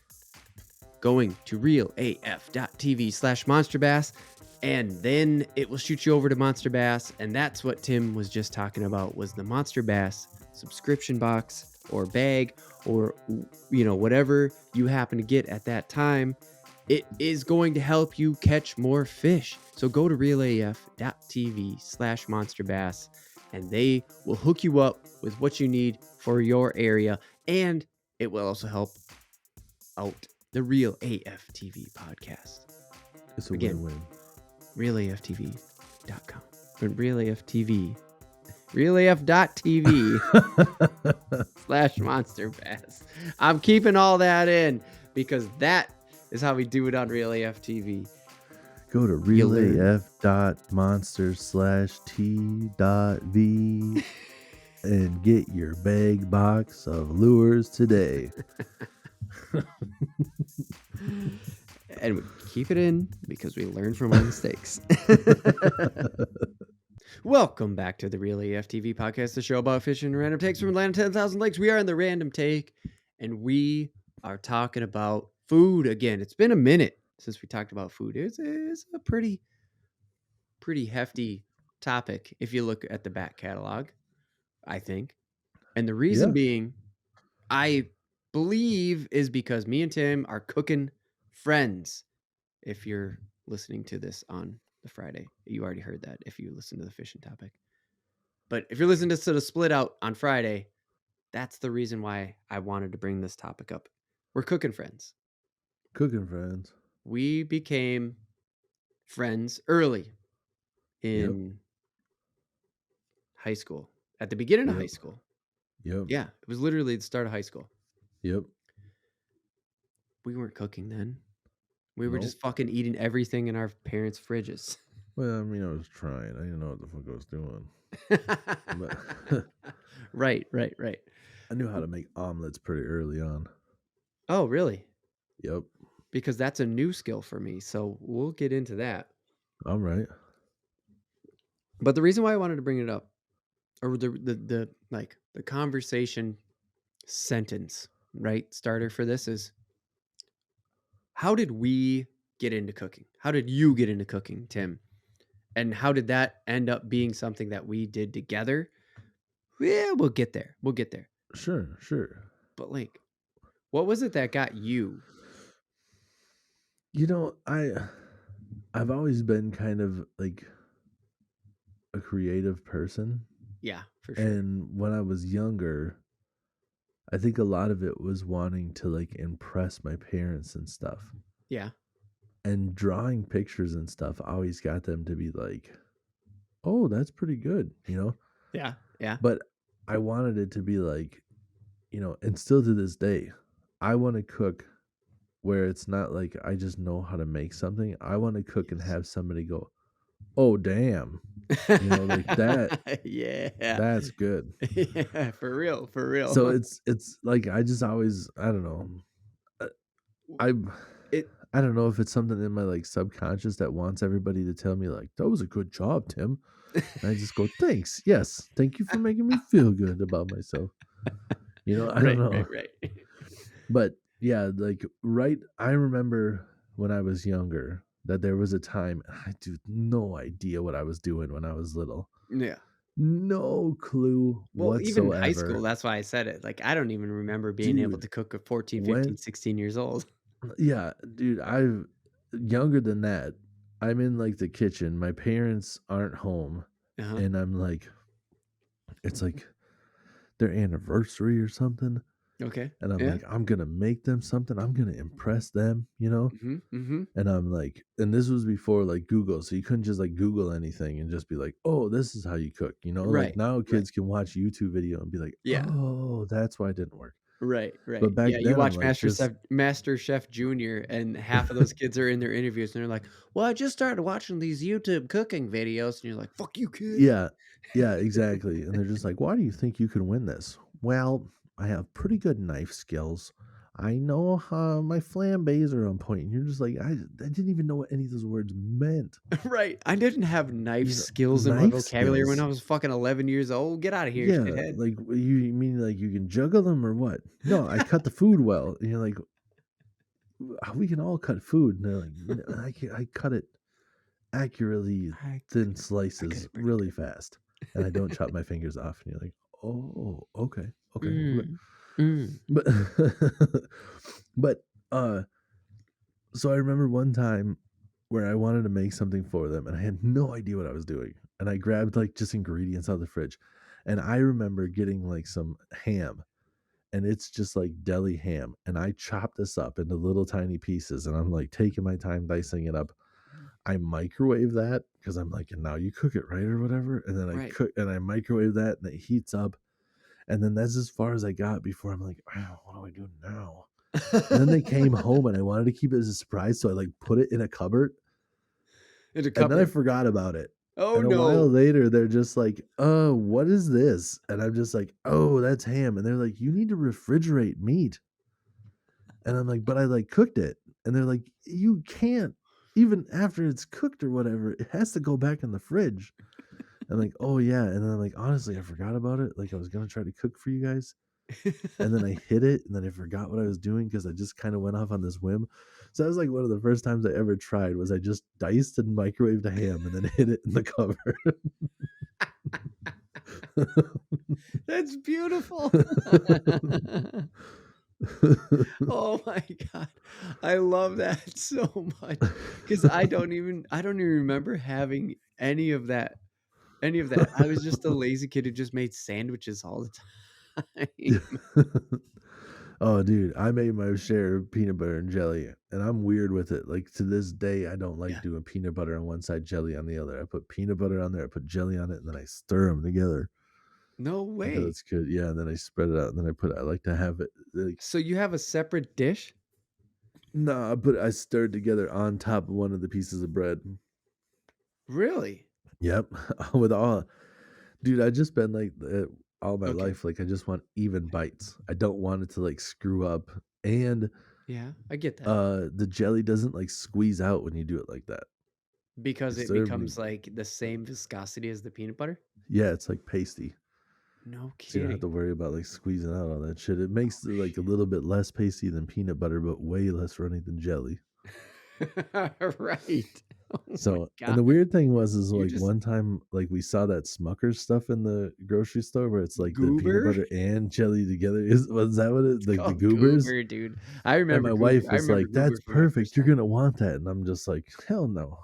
going to realaf.tv/monsterbass. And then it will shoot you over to Monster Bass. And that's what Tim was just talking about, was the Monster Bass subscription box or bag, or whatever you happen to get at that time. It is going to help you catch more fish. So go to realaf.tv/monsterbass and they will hook you up with what you need for your area. And it will also help out the Real AF TV podcast. It's a Again, win-win. realaftv.com. But realaf.tv/monsterbass. I'm keeping all that in because that is how we do it on Real AF TV. Go to realaf.monster/t.v and get your bag box of lures today. And we keep it in because we learn from our mistakes. Welcome back to the Real AF TV podcast, the show about fishing and random takes from Atlanta 10,000 lakes. We are in the random take, and we are talking about food again. It's been a minute since we talked about food. It's a pretty hefty topic if you look at the back catalog, I think. And the reason Yeah. being, I believe, is because me and Tim are cooking friends. If you're listening to this on the Friday, you already heard that if you listen to the fishing topic. But if you're listening to the split out on Friday, that's the reason why I wanted to bring this topic up. We're cooking friends. Cooking friends. We became friends early Yep. in high school, at the beginning of high Yep. school. Yep. Yeah, it was literally the start of high school. Yep. We weren't cooking then. We were Nope. just fucking eating everything in our parents' fridges. Well, I mean, I was trying. I didn't know what the fuck I was doing. But Right. I knew how to make omelets pretty early on. Oh, really? Yep. Because that's a new skill for me. So we'll get into that. All right. But the reason why I wanted to bring it up, or the conversation sentence, right? Starter for this is, how did we get into cooking? How did you get into cooking, Tim? And how did that end up being something that we did together? Yeah, we'll get there. We'll get there. Sure, sure. But like, what was it that got you? You know, I've always been kind of like a creative person, Yeah, for sure. and when I was younger, I think a lot of it was wanting to like impress my parents and stuff. Yeah. And drawing pictures and stuff always got them to be like, "Oh, that's pretty good," you know? Yeah. Yeah. But I wanted it to be like, and still to this day, I want to cook where it's not like I just know how to make something. I want to cook and Yes. have somebody go, "Oh, damn." Like Yeah. that's good. Yeah, for real, for So real. it's like I just always I don't know. uh, I It I don't know if it's something in my like subconscious that wants everybody to tell me like, "That was a good job, Tim." And I just go, "Thanks. Yes. Thank you for making me feel good about myself." I don't Right, know. right, right. But yeah, like I remember when I was younger that there was a time I do no idea what I was doing when I was little. Yeah. No clue Well, even in high school, whatsoever. that's why I said it. Like, I don't even remember being able Dude, to cook at 14, 15, when 16 years old. yeah, dude, I've younger than that. I'm in like the kitchen. My parents aren't home Uh-huh. and I'm like it's like their anniversary or something. Okay. And I'm Yeah. like, I'm gonna make them something. I'm gonna impress them. Mhm, mhm. And I'm like, and this was before like Google, so you couldn't just like Google anything and just be like, oh, this is how you cook. Like Right, now right. kids can watch YouTube video and be like, Yeah. oh, that's why it didn't work. Right, But right. back Yeah, you then, I'm watch like, just Master Chef Junior, and half of those kids are in their interviews, and they're like, "Well, I just started watching these YouTube cooking videos," and you're like, "Fuck you, kid." yeah, yeah, exactly. And they're just like, why do you think you can win this? Well, I have pretty good knife skills. I know how my flambés are on point. And you're just like, I didn't even know what any of those words meant. Right. I didn't have knife skills in my Knife vocabulary when I skills? was fucking 11 years old. Get out of here, Yeah, shithead. like, you mean, like, you can juggle them or what? "No, I cut the food well." And you're like, We can all cut food." And they're like, I cut it accurately I thin I got slices it pretty really good. fast, and I don't chop my fingers off." And you're like, "Oh, okay, okay." Mm. Mm. But but, uh, so I remember one time where I wanted to make something for them, and I had no idea what I was doing, and I grabbed, like, just ingredients out of the fridge, and I remember getting, like, some ham, and it's just like deli ham. And I chop this up into little tiny pieces and I'm like taking my time dicing it up. I microwave that because I'm like, and now you cook it right or whatever. And then I Right. cook and I microwave that and it heats up. And then that's as far as I got before I'm like, oh, what do I do now? And then they came home and I wanted to keep it as a surprise. So I like put it in a cupboard In a and then I cupboard. forgot about it. Oh, And a while no. later, they're just like, oh, what is this? And I'm just like, oh, that's ham. And they're like, you need to refrigerate meat. And I'm like, "But I, like, cooked it." And they're like, "You can't. Even after it's cooked or whatever, it has to go back in the fridge." I'm like, "Oh, yeah." And then I'm like, "Honestly, I forgot about it. Like, I was gonna try to cook for you guys." And then I hit it, and then I forgot what I was doing because I just kinda went off on this whim. So that was, like, one of the first times I ever tried was I just diced and microwaved a ham and then hid it in the cover. That's beautiful. Oh my god. I love that so much because I don't even remember having any of that. I was just a lazy kid who just made sandwiches all the time. Oh, dude, I made my share of peanut butter and jelly, and I'm weird with it. Like to this day, I don't like Yeah. doing peanut butter on one side, jelly on the other. I put peanut butter on there, I put jelly on it, and then I stir them together No because way. it's good. Yeah, and then I spread it out, and then I like to have it like So you have a separate dish? no, I stir it together on top of one of the pieces of bread. Really? Yep, with all dude. I just been like all my Okay. life. Like I just want even bites. I don't want it to like screw up, and Yeah, I get that. the jelly doesn't like squeeze out when you do it like that. Because it Instead of becomes like the same viscosity as the peanut butter? yeah, it's like pasty. No So you don't have to kidding. worry about, like, squeezing out all that shit. It makes it, like, a little bit less pasty than peanut butter, but way less runny than jelly. Right. Oh my So and god. the weird thing was is, You like, just one time, like, we saw that Smucker's stuff in the grocery store where it's, like, the peanut Goober? butter and jelly together. Is was that what it It's like, the called Goobers? Goober, dude. I And remember my Goober. wife I was remember like, Goober "That's from that first perfect. You're time. gonna want that." And I'm just like, "Hell no.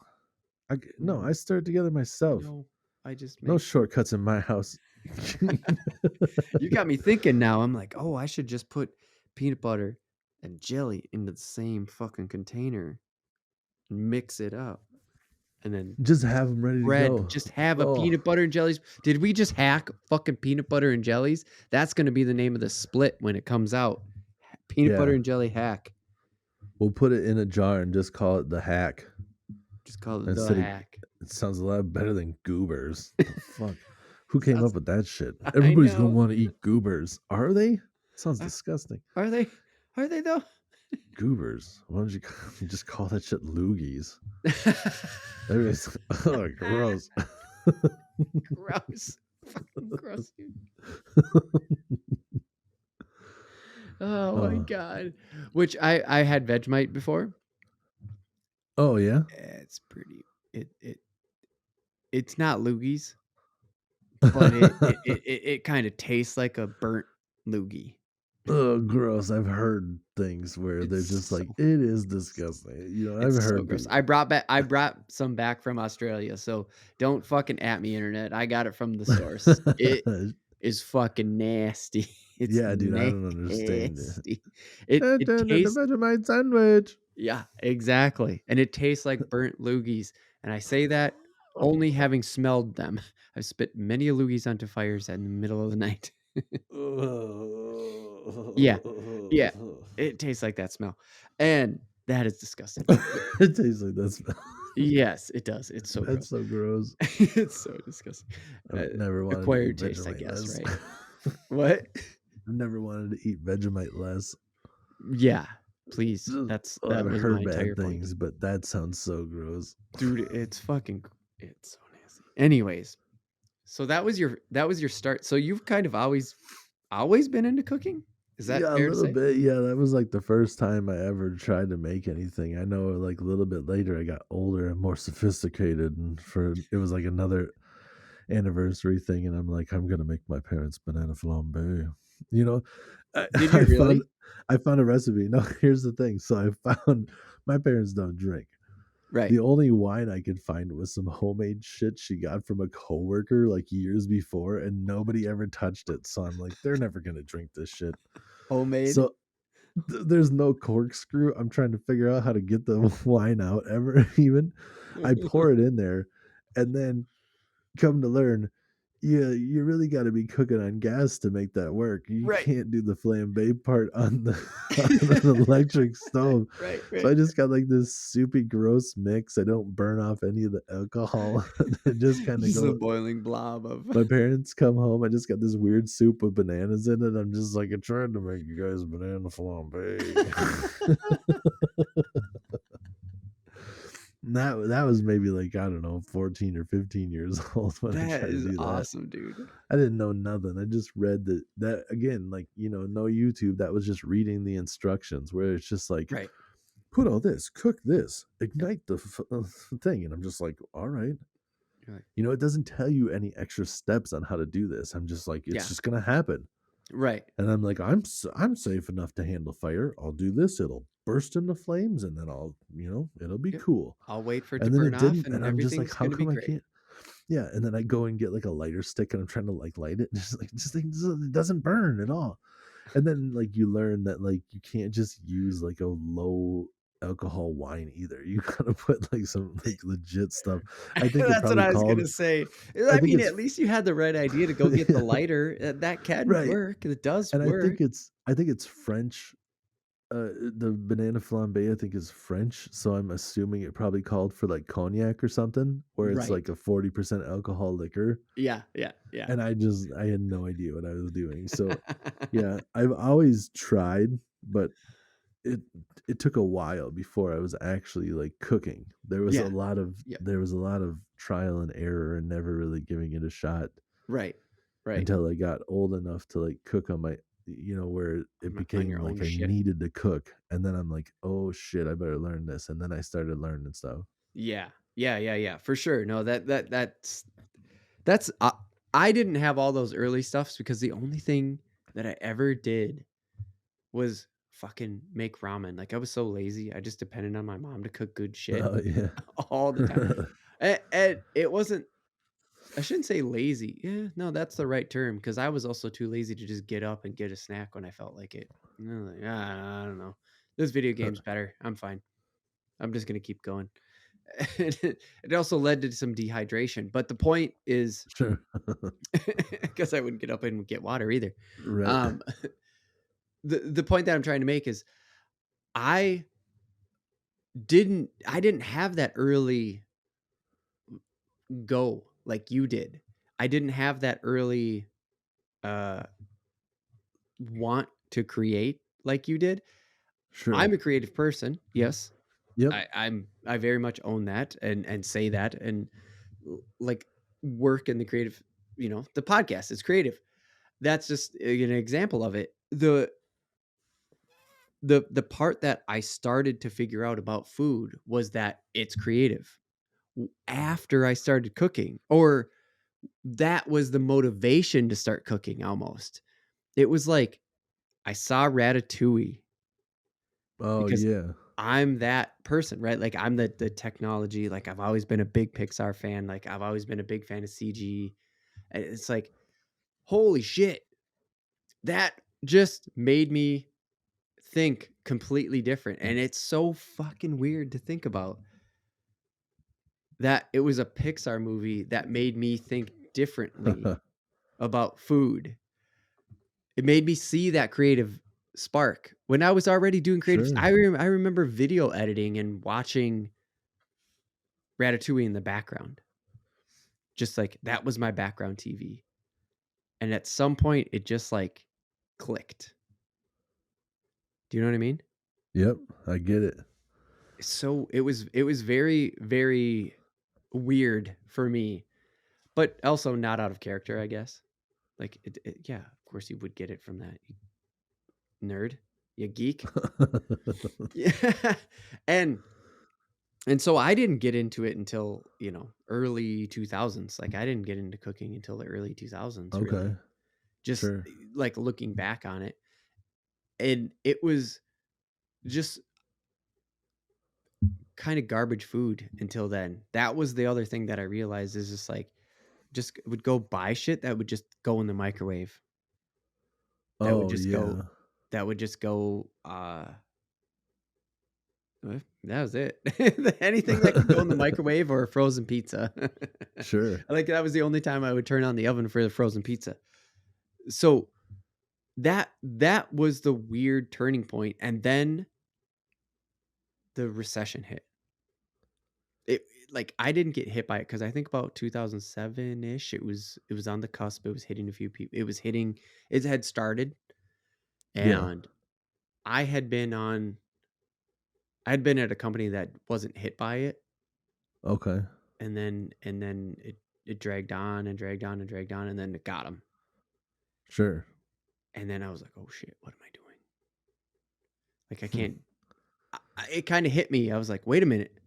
I No, I stir it together myself. no. I just No make shortcuts in my house." You got me thinking now. I'm like, "Oh, I should just put peanut butter and jelly into the same fucking container and mix it up, and then Just have them ready to bread, go. just have a Oh, peanut butter and jellies." Did we just hack fucking peanut butter and jellies? That's gonna be the name of the split when it comes out. Peanut butter yeah. and jelly hack. We'll put it in a jar and just call it the hack Just call it the instead of hack. it sounds a lot better than goobers. The fuck? Who came up Sounds with that shit? I Everybody's gonna know. wanna eat goobers. Are they? Sounds Uh, disgusting. are they? Are they though? Goobers. Why don't you you just call that shit loogies? Everybody's oh, gross. Gross. Fucking gross, dude. Oh my Oh. god. Which I had Vegemite before. Oh, yeah? It's pretty it's not loogies, but it kinda tastes like a burnt loogie. Oh, gross. I've heard things where they're just It's so like, "It is disgusting." I've it's so heard gross. people I brought some back from Australia, so don't fucking at me, internet. I got it from the source. It is fucking nasty. It's Yeah, dude, I don't understand it. nasty. "It It turned into tastes Vegemite sandwich." yeah, exactly, and it tastes like burnt loogies, and I say that only having smelled them. I've spit many a loogies onto fires in the middle of the night. Yeah, yeah, it tastes like that smell, and that is disgusting. But It tastes like that smell. yes, it does, it's so That's gross. so gross. It's so disgusting. I've never wanted to eat Acquired taste, I Vegemite guess, less. right? What? I've never wanted to eat Vegemite less. Yeah, please, Just that I've was my heard entire bad point. things, but that sounds so gross. Dude, it's so nasty. Anyways, so that was your start. So you've kind of always been into cooking? Is that Yeah, a fair to little say? bit. Yeah, that was like the first time I ever tried to make anything. I know like a little bit later I got older and more sophisticated and for it was like another anniversary thing and I'm like, I'm gonna make my parents banana flambe. You know, I, Did I you found really? I found a recipe. No, here's the thing. So I found my parents don't drink. Right. The only wine I could find was some homemade shit she got from a coworker like years before, and nobody ever touched it. So I'm like, they're never gonna drink this shit. Homemade? So there's no corkscrew. I'm trying to figure out how to get the wine out ever even. I pour it in there, and then come to learn, yeah, you really got to be cooking on gas to make that work. You Right. can't do the flambe part on the on an electric stove. Right, So right. I just got like this soupy gross mix. I don't burn off any of the alcohol. I just kind of Just a go. boiling blob of My parents come home. I just got this weird soup with bananas in it. I'm just like, I tried to make you guys banana flambe. That was maybe like I don't know 14 or 15 years old when I That tried to is do that. awesome, dude. I didn't know nothing. I just read that again, like, no YouTube. That was just reading the instructions where it's just like, Right. put all this, cook this, Yep. ignite the thing. And I'm just like, all right. You're like, It doesn't tell you any extra steps on how to do this. I'm just like, it's yeah. just going to happen. Right. And I'm like, I'm safe enough to handle fire. I'll do this. It'll burst into flames and then it'll be Yep. cool. I'll wait for it to And then burn it off didn't. And and I'm just like, everything's how gonna be come I great. can't? Yeah, and then I go and get like a lighter stick and I'm trying to like light it. Just like it doesn't burn at all. And then like you learn that like you can't just use like a low alcohol wine either. You gotta put like some like legit stuff. I think it That's what probably I was called gonna say. I I think mean, it's at least you had the right idea to go get the yeah, lighter. That can right. work. It does And work. I think it's French. The banana flambe I think is French, so I'm assuming it probably called for like cognac or something, where it's like Right. a 40% alcohol liquor. Yeah, yeah, yeah. And I had no idea what I was doing. So, yeah, I've always tried, but it it took a while before I was actually like cooking. Yeah, yeah. There was a lot of trial and error and never really giving it a shot. Right, Right. until I got old enough to, like, cook on my where it On became your own like I shit. needed to cook, and then I'm like, "Oh, shit, I better learn this," and then I started learning stuff. Yeah. Yeah, yeah, yeah, for sure. No, that's I didn't have all those early stuffs because the only thing that I ever did was fucking make ramen. Like, I was so lazy, I just depended on my mom to cook good shit Oh, yeah. all the time. And it wasn't I shouldn't say lazy. Yeah, no, that's the right term because I was also too lazy to just get up and get a snack when I felt like it. Like, I don't know. This video game's better. I'm fine. I'm just gonna keep going. It also led to some dehydration. But the point is, Sure. because I wouldn't get up and get water either. Right. Um, the point that I'm trying to make is I I didn't have that early go like you did. I didn't have that early uh want to create like you did. Sure. I'm a creative person. Yes. Yep. I very much own that and say that and like work in the creative, the podcast is creative. That's just an example of it. The part that I started to figure out about food was that it's creative after I started cooking, or that was the motivation to start cooking almost. It was like I saw Ratatouille Oh, because yeah. I'm that person, right? Like I'm the technology, like I've always been a big Pixar fan, like I've always been a big fan of CG. And it's like, holy shit, that just made me think completely different. And it's so fucking weird to think about that it was a Pixar movie that made me think differently about food. It made me see that creative spark when I was already doing creative. Sure. I remember video editing and watching Ratatouille in the background. Just like that was my background TV. And at some point it just like clicked. Do you know what I mean? Yep, I get it. So it was very, very weird for me, but also not out of character, I guess. Like yeah, of course you would get it from that, you nerd, you geek. Yeah. and and so I didn't get into it until, early 2000s. Like I didn't get into cooking until the early 2000s Okay, really. Just sure. like looking back on it. And it was just kind of garbage food until then. That was the other thing that I realized is just like just would go buy shit that would just go in the microwave. That would Oh, just go yeah. that would just go that was it. Anything that could go in the microwave or a frozen pizza. Sure. Like that was the only time I would turn on the oven for the frozen pizza. So that was the weird turning point, and then the recession hit. It like I didn't get hit by it because I think about 2007 ish. It was on the cusp. It was hitting a few people. It was hitting. It had started, Yeah. and I had been on. I'd been at a company that wasn't hit by it, Okay. and then it dragged on and dragged on and dragged on, and then it got him. Sure. And then I was like, "Oh shit, what am I doing?" Like I Hmm. can't. It kind of hit me. I was like, "Wait a minute."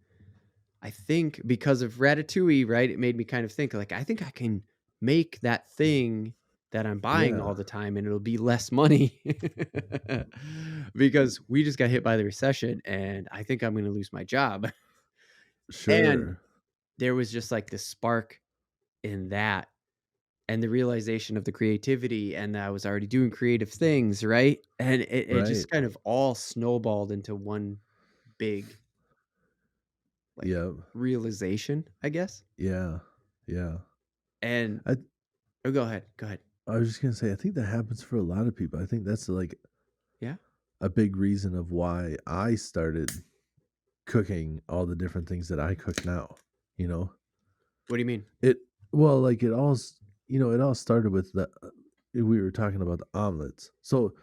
I think because of Ratatouille, right? It made me kind of think like I think I can make that thing that I'm buying Yeah. all the time and it'll be less money because we just got hit by the recession and I think I'm going to lose my job. And Sure. there was just like this spark in that and the realization of the creativity and that I was already doing creative things, right? And it Right. just kind of all snowballed into one big like Yep. realization, I guess. Yeah. Yeah. And I oh, go ahead. Go ahead. I was just gonna say, I think that happens for a lot of people. I think that's, like, Yeah. a big reason of why I started cooking all the different things that I cook now, you know? What do you mean? It well, like, it all started with we were talking about the omelets. So,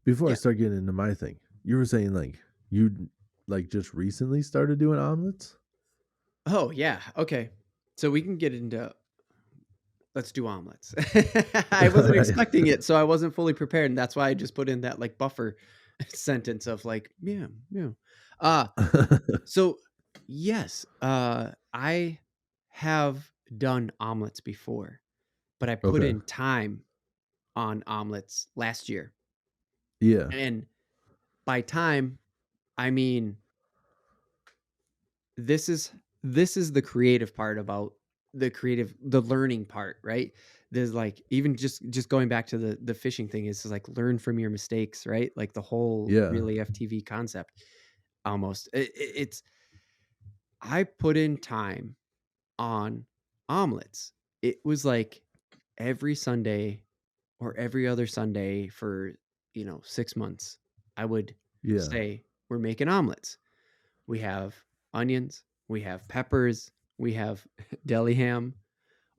before I Yeah. start getting into my thing, you were saying, like, you, like, just recently started doing omelets? Oh, yeah. Okay. So we can get into let's do omelets. I wasn't Right. expecting it, so I wasn't fully prepared, and that's why I just put in that, like, buffer sentence of, like, "Yeah, yeah." Uh, so, yes, I have done omelets before, but I put Okay. in time on omelets last year, Yeah. and by time, I mean this is this is the creative part about the learning part, right? There's like even just going back to the fishing thing is like learn from your mistakes, right? Like the whole Yeah. really FTV concept almost. It's I put in time on omelets. It was like every Sunday or every other Sunday for, 6 months. I would Yeah. say we're making omelets. We have onions, we have peppers, we have deli ham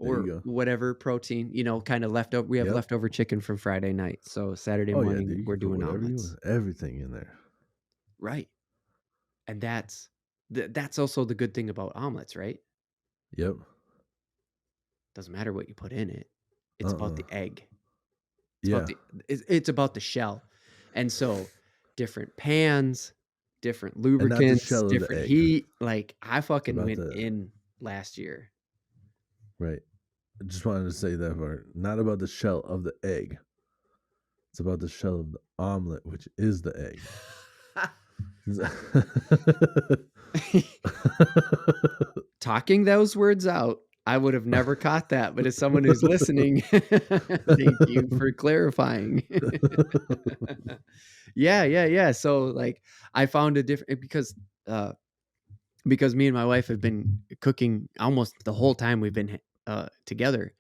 There you or go. whatever protein, kinda leftover we have Yep. leftover chicken from Friday night, so Saturday Oh, yeah, dude, morning, you we're can put doing whatever you omelets. want, everything in there. Right, and that's also the good thing about omelets, right? Yep. Doesn't matter what you put in it. It's about Uh-uh. the egg. It's about Yeah. it's about the shell, and so different pans, different And not the lubricants, shell of the different egg. heat, like, I It's fucking about went the in last year. right. I just wanted to say that part. Not about the shell of the egg. It's about the shell of the omelet, which is the egg. Talking those words out, I would have never caught that, but as someone who's listening, thank you for clarifying. Yeah, yeah, yeah, so, like, I found a different because me and my wife have been cooking almost the whole time we've been, together.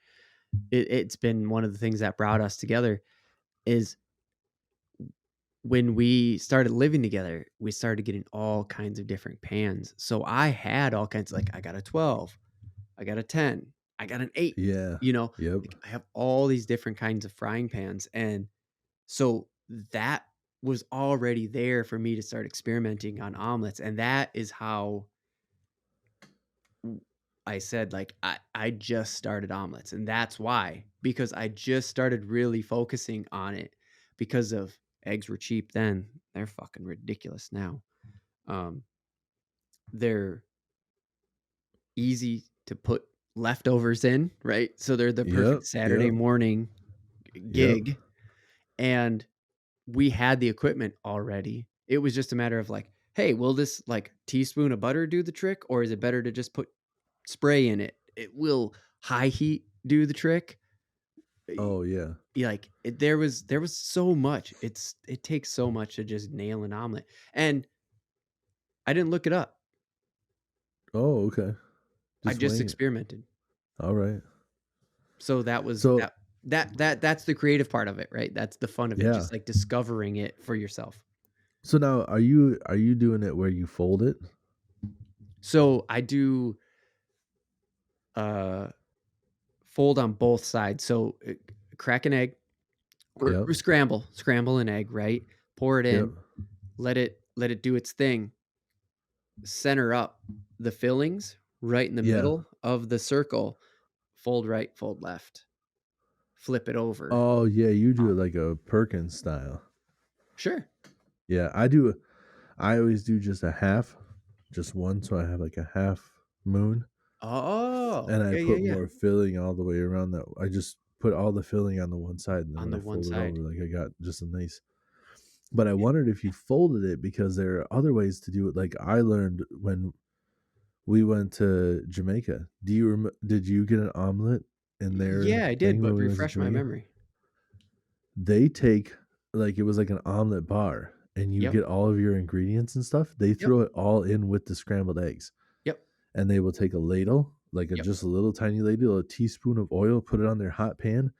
It's been one of the things that brought us together is when we started living together, we started getting all kinds of different pans. So I had all kinds like I got a 12, I got a 10, I got an 8, Yeah. you know, Yep. like I have all these different kinds of frying pans. And so that was already there for me to start experimenting on omelets. And that is how I said, like, I just started omelets. And that's why, because I just started really focusing on it because of eggs were cheap then. They're fucking ridiculous now. Um, they're easy to put leftovers in, right? So they're the Yep. perfect Saturday Yep. morning Yep. gig. And we had the equipment already. It was just a matter of like, hey, will this like teaspoon of butter do the trick? Or is it better to just put spray in it? It will high heat do the trick. Oh, yeah. Like there was so much. It takes so much to just nail an omelet. And I didn't look it up. Oh, okay. I Just just wing it. experimented. Alright. So that was So that's the creative part of it, right? That's the fun of it, yeah. just, like, discovering it for yourself. So now are you doing it where you fold it? So I do, uh, fold on both sides. So, crack an egg Yep. or scramble an egg, right? Pour it Yep. in, let it do its thing, center up the fillings right in the Yeah. middle of the circle, fold right, fold left, flip it over. Oh, yeah, you do it Um, like a Perkins style. sure. Yeah, I always do just a half, just one, so I have, like, a half moon, Oh, and I yeah, yeah, put yeah, more filling all the way around that I just put all the filling on the one side, and then on when the I one fold it over, side. like, I got just a nice but I wondered if you folded it because there are other ways to do it, like, I learned when we went to Jamaica. Did you get an omelet in their Yeah, I did, thing when but we went to refresh my Jamaica? memory. They take like, it was like an omelet bar, and you Yep, get all of your ingredients and stuff. They yep, throw it all in with the scrambled eggs, yep, and they will take a ladle, like a yep, just a little tiny ladle, a teaspoon of oil, put it on their hot pan,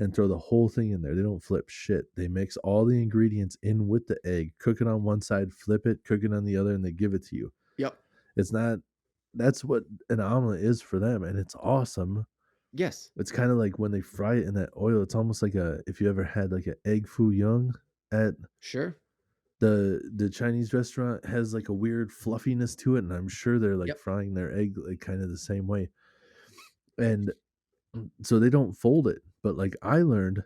and throw the whole thing in there. They don't flip shit. They mix all the ingredients in with the egg, cook it on one side, flip it, cook it on the other, and they give it to you. yep. It's not That's what an omelet is for them, and it's awesome. Yes, It's kinda like when they fry it in that oil, it's almost like a if you ever had, like, a egg foo young at sure. the Chinese restaurant has, like, a weird fluffiness to it, and I'm sure they're, like, Yep, frying their egg, like, kinda the same way, and So they don't fold it, but like I learned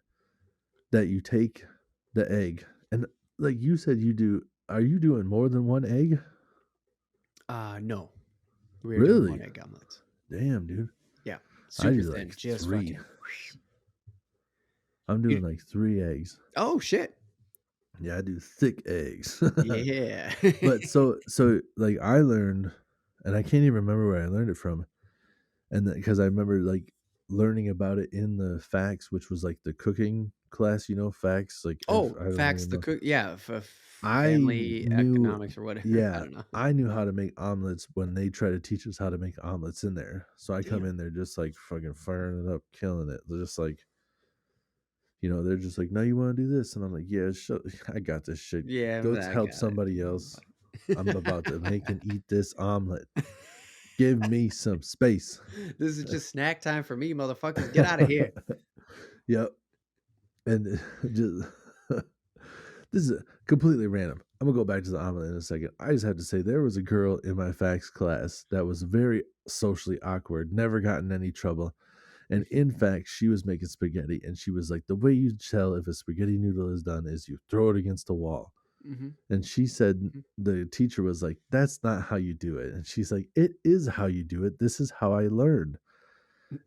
that you take the egg and like you said you do are you doing more than one egg? No. We're doing one Really? egg omelets. Damn, dude. Yeah. I Super do like thin, just 3. fucking I'm doing you like 3 eggs. Oh, shit. Yeah, I do thick eggs. Yeah. But so like I learned and I can't even remember where I learned it from. And because I remember like learning about it in the facts, which was like the cooking class, facts. Like if Oh, I don't facts, even the know, cook yeah, I family knew, economics or whatever, I yeah, don't know. I knew how to make omelets when they try to teach us how to make omelets in there. So I come Damn. in there just like fucking firing it up, killing it. They're just like, they're just like, no, you want to do this, and I'm like, yeah, I got this shit. Yeah, Go I help got it. somebody Don't worry else. I'm about about to make and it. eat this omelet. Give me some space. This is just snack time for me, motherfuckers. Get out of here. Yep. And just this is completely random. I'm gonna go back to the omelet in a second. I just had to say there was a girl in my facts class that was very socially awkward, never got in any trouble. And in fact, she was making spaghetti, and she was like, "The way you tell if a spaghetti noodle is done is you throw it against the wall." Mhm, And she said mhm. the teacher was like, "That's not how you do it." And she's like, "It is how you do it. This is how I learned."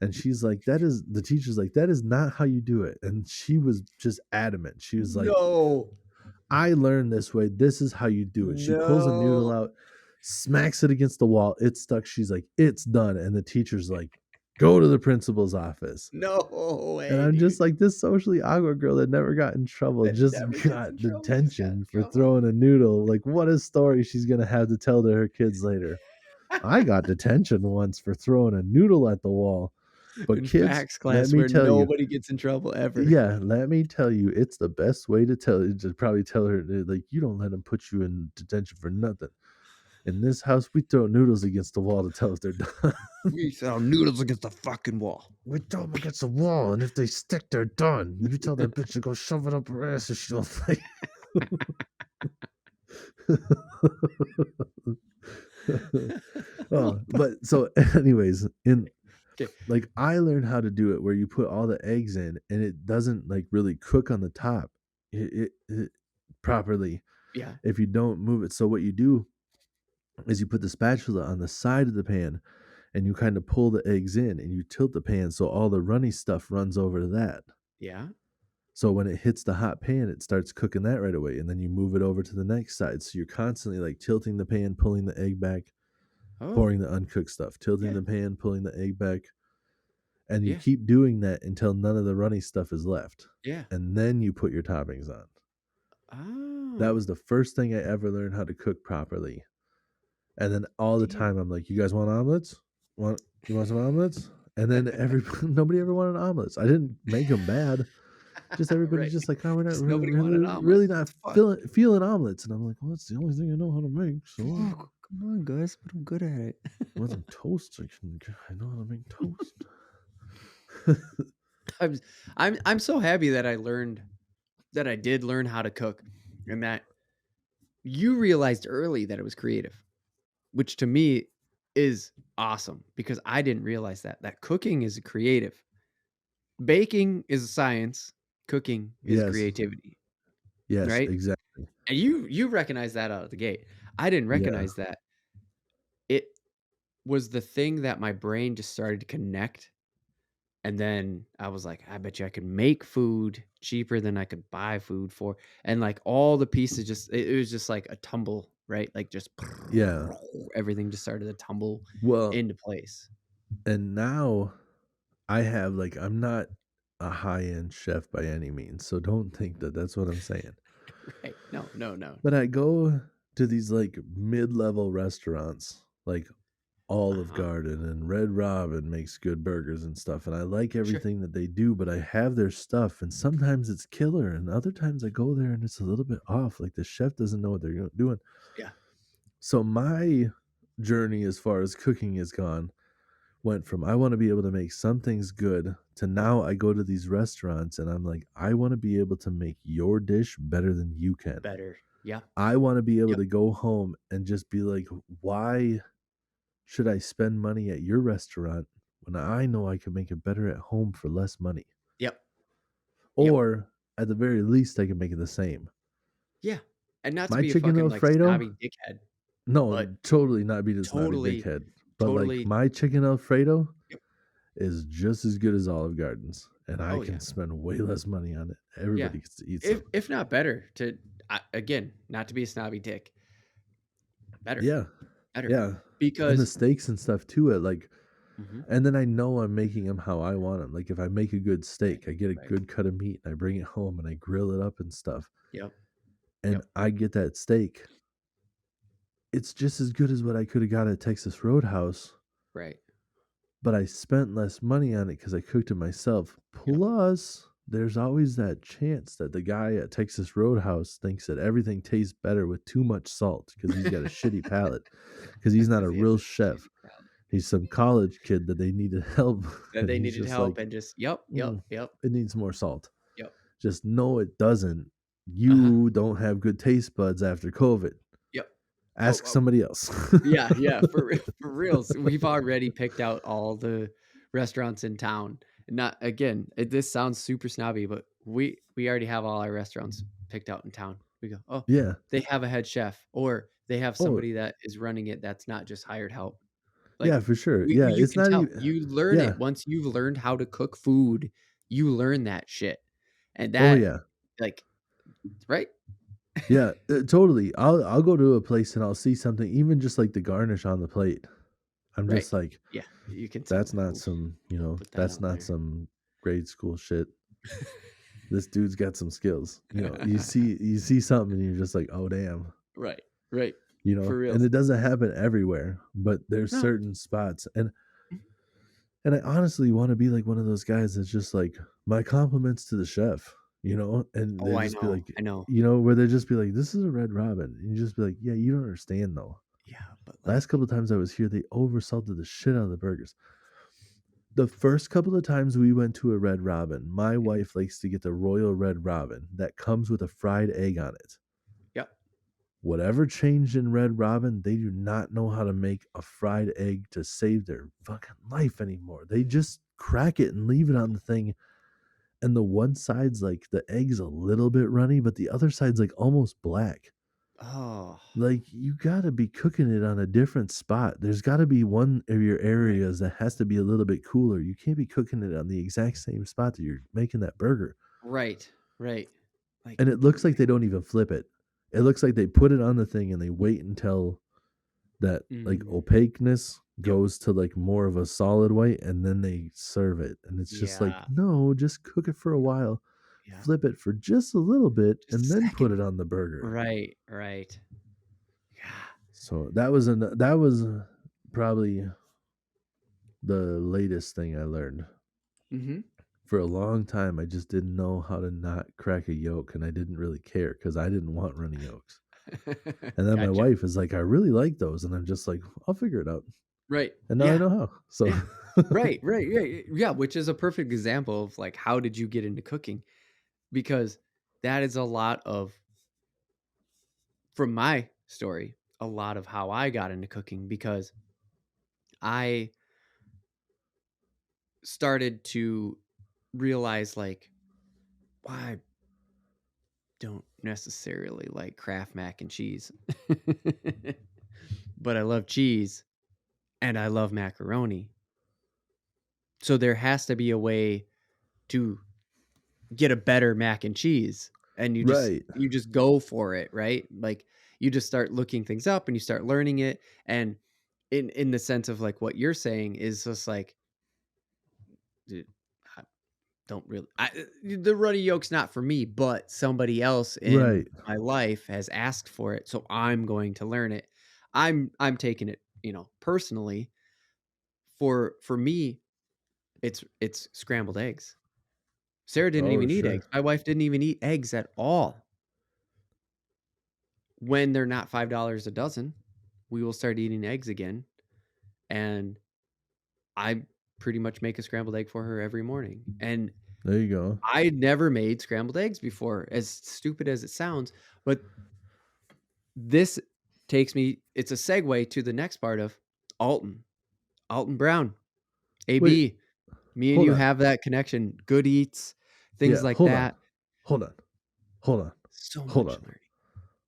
And she's like, "That is," the teacher's like, "That is not how you do it." And she was just adamant. She was like, No. "I learned this way. This is how you do it." She pulls a noodle No. out, smacks it against the wall. It's stuck. She's like, "It's done." And the teacher's like, "Go to the principal's office." No And way, I'm just dude. like, this socially awkward girl that never got in trouble That just never gets in got trouble, just got in detention for trouble. throwing a noodle. Like, what a story she's going to have to tell to her kids later. I got detention once for throwing a noodle at the wall. But In kids, facts let class me where tell you, nobody gets in trouble ever. yeah, let me tell you, it's the best way to probably tell her, like, you don't let them put you in detention for nothing. In this house, we throw noodles against the wall to tell us they're done. We throw noodles against the fucking wall. We throw them against the wall, and if they stick, they're done. You tell that bitch to go shove it up her ass if she don't like. Oh, but so, anyways, in Okay. like I learned how to do it where you put all the eggs in, and it doesn't like really cook on the top, it properly Yeah. if you don't move it. So what you do is you put the spatula on the side of the pan, and you kind of pull the eggs in, and you tilt the pan so all the runny stuff runs over to that. Yeah. So when it hits the hot pan, it starts cooking that right away, and then you move it over to the next side. So you're constantly like tilting the pan, pulling the egg back, Oh, pouring the uncooked stuff, tilting yeah. the pan, pulling the egg back, and you Yeah. keep doing that until none of the runny stuff is left. Yeah. And then you put your toppings on. That Oh, was the first thing I ever learned how to cook properly. And then all the damn. time I'm like, "You guys want omelets? You want some omelets?" And then nobody ever wanted omelets. I didn't make them bad. Just everybody's Right. just like, "Oh, we're not Just nobody wanted an omelet. really What not the fuck? feeling omelets." And I'm like, "Well, that's the only thing I know how to make." So, Fuck, come on, guys, but I'm good at it. want some toast? I know how to make toast. I'm I'm so happy that I did learn how to cook and that you realized early that it was creative, which to me is awesome because I didn't realize that cooking is creative. Baking is a science, cooking is Yes. creativity, Yes, right? exactly. And you recognize that out of the gate. I didn't Yeah. recognize that. It was the thing that my brain just started to connect. And then I was like, I bet you I could make food cheaper than I could buy food for. And like all the pieces just, it was just like a tumble, right? Like just Yeah. everything just started to tumble Well, into place. and now I have like I'm not a high-end chef by any means, so don't think that that's what I'm saying. Right. No, no, no. But I go to these like mid-level restaurants, like Olive Uh-huh. Garden and Red Robin makes good burgers and stuff, and I like Sure. everything that they do, but I have their stuff, and sometimes it's killer, and other times I go there and it's a little bit off, like the chef doesn't know what they're doing. Yeah. So my journey as far as cooking is gone went from I want to be able to make some things good to now I go to these restaurants and I'm like, I want to be able to make your dish better than you can. Better. Yeah. I want to be able Yep. to go home and just be like, why should I spend money at your restaurant when I know I can make it better at home for less money? Yep. Yep. Or at the very least, I can make it the same. Yeah. And not to My be a chicken fucking, like, Alfredo? snobby dickhead, but No, totally not be the snobby totally, dickhead. But like totally my chicken Alfredo yep. is just as good as Olive Garden's, and I Oh, can yeah. spend way less money on it. Yeah. Everybody gets to eat If some. if not better to again, not to be a snobby dick, better, Yeah. better. Yeah. And the Because steaks and stuff too, like Mhm. and then I know I'm making them how I want them. Like if I make a good Right. steak, I get a Right. good cut of meat and I bring it home and I grill it up and stuff, Yep. and Yep. I get that steak. It's just as good as what I could have got at Texas Roadhouse, Right. but I spent less money on it because I cooked it myself. Yep. Plus, there's always that chance that the guy at Texas Roadhouse thinks that everything tastes better with too much salt because he's got a shitty palate, because he's not a 'Cause he has real a shitty chef. palate. He's some college kid that they needed help, That and they he's needed just help like, and just yep, yep, "Mm, yep, it needs more salt." yep. Just no, it doesn't. Uh-huh. You don't have good taste buds after COVID. Yep. Oh, Ask somebody else. yeah, yeah, for reals. We've already picked out all the restaurants in town. Not again, this sounds super snobby, but we already have all our restaurants picked out in town. We go, "Oh, Yeah. they have a head chef or they have Oh, somebody that is running it that's not just hired help." yeah, Like for sure. Yeah, you it's can not tell. even. You learn Yeah. it once you've learned how to cook food, you learn that shit. And Oh, that yeah. like right? Yeah, totally. I'll go to a place and I'll see something, even just like the garnish on the plate. I'm Right. just like, Yeah, you can tell. that's not Oof, some, don't put that that's on not there. some grade school shit. This dude's got some skills. You see something and you're just like, oh damn. Right, right. For And reals. it doesn't happen everywhere, but there's No. certain spots. And Mhm. and I honestly want to be like one of those guys that's just like, my compliments to the chef, and Oh, they just be like, I know. where they just be like, this is a red robin. And you just be like, yeah, you don't understand though. Yeah, but, Last like couple of times I was here, they oversalted the shit out of the burgers. The first couple of times we went to a Red Robin, my mhm, wife likes to get the Royal Red Robin that comes with a fried egg on it. yep. Whatever changed in Red Robin, they do not know how to make a fried egg to save their fucking life anymore. They just crack it and leave it on the thing. And the one side's like the egg's a little bit runny, but the other side's like almost black. Oh, Like, you gotta be cooking it on a different spot. There's gotta be one of your right, areas that has to be a little bit cooler. You can't be cooking it on the exact same spot that you're making that burger. right, right. Like And it looks like they don't even flip it. It looks like they put it on the thing and they wait until that, like, mm, opaqueness yep. goes to, like, more of a solid white, and then they serve it. And it's just like, Yeah, no, just cook it for a yeah, while, yeah. flip it for just a little bit, Just and a then put second. it on the burger. Right, right. Yeah. So that was probably the latest thing I learned. Mhm. For a long time, I just didn't know how to not crack a yolk, and I didn't really care because I didn't want runny yolks. And then my Gotcha. wife is like, "I really like those," and I'm just like, "I'll figure it out." Right. And now I Yeah, know how. So yeah. Right, right, right. Yeah, which is a perfect example of, like, how did you get into cooking? Because that is a lot of from my story, a lot of how I got into cooking because I started to realize like I don't necessarily like Kraft mac and cheese, but I love cheese and I love macaroni. So there has to be a way to get a better mac and cheese and right. you just go for it, right? Like you just start looking things up and you start learning it and in the sense of like what you're saying is just like dude, I don't really the runny yolk's not for me, but somebody else in Right. my life has asked for it, so I'm going to learn it. I'm taking it, personally. For me, it's scrambled eggs. Sarah didn't Oh, even eat sure. eggs. My wife didn't even eat eggs at all. When they're not $5 a dozen, we will start eating eggs again, and I pretty much make a scrambled egg for her every morning, and There you go. I'd never made scrambled eggs before, as stupid as it sounds, but this takes me it's a segue to the next part of Alton, Alton Brown. Wait, AB, me and hold you on. have that connection. Good eats, things Yeah, like hold on. that. Hold on. Hold on. So Hold much on. learning.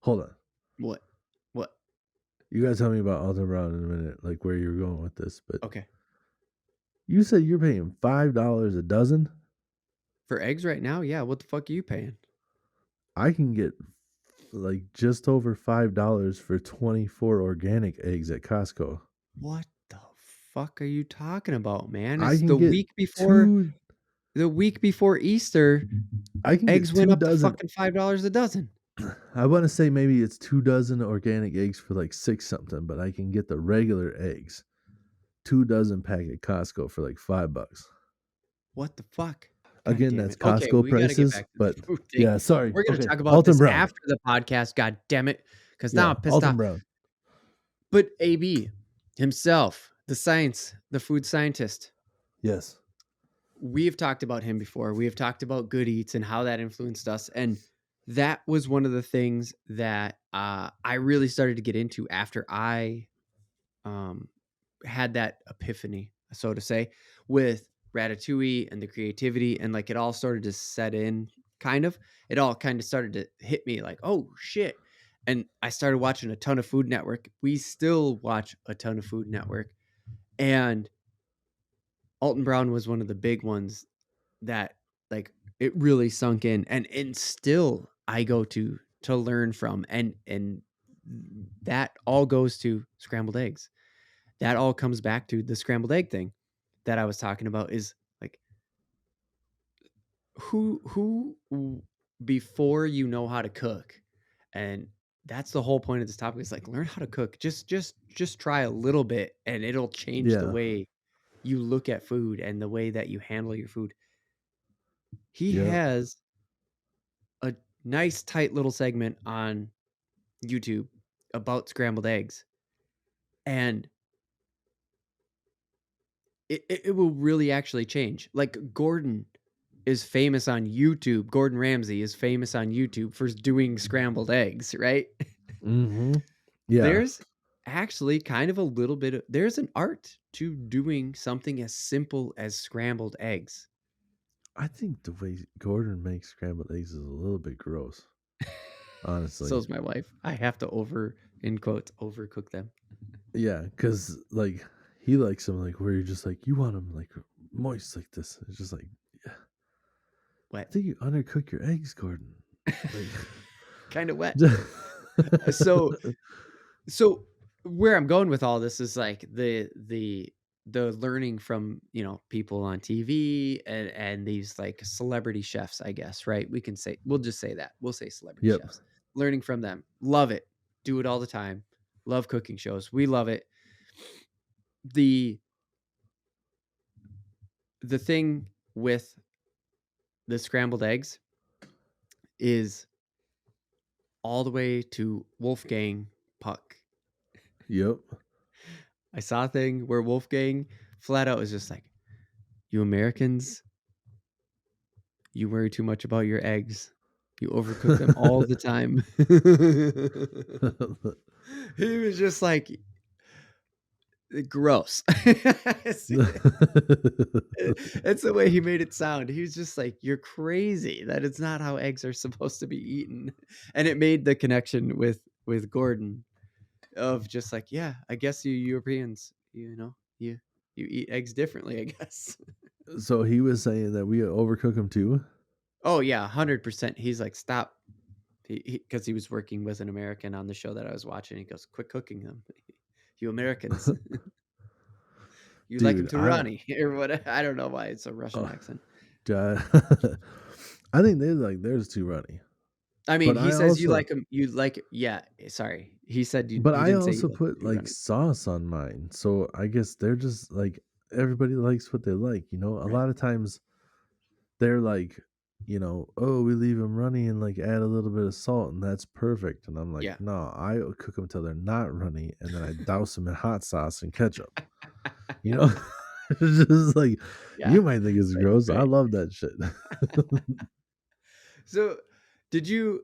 Hold on. What? What? You gotta tell me about Alton Brown in a minute, like where you're going with this. But Okay. you said you're paying $5 a dozen. For eggs right now, yeah. What the fuck are you paying? I can get like just over $5 for 24 organic eggs at Costco. What the fuck are you talking about, man? I It's can get two. the week before Easter, I can eggs get went two up to dozen. fucking $5 a dozen. I want to say maybe it's 2 dozen organic eggs for like six something, but I can get the regular eggs, 2 dozen pack at Costco for like $5. What the fuck? God Again, damn that's it. Okay, Costco we got to get prices, back to but the food thing. yeah, sorry. We're going to Okay, talk about Alton this Brown. after the podcast. God damn it. Because now Yeah, I'm pissed Alton off. Brown. But AB himself, the food scientist, Yes. we have talked about him before. We have talked about Good Eats and how that influenced us. And that was one of the things that I really started to get into after I um, had that epiphany, so to say, with Ratatouille and the creativity. And like it all started to set in kind of. It all kind of started to hit me like, oh shit. And I started watching a ton of Food Network. We still watch a ton of Food Network. And Alton Brown was one of the big ones that like it really sunk in and still I go to learn from and that all goes to scrambled eggs. That all comes back to the scrambled egg thing that I was talking about is like before you know how to cook and that's the whole point of this topic is like learn how to cook. Just try a little bit and it'll change the Yeah. way you look at food and the way that you handle your food. He Yep. has a nice tight little segment on YouTube about scrambled eggs. And it will really actually change. Like Gordon is famous on YouTube. Gordon Ramsay is famous on YouTube for doing scrambled eggs, right? Mm-hmm. Yeah. There's actually kind of a little bit of there's an art to doing something as simple as scrambled eggs. I think the way Gordon makes scrambled eggs is a little bit gross, So honestly. is my wife. I have to in quotes overcook them. Yeah, because like he likes them like where you're just like you want them like moist like this. It's just like I Wet. think you undercook your eggs, Gordon. Like, Kind of wet. So so where I'm going with all this is like the learning from people on TV and these like celebrity chefs, I guess, right? We'll just say that we'll say celebrity yep. chefs, learning from them, love it, do it all the time, love cooking shows, we love it. The the thing with the scrambled eggs is all the way to Wolfgang Puck. Yep. I saw a thing where Wolfgang flat out was just like, you Americans, you worry too much about your eggs. You overcook them all the time. He was just like, gross. It's the way he made it sound. He was just like, you're crazy. That is not how eggs are supposed to be eaten. And it made the connection with Gordon of just like, yeah, I guess you Europeans, you eat eggs differently, I guess. So he was saying that we overcook them too. Oh yeah, 100%. He's like, stop. Because he was working with an American on the show that I was watching. He goes, quit cooking them. You Americans. You like them Dude, too runny or what? I don't know why it's a Russian uh, accent. dude, I think they're like theirs too runny. I mean, But he I says also yeah, sorry. He said but he I didn't say you also like them put too like runny. sauce on mine. So I guess they're just like everybody likes what they like, A Right. lot of times they're like, oh, we leave them runny and like add a little bit of salt and that's perfect. And I'm like, Yeah. no, I cook them till they're not runny and then I douse them in hot sauce and ketchup. You know, it's just like Yeah. you might think it's Right. gross. I Right. love that shit. So did you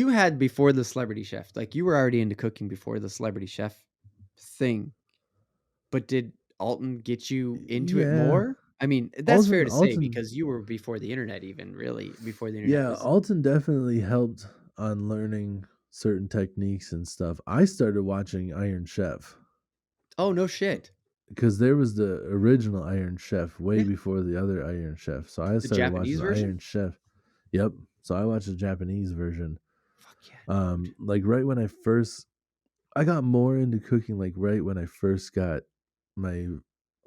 had before the celebrity chef, like you were already into cooking before the celebrity chef thing, but did Alton get you into it Yeah. more? I mean, that's fair Alton to say Alton because you were before the internet even, really, before the internet yeah, was. Alton definitely helped on learning certain techniques and stuff. I started watching Iron Chef Oh, no shit. because there was the original Iron Chef way Yeah, before the other Iron Chef. So I the started watching Japanese the version? Iron Chef. Yep. So I watched the Japanese version. Fuck yeah, dude. Like right when I got more into cooking like right when I first got my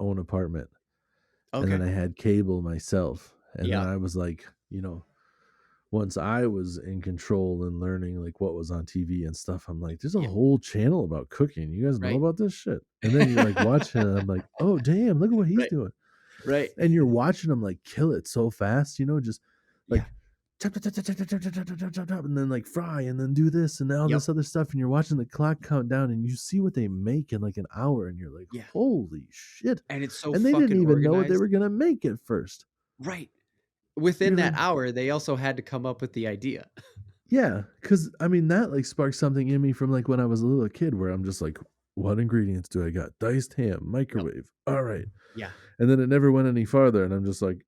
own apartment, and then Okay. I had cable myself. And then Yeah, I was like, once I was in control and learning like what was on TV and stuff, I'm like, there's a yeah, whole channel about cooking. You guys know right? about this shit? And then you're like watching it, and I'm like, oh damn, look at what he's Right, doing. right. And you're watching him like kill it so fast, just Yeah, like chop, chop, chop, chop, chop, chop, chop, chop, chop, chop, chop, and then like fry and then do this and all yep, this other stuff. And you're watching the clock count down and you see what they make in like an hour, and you're like, yeah, holy shit. and it's so And they didn't fucking even know what they organized. were gonna make at first. Right. Within You're that like, hour, they also had to come up with the idea. yeah, because I mean that like sparked something in me from like when I was a little kid where I'm just like, what ingredients do I got? Diced ham, Yep. microwave. All right. Yeah. And then it never went any farther, and I'm just like,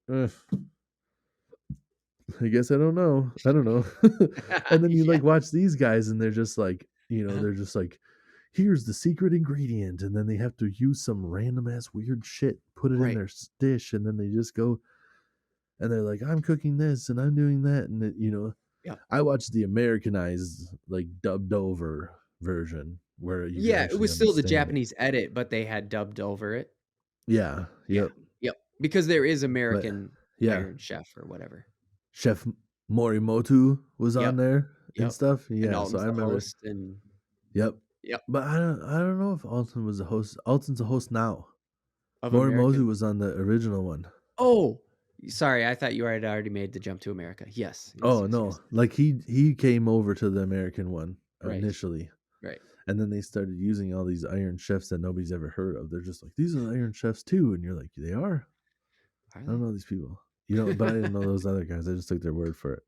I guess I don't know. I don't know. And then you Yeah. like watch these guys, and they're just like, Uh-huh. they're just like, here's the secret ingredient, and then they have to use some random ass weird shit, put it in Right. their dish, and then they just go and they're like, I'm cooking this and I'm doing that, and Yep. I watched the Americanized, like dubbed over version where you could Yeah, it actually was still the understand it. Japanese edit, but they had dubbed over it. Yeah, Yeah. yep. Yep. Because there is But American yeah, Iron Chef or whatever. Chef Morimoto was on Yep. there and Yep. stuff. And Yeah, so Alton's I the remember. host and Yep. yep, But I don't know if Alton was a host. Alton's a host now. of Morimoto American. was on the original one. Oh, sorry, I thought you had already made the jump to America. Yes. Yes, Oh yes, yes. no, like he came over to the American one Right. initially, Right. and then they started using all these Iron Chefs that nobody's ever heard of. They're just like, these are the Iron Chefs too, and you're like, they are. Are I don't they? know these people, but I didn't know those other guys. I just took their word for it.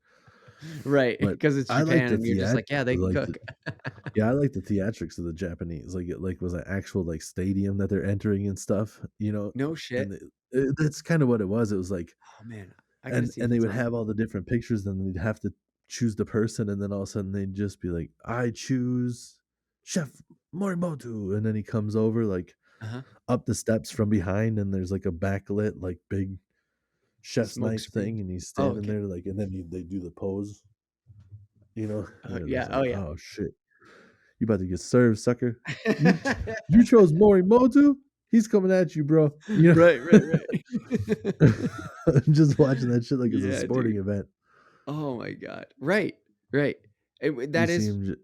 Right, But because it's I like Japan the and you're just like, "Yeah, they can like cook." the yeah, I like the theatrics of the Japanese. Like it like was an actual like stadium that they're entering and stuff, No and shit. that's kind of what it was. It was like, Oh, man. I gotta and see if and they it's would on there. have all the different pictures, and they'd have to choose the person, and then all of a sudden they'd just be like, I choose Chef Morimoto, and then he comes over like Uh-huh. up the steps from behind, and there's like a backlit like big chef's Smoke knife screen. thing, and he's Oh, standing okay. there like, and then they do the pose, and they're Yeah. just Oh, like, yeah. oh shit, you about to get served, sucker. You you chose Morimoto? He's coming at you, bro. Right, right, right. Just watching that shit like it's a Yeah, dude. sporting event. Oh my god. Right, right. You That see is him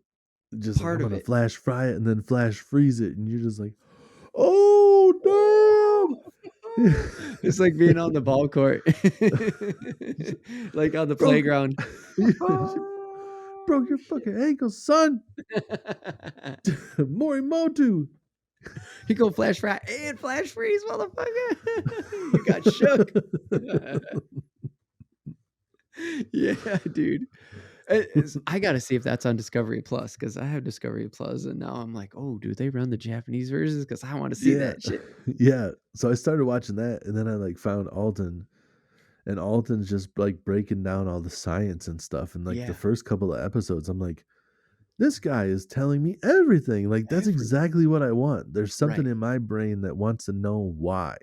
just like, I'm part of gonna it. flash fry it and then flash freeze it, and you're just like, oh damn. It's like being on the ball court. Like on the broke playground. you broke your fucking ankle, son. Morimoto. He go flash fry and flash freeze, motherfucker. You got shook. Yeah, dude. I gotta see if that's on Discovery Plus because I have Discovery Plus, and now I'm like, oh, do they run the Japanese versions? Because I want to see Yeah. that shit. Yeah. So I started watching that, and then I like found Alton, and Alton's just like breaking down all the science and stuff. And like the Yeah, first couple of episodes, I'm like, this guy is telling me everything. Like that's everything. exactly what I want. There's something Right. in my brain that wants to know why.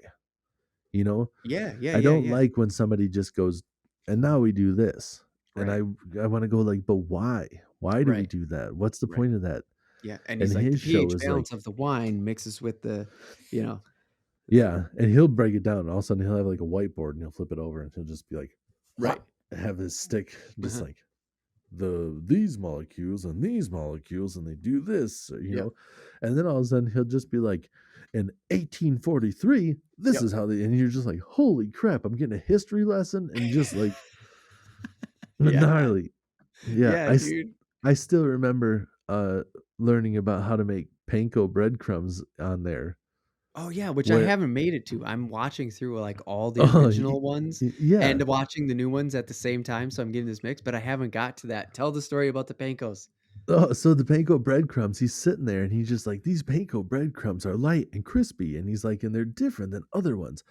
You know, Yeah, yeah, I yeah, don't yeah. like when somebody just goes, and now we do this. And Right, I want to go like, but why? Why do we right, do that? What's the right. point of that? Yeah, and And he's like, the his show pH is like, balance of the wine mixes with the, you know, yeah, and he'll break it down. And all of a sudden he'll have like a whiteboard and he'll flip it over and he'll just be like, right. have his stick just Uh-huh. like these molecules and they do this, Yep, and then all of a sudden he'll just be like, in 1843 this yep. is how they, and you're just like, holy crap, I'm getting a history lesson, and just like Yeah, man. gnarly. Yeah, Yeah, dude. I still remember learning about how to make panko breadcrumbs on there, Oh, yeah, which I where haven't made it to. I'm watching through, like, all the oh original ones yeah. and watching the new ones at the same time, so I'm getting this mix, but I haven't got to that. Tell the story about the pancos. Oh, so the panko breadcrumbs, he's sitting there and he's just like, "These panko breadcrumbs are light and crispy," and he's like, "And they're different than other ones,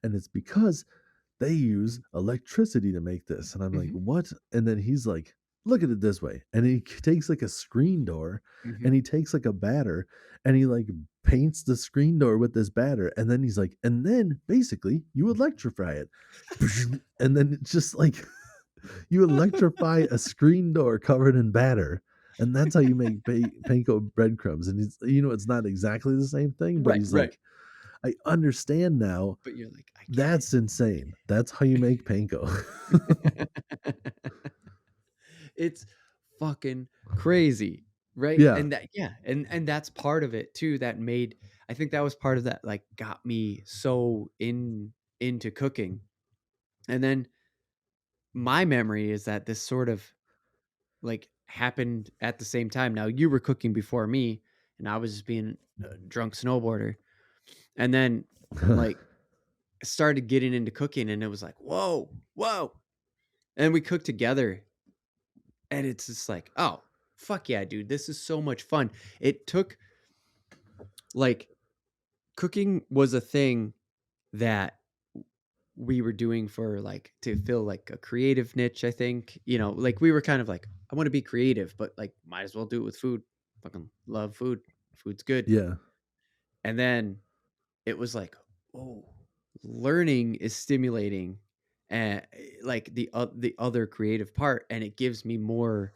and it's because they use electricity to make this." And I'm like, Mhm, "What?" And then he's like, "Look at it this way." And he takes like a screen door and mhm. he takes like a batter and he like paints the screen door with this batter. And then he's like, and then basically you electrify it. And then it's just like you electrify a screen door covered in batter. And that's how you make panko breadcrumbs. And he's, it's not exactly the same thing, but Right, he's right. like, I understand now. But you're like, "I get That's insane. That's how you make panko. it." It's fucking crazy, right? Yeah. And that yeah, and that's part of it too that made I think that was part of that, like, got me so into cooking. And then my memory is that this sort of, like, happened at the same time. Now you were cooking before me, and I was just being a drunk snowboarder. And then, like, started getting into cooking, and it was like, "Whoa, whoa." And we cooked together, and it's just like, "Oh, fuck yeah, dude. This is so much fun." It took like, cooking was a thing that we were doing for, like, to fill, like, a creative niche, I think. Like, we were kind of like, "I wanna be creative, but, like, might as well do it with food. Fucking love food. Food's good." Yeah. And then it was like, "Oh, learning is stimulating, like, the other creative part, and it gives me more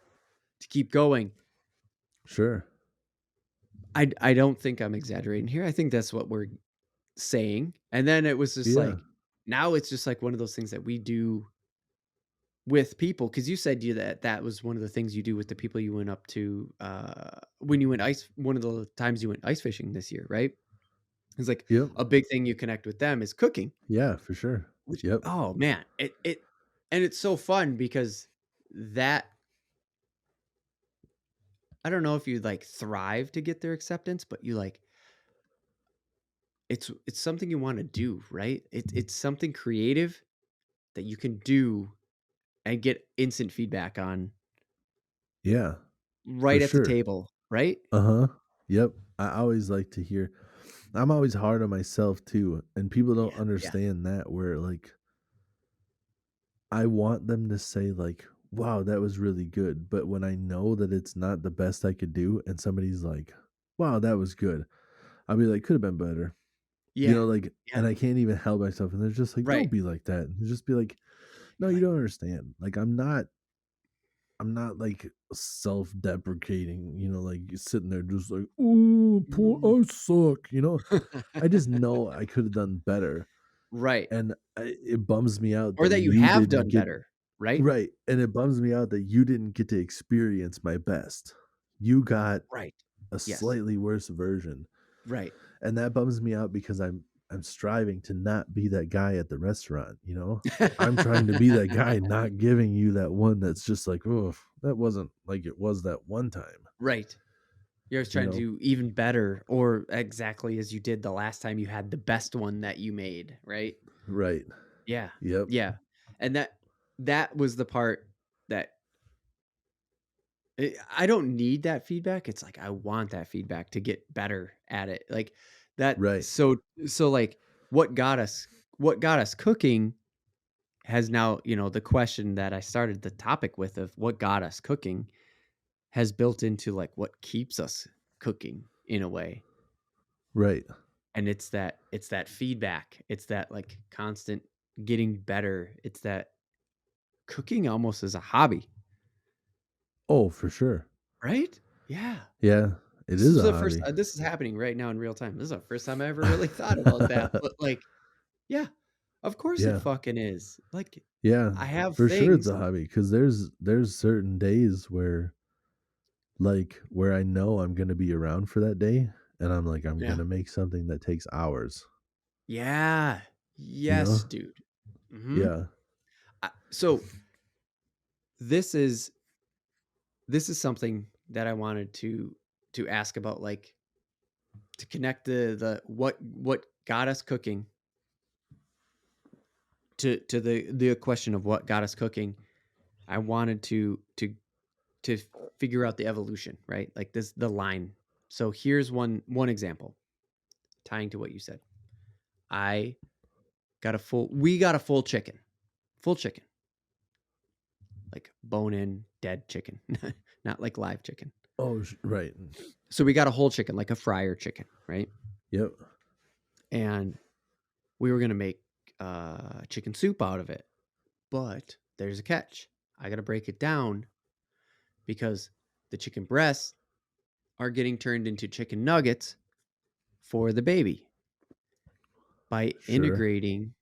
to keep going." Sure. I don't think I'm exaggerating here. I think that's what we're saying. And then it was just Yeah. like now it's just like one of those things that we do with people, because you said that was one of the things you do with the people you went up to when you went ice one of the times you went ice fishing this year, right? It's like Yep. a big thing you connect with them is cooking, Yeah, for sure. which Yep. oh man, it and it's so fun because that I don't know if you like thrive to get their acceptance, but you like it's something you want to do, right? It's something creative that you can do and get instant feedback on Yeah, for right at the sure. table, right? Uh-huh. Yep. I always like to hear I'm always hard on myself too, and people don't Yeah, yeah, understand that where like I want them to say like, "Wow, that was really good." But when I know that it's not the best I could do and somebody's like, "Wow, that was good." I'll be like, "Could have been better." yeah, Like yeah, and I can't even help myself and they're just like, right. "Don't be like that." And just be like, "No, You're you like, don't understand. Like I'm not like self-deprecating, like sitting there just like, "Oh, poor "Mm." I suck." I just know I could have done better, Right, and it bums me out or that that you you have didn't done get better, right? right, and it bums me out that you didn't get to experience my best. You got Right. a Yes. slightly worse version, Right. and that bums me out because I'm striving to not be that guy at the restaurant. I'm trying to be that guy, not giving you that one that's just like, "Oh, that wasn't like it was that one time." Right. You're always You trying to know? do even better or exactly as you did the last time you had the best one that you made, right? Right. Yeah. Yep. Yeah. And that was the part that I don't need that feedback. It's like I want that feedback to get better at it. Like that Right. so like what got us cooking has now, the question that I started the topic with of what got us cooking has built into like what keeps us cooking in a way. Right. And it's that feedback. It's that like constant getting better. It's that cooking almost as a hobby, Oh, for sure. right? Yeah. Yeah. It This is is a the first hobby. this is happening right now in real time. This is the first time I ever really thought about that, but, like, yeah, of course it Yeah. fucking is. Like, Yeah. I have For sure it's things a hobby because there's certain days where I know I'm gonna be around for that day, and I'm like, I'm yeah. gonna make something that takes hours, Yeah. you Yes, know? dude. Mhm. Yeah. So, this is this is something that I wanted to ask about, like, to connect the what got us cooking to the question of what got us cooking. I wanted to figure out the evolution, right? Like this, the line. So here's one example, tying to what you said. I we got a full chicken, like bone in, dead chicken, not like live chicken. Oh, right. So we got a whole chicken, like a fryer chicken, right? Yep. And we were gonna make chicken soup out of it, but there's a catch. I gotta break it down because the chicken breasts are getting turned into chicken nuggets for the baby by Sure. integrating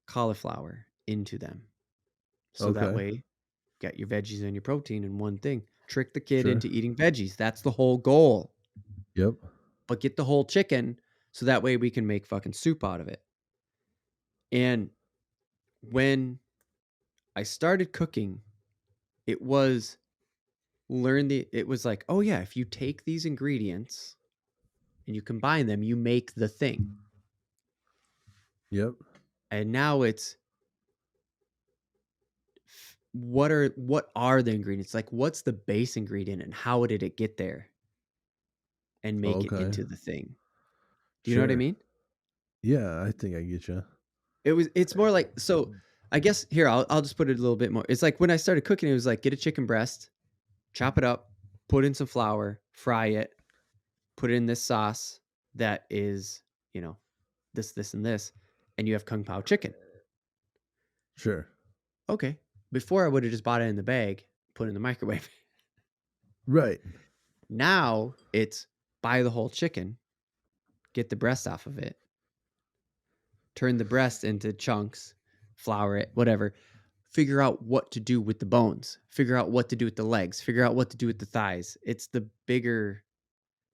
cauliflower into them. So that Okay. way, get your veggies and your protein in one thing. Trick the kid Sure. into eating veggies. That's the whole goal. Yep. But get the whole chicken so that way we can make fucking soup out of it. And when I started cooking, it was it was like, oh yeah, if you take these ingredients and you combine them, you make the thing. Yep. And now it's what are the ingredients? Like what's the base ingredient and how did it get there and make it Okay. into the thing? Do you know what I Sure. mean? Yeah, I think I get you. It's more like, so I guess here I'll just put it a little bit more. It's like when I started cooking, it was like get a chicken breast, chop it up, put in some flour, fry it, put it in this sauce that is, you know, this, and this, and you have kung pao chicken. Sure. Okay. Before I would have just bought it in the bag, put it in the microwave. Right. Now it's buy the whole chicken, get the breast off of it, turn the breast into chunks, flour it, whatever. Figure out what to do with the bones, figure out what to do with the legs, figure out what to do with the thighs. It's the bigger,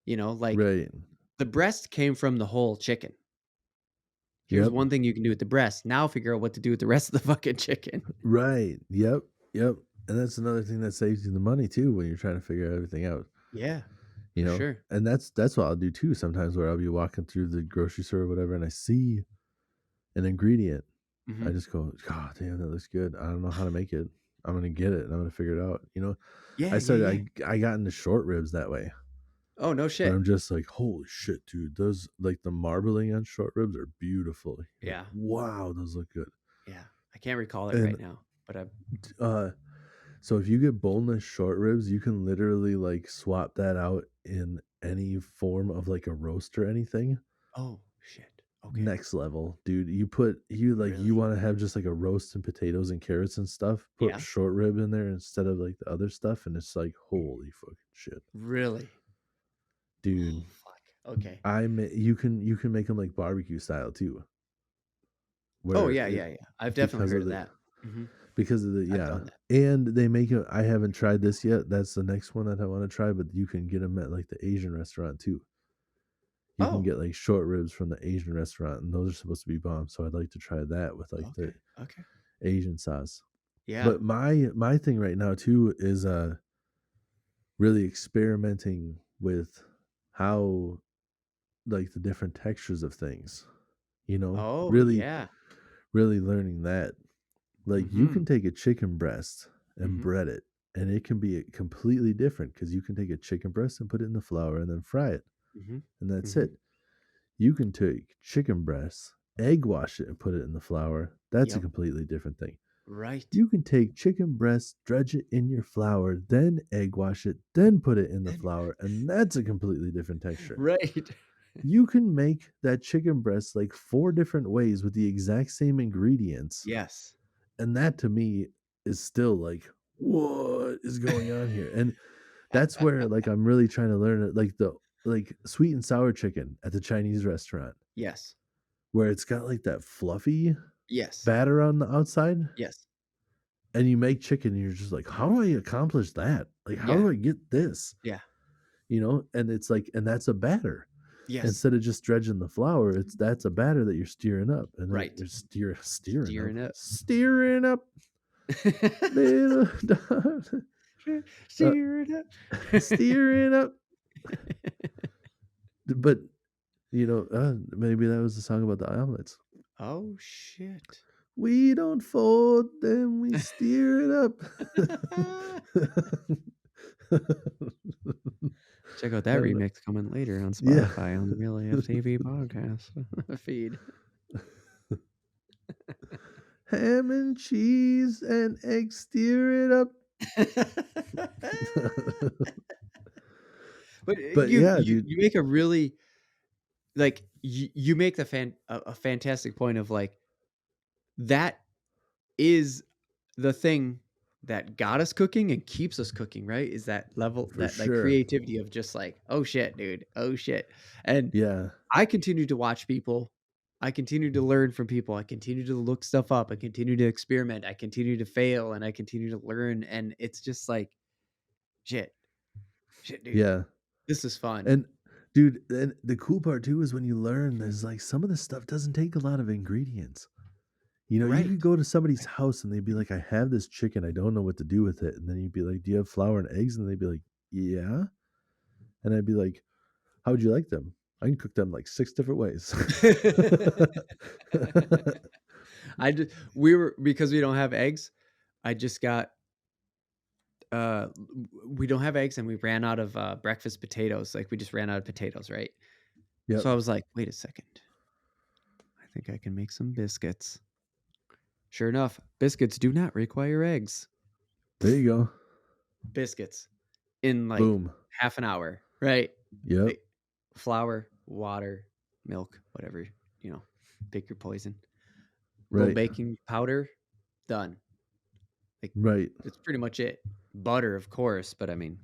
like Right. the breast came from the whole chicken. Here's Yep. one thing you can do with the breast. Now figure out what to do with the rest of the fucking chicken. Right. Yep. Yep. And that's another thing that saves you the money too when you're trying to figure everything out. Yeah, You for know? sure. And that's what I'll do too sometimes where I'll be walking through the grocery store or whatever and I see an ingredient. I Hmm. just go, God damn, that looks good. I don't know how to make it. I'm gonna get it and I'm gonna figure it out. You know? Yeah, I yeah, started yeah. I got into short ribs that way. Oh, no Where shit. I'm just like, holy shit, dude. Those like the marbling on short ribs are beautiful. You're like, Yeah, wow, those look good. yeah. I can't recall it And right now, but I. uh so if you get boneless short ribs, you can literally like swap that out in any form of like a roast or anything. Oh shit. Okay. Next level, dude. You Really? want to have just like a roast and potatoes and carrots and stuff. Put Yeah. short rib in there instead of like the other stuff, and it's like holy fucking shit, Really? Oh dude. fuck. Okay. You can make them like barbecue style too, Oh where yeah, it yeah, yeah. I've definitely because heard of of the that. Hmm. I've yeah, done that. and they make it. I haven't tried this yet. That's the next one that I want to try, but you can get them at like the Asian restaurant too. You can Oh. get like short ribs from the Asian restaurant, and those are supposed to be bomb. So I'd like to try that with like the Okay. Okay. Asian sauce. Yeah. But my thing right now too is really experimenting with how like the different textures of things. You know, Oh really yeah. really learning that. Like you Mm-hmm. can take a chicken breast and Mm-hmm. bread it, and it can be completely different because you can take a chicken breast and put it in the flour and then fry it, Mm-hmm. and that's Mm-hmm. it. You can take chicken breasts, egg wash it, and put it in the flour. That's a Yep. completely different thing. Right. You can take chicken breast, dredge it in your flour, then egg wash it, then put it in the Then flour, and that's a completely different texture. right. You can make that chicken breast like four different ways with the exact same ingredients. Yes. And that to me is still like, what is going on here? And that's where like I'm really trying to learn it, like the like sweet and sour chicken at the Chinese restaurant, Yes. where it's got like that fluffy Yes. batter on the outside. Yes. And you make chicken and you're just like, how do I accomplish that? Like, how Yeah. do I get this? Yeah. You know, and it's like, and that's a batter. Yes. Instead of just dredging the flour, that's a batter that you're stirring up, and then Right. you're Steering up. steering up, little dog, uh, Steering up. steering up. But maybe that was the song about the omelets. Oh shit. We don't fold, then we steer it up. Check out that And remix coming later on yeah. Spotify on the Real AF TV podcast feed. Ham and cheese and eggs, steer it up. But But you yeah, you dude, you make a really like you make a fantastic point of like that is the thing that got us cooking and keeps us cooking, right? Is that level for that like sure. creativity of just like, oh shit, dude, oh shit. And Yeah. I continue to watch people. I continue to learn from people. I continue to look stuff up. I continue to experiment. I continue to fail and I continue to learn. And it's just like, shit, shit, dude, Yeah. this is fun. And dude, and the cool part too is when you learn there's like some of the stuff doesn't take a lot of ingredients. You know, you Right. could go to somebody's Right. house and they'd be like, I have this chicken, I don't know what to do with it. And then you'd be like, do you have flour and eggs? And they'd be like, yeah. And I'd be like, how would you like them? I can cook them like 6 different ways. I just we were because we don't have eggs. I just got we don't have eggs and we ran out of breakfast potatoes. Like we just ran out of potatoes, right? Yep. So I was like, wait a second. I think I can make some biscuits. Sure enough, biscuits do not require eggs. There you go. Biscuits in like Boom. half an hour, right? Yep. Like, flour, water, milk, whatever, pick your poison. Little Right. baking powder, done. Like Right. that's pretty much it. Butter, of course, but I mean,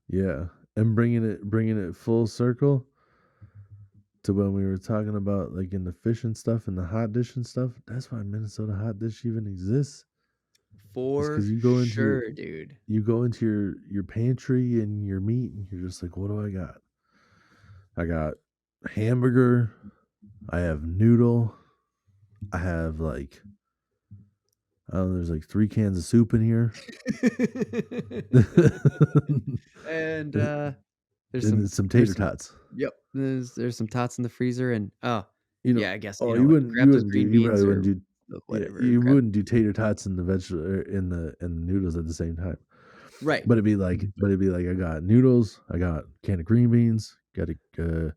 Yeah. And bringing it full circle to when we were talking about like in the fish and stuff and the hot dish and stuff. That's why Minnesota hot dish even exists. Is for because sure, dude. you go into your pantry and your meat and you're just like, what do I got? I got hamburger, I have noodle, I have like I don't know, there's like 3 cans of soup in here. And and there's then some there's tater some tots. yep, there's some tots in the freezer and oh, You know, yeah, I guess, oh, what, grab you those wouldn't do green you probably beans wouldn't or do whatever, you grab wouldn't do tater tots in the vegetable in the noodles at the same time. right. But it'd be like I got noodles, I got a can of green beans, got a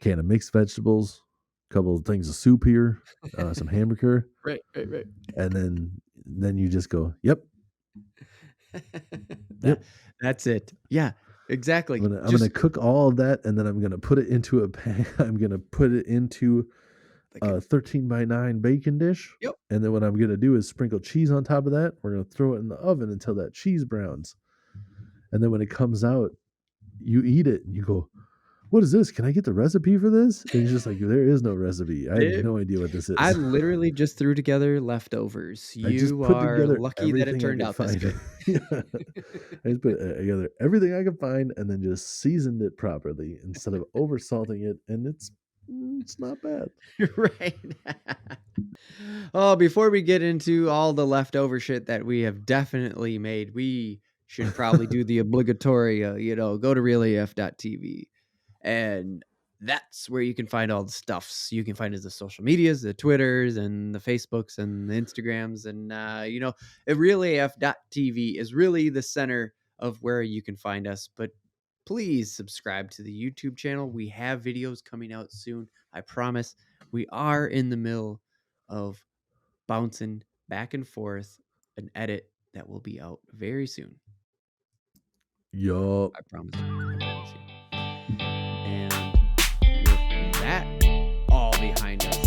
can of mixed vegetables, a couple of things of soup here, some hamburger, Right, right, right. and then you just go, "Yep, That yep. that's it. Yeah, exactly. I'm gonna Just cook all of that, and then I'm gonna put it into a pan. I'm gonna put it into like a 13 by 9 bacon dish, yep. and then what I'm gonna do is sprinkle cheese on top of that. We're gonna throw it in the oven until that cheese browns, and then when it comes out, you eat it, and you go, "What is this? Can I get the recipe for this?" And he's just like, "There is no recipe. I have Dude, no idea what this I is." literally just threw together leftovers. I just You put are together lucky that it everything I turned could out this find. good. Yeah. I just put together everything I could find and then just seasoned it properly instead of over salting it, and it's not bad. Right. Oh, before we get into all the leftover shit that we have definitely made, we should probably do the obligatory, go to realaf.tv. And that's where you can find all the stuffs. You can find us the social medias, the Twitters and the Facebooks and the Instagrams. And, realaf.tv is really the center of where you can find us. But please subscribe to the YouTube channel. We have videos coming out soon. I promise. We are in the middle of bouncing back and forth an edit that will be out very soon. Yup. I promise you. I promise you. And with that all behind us,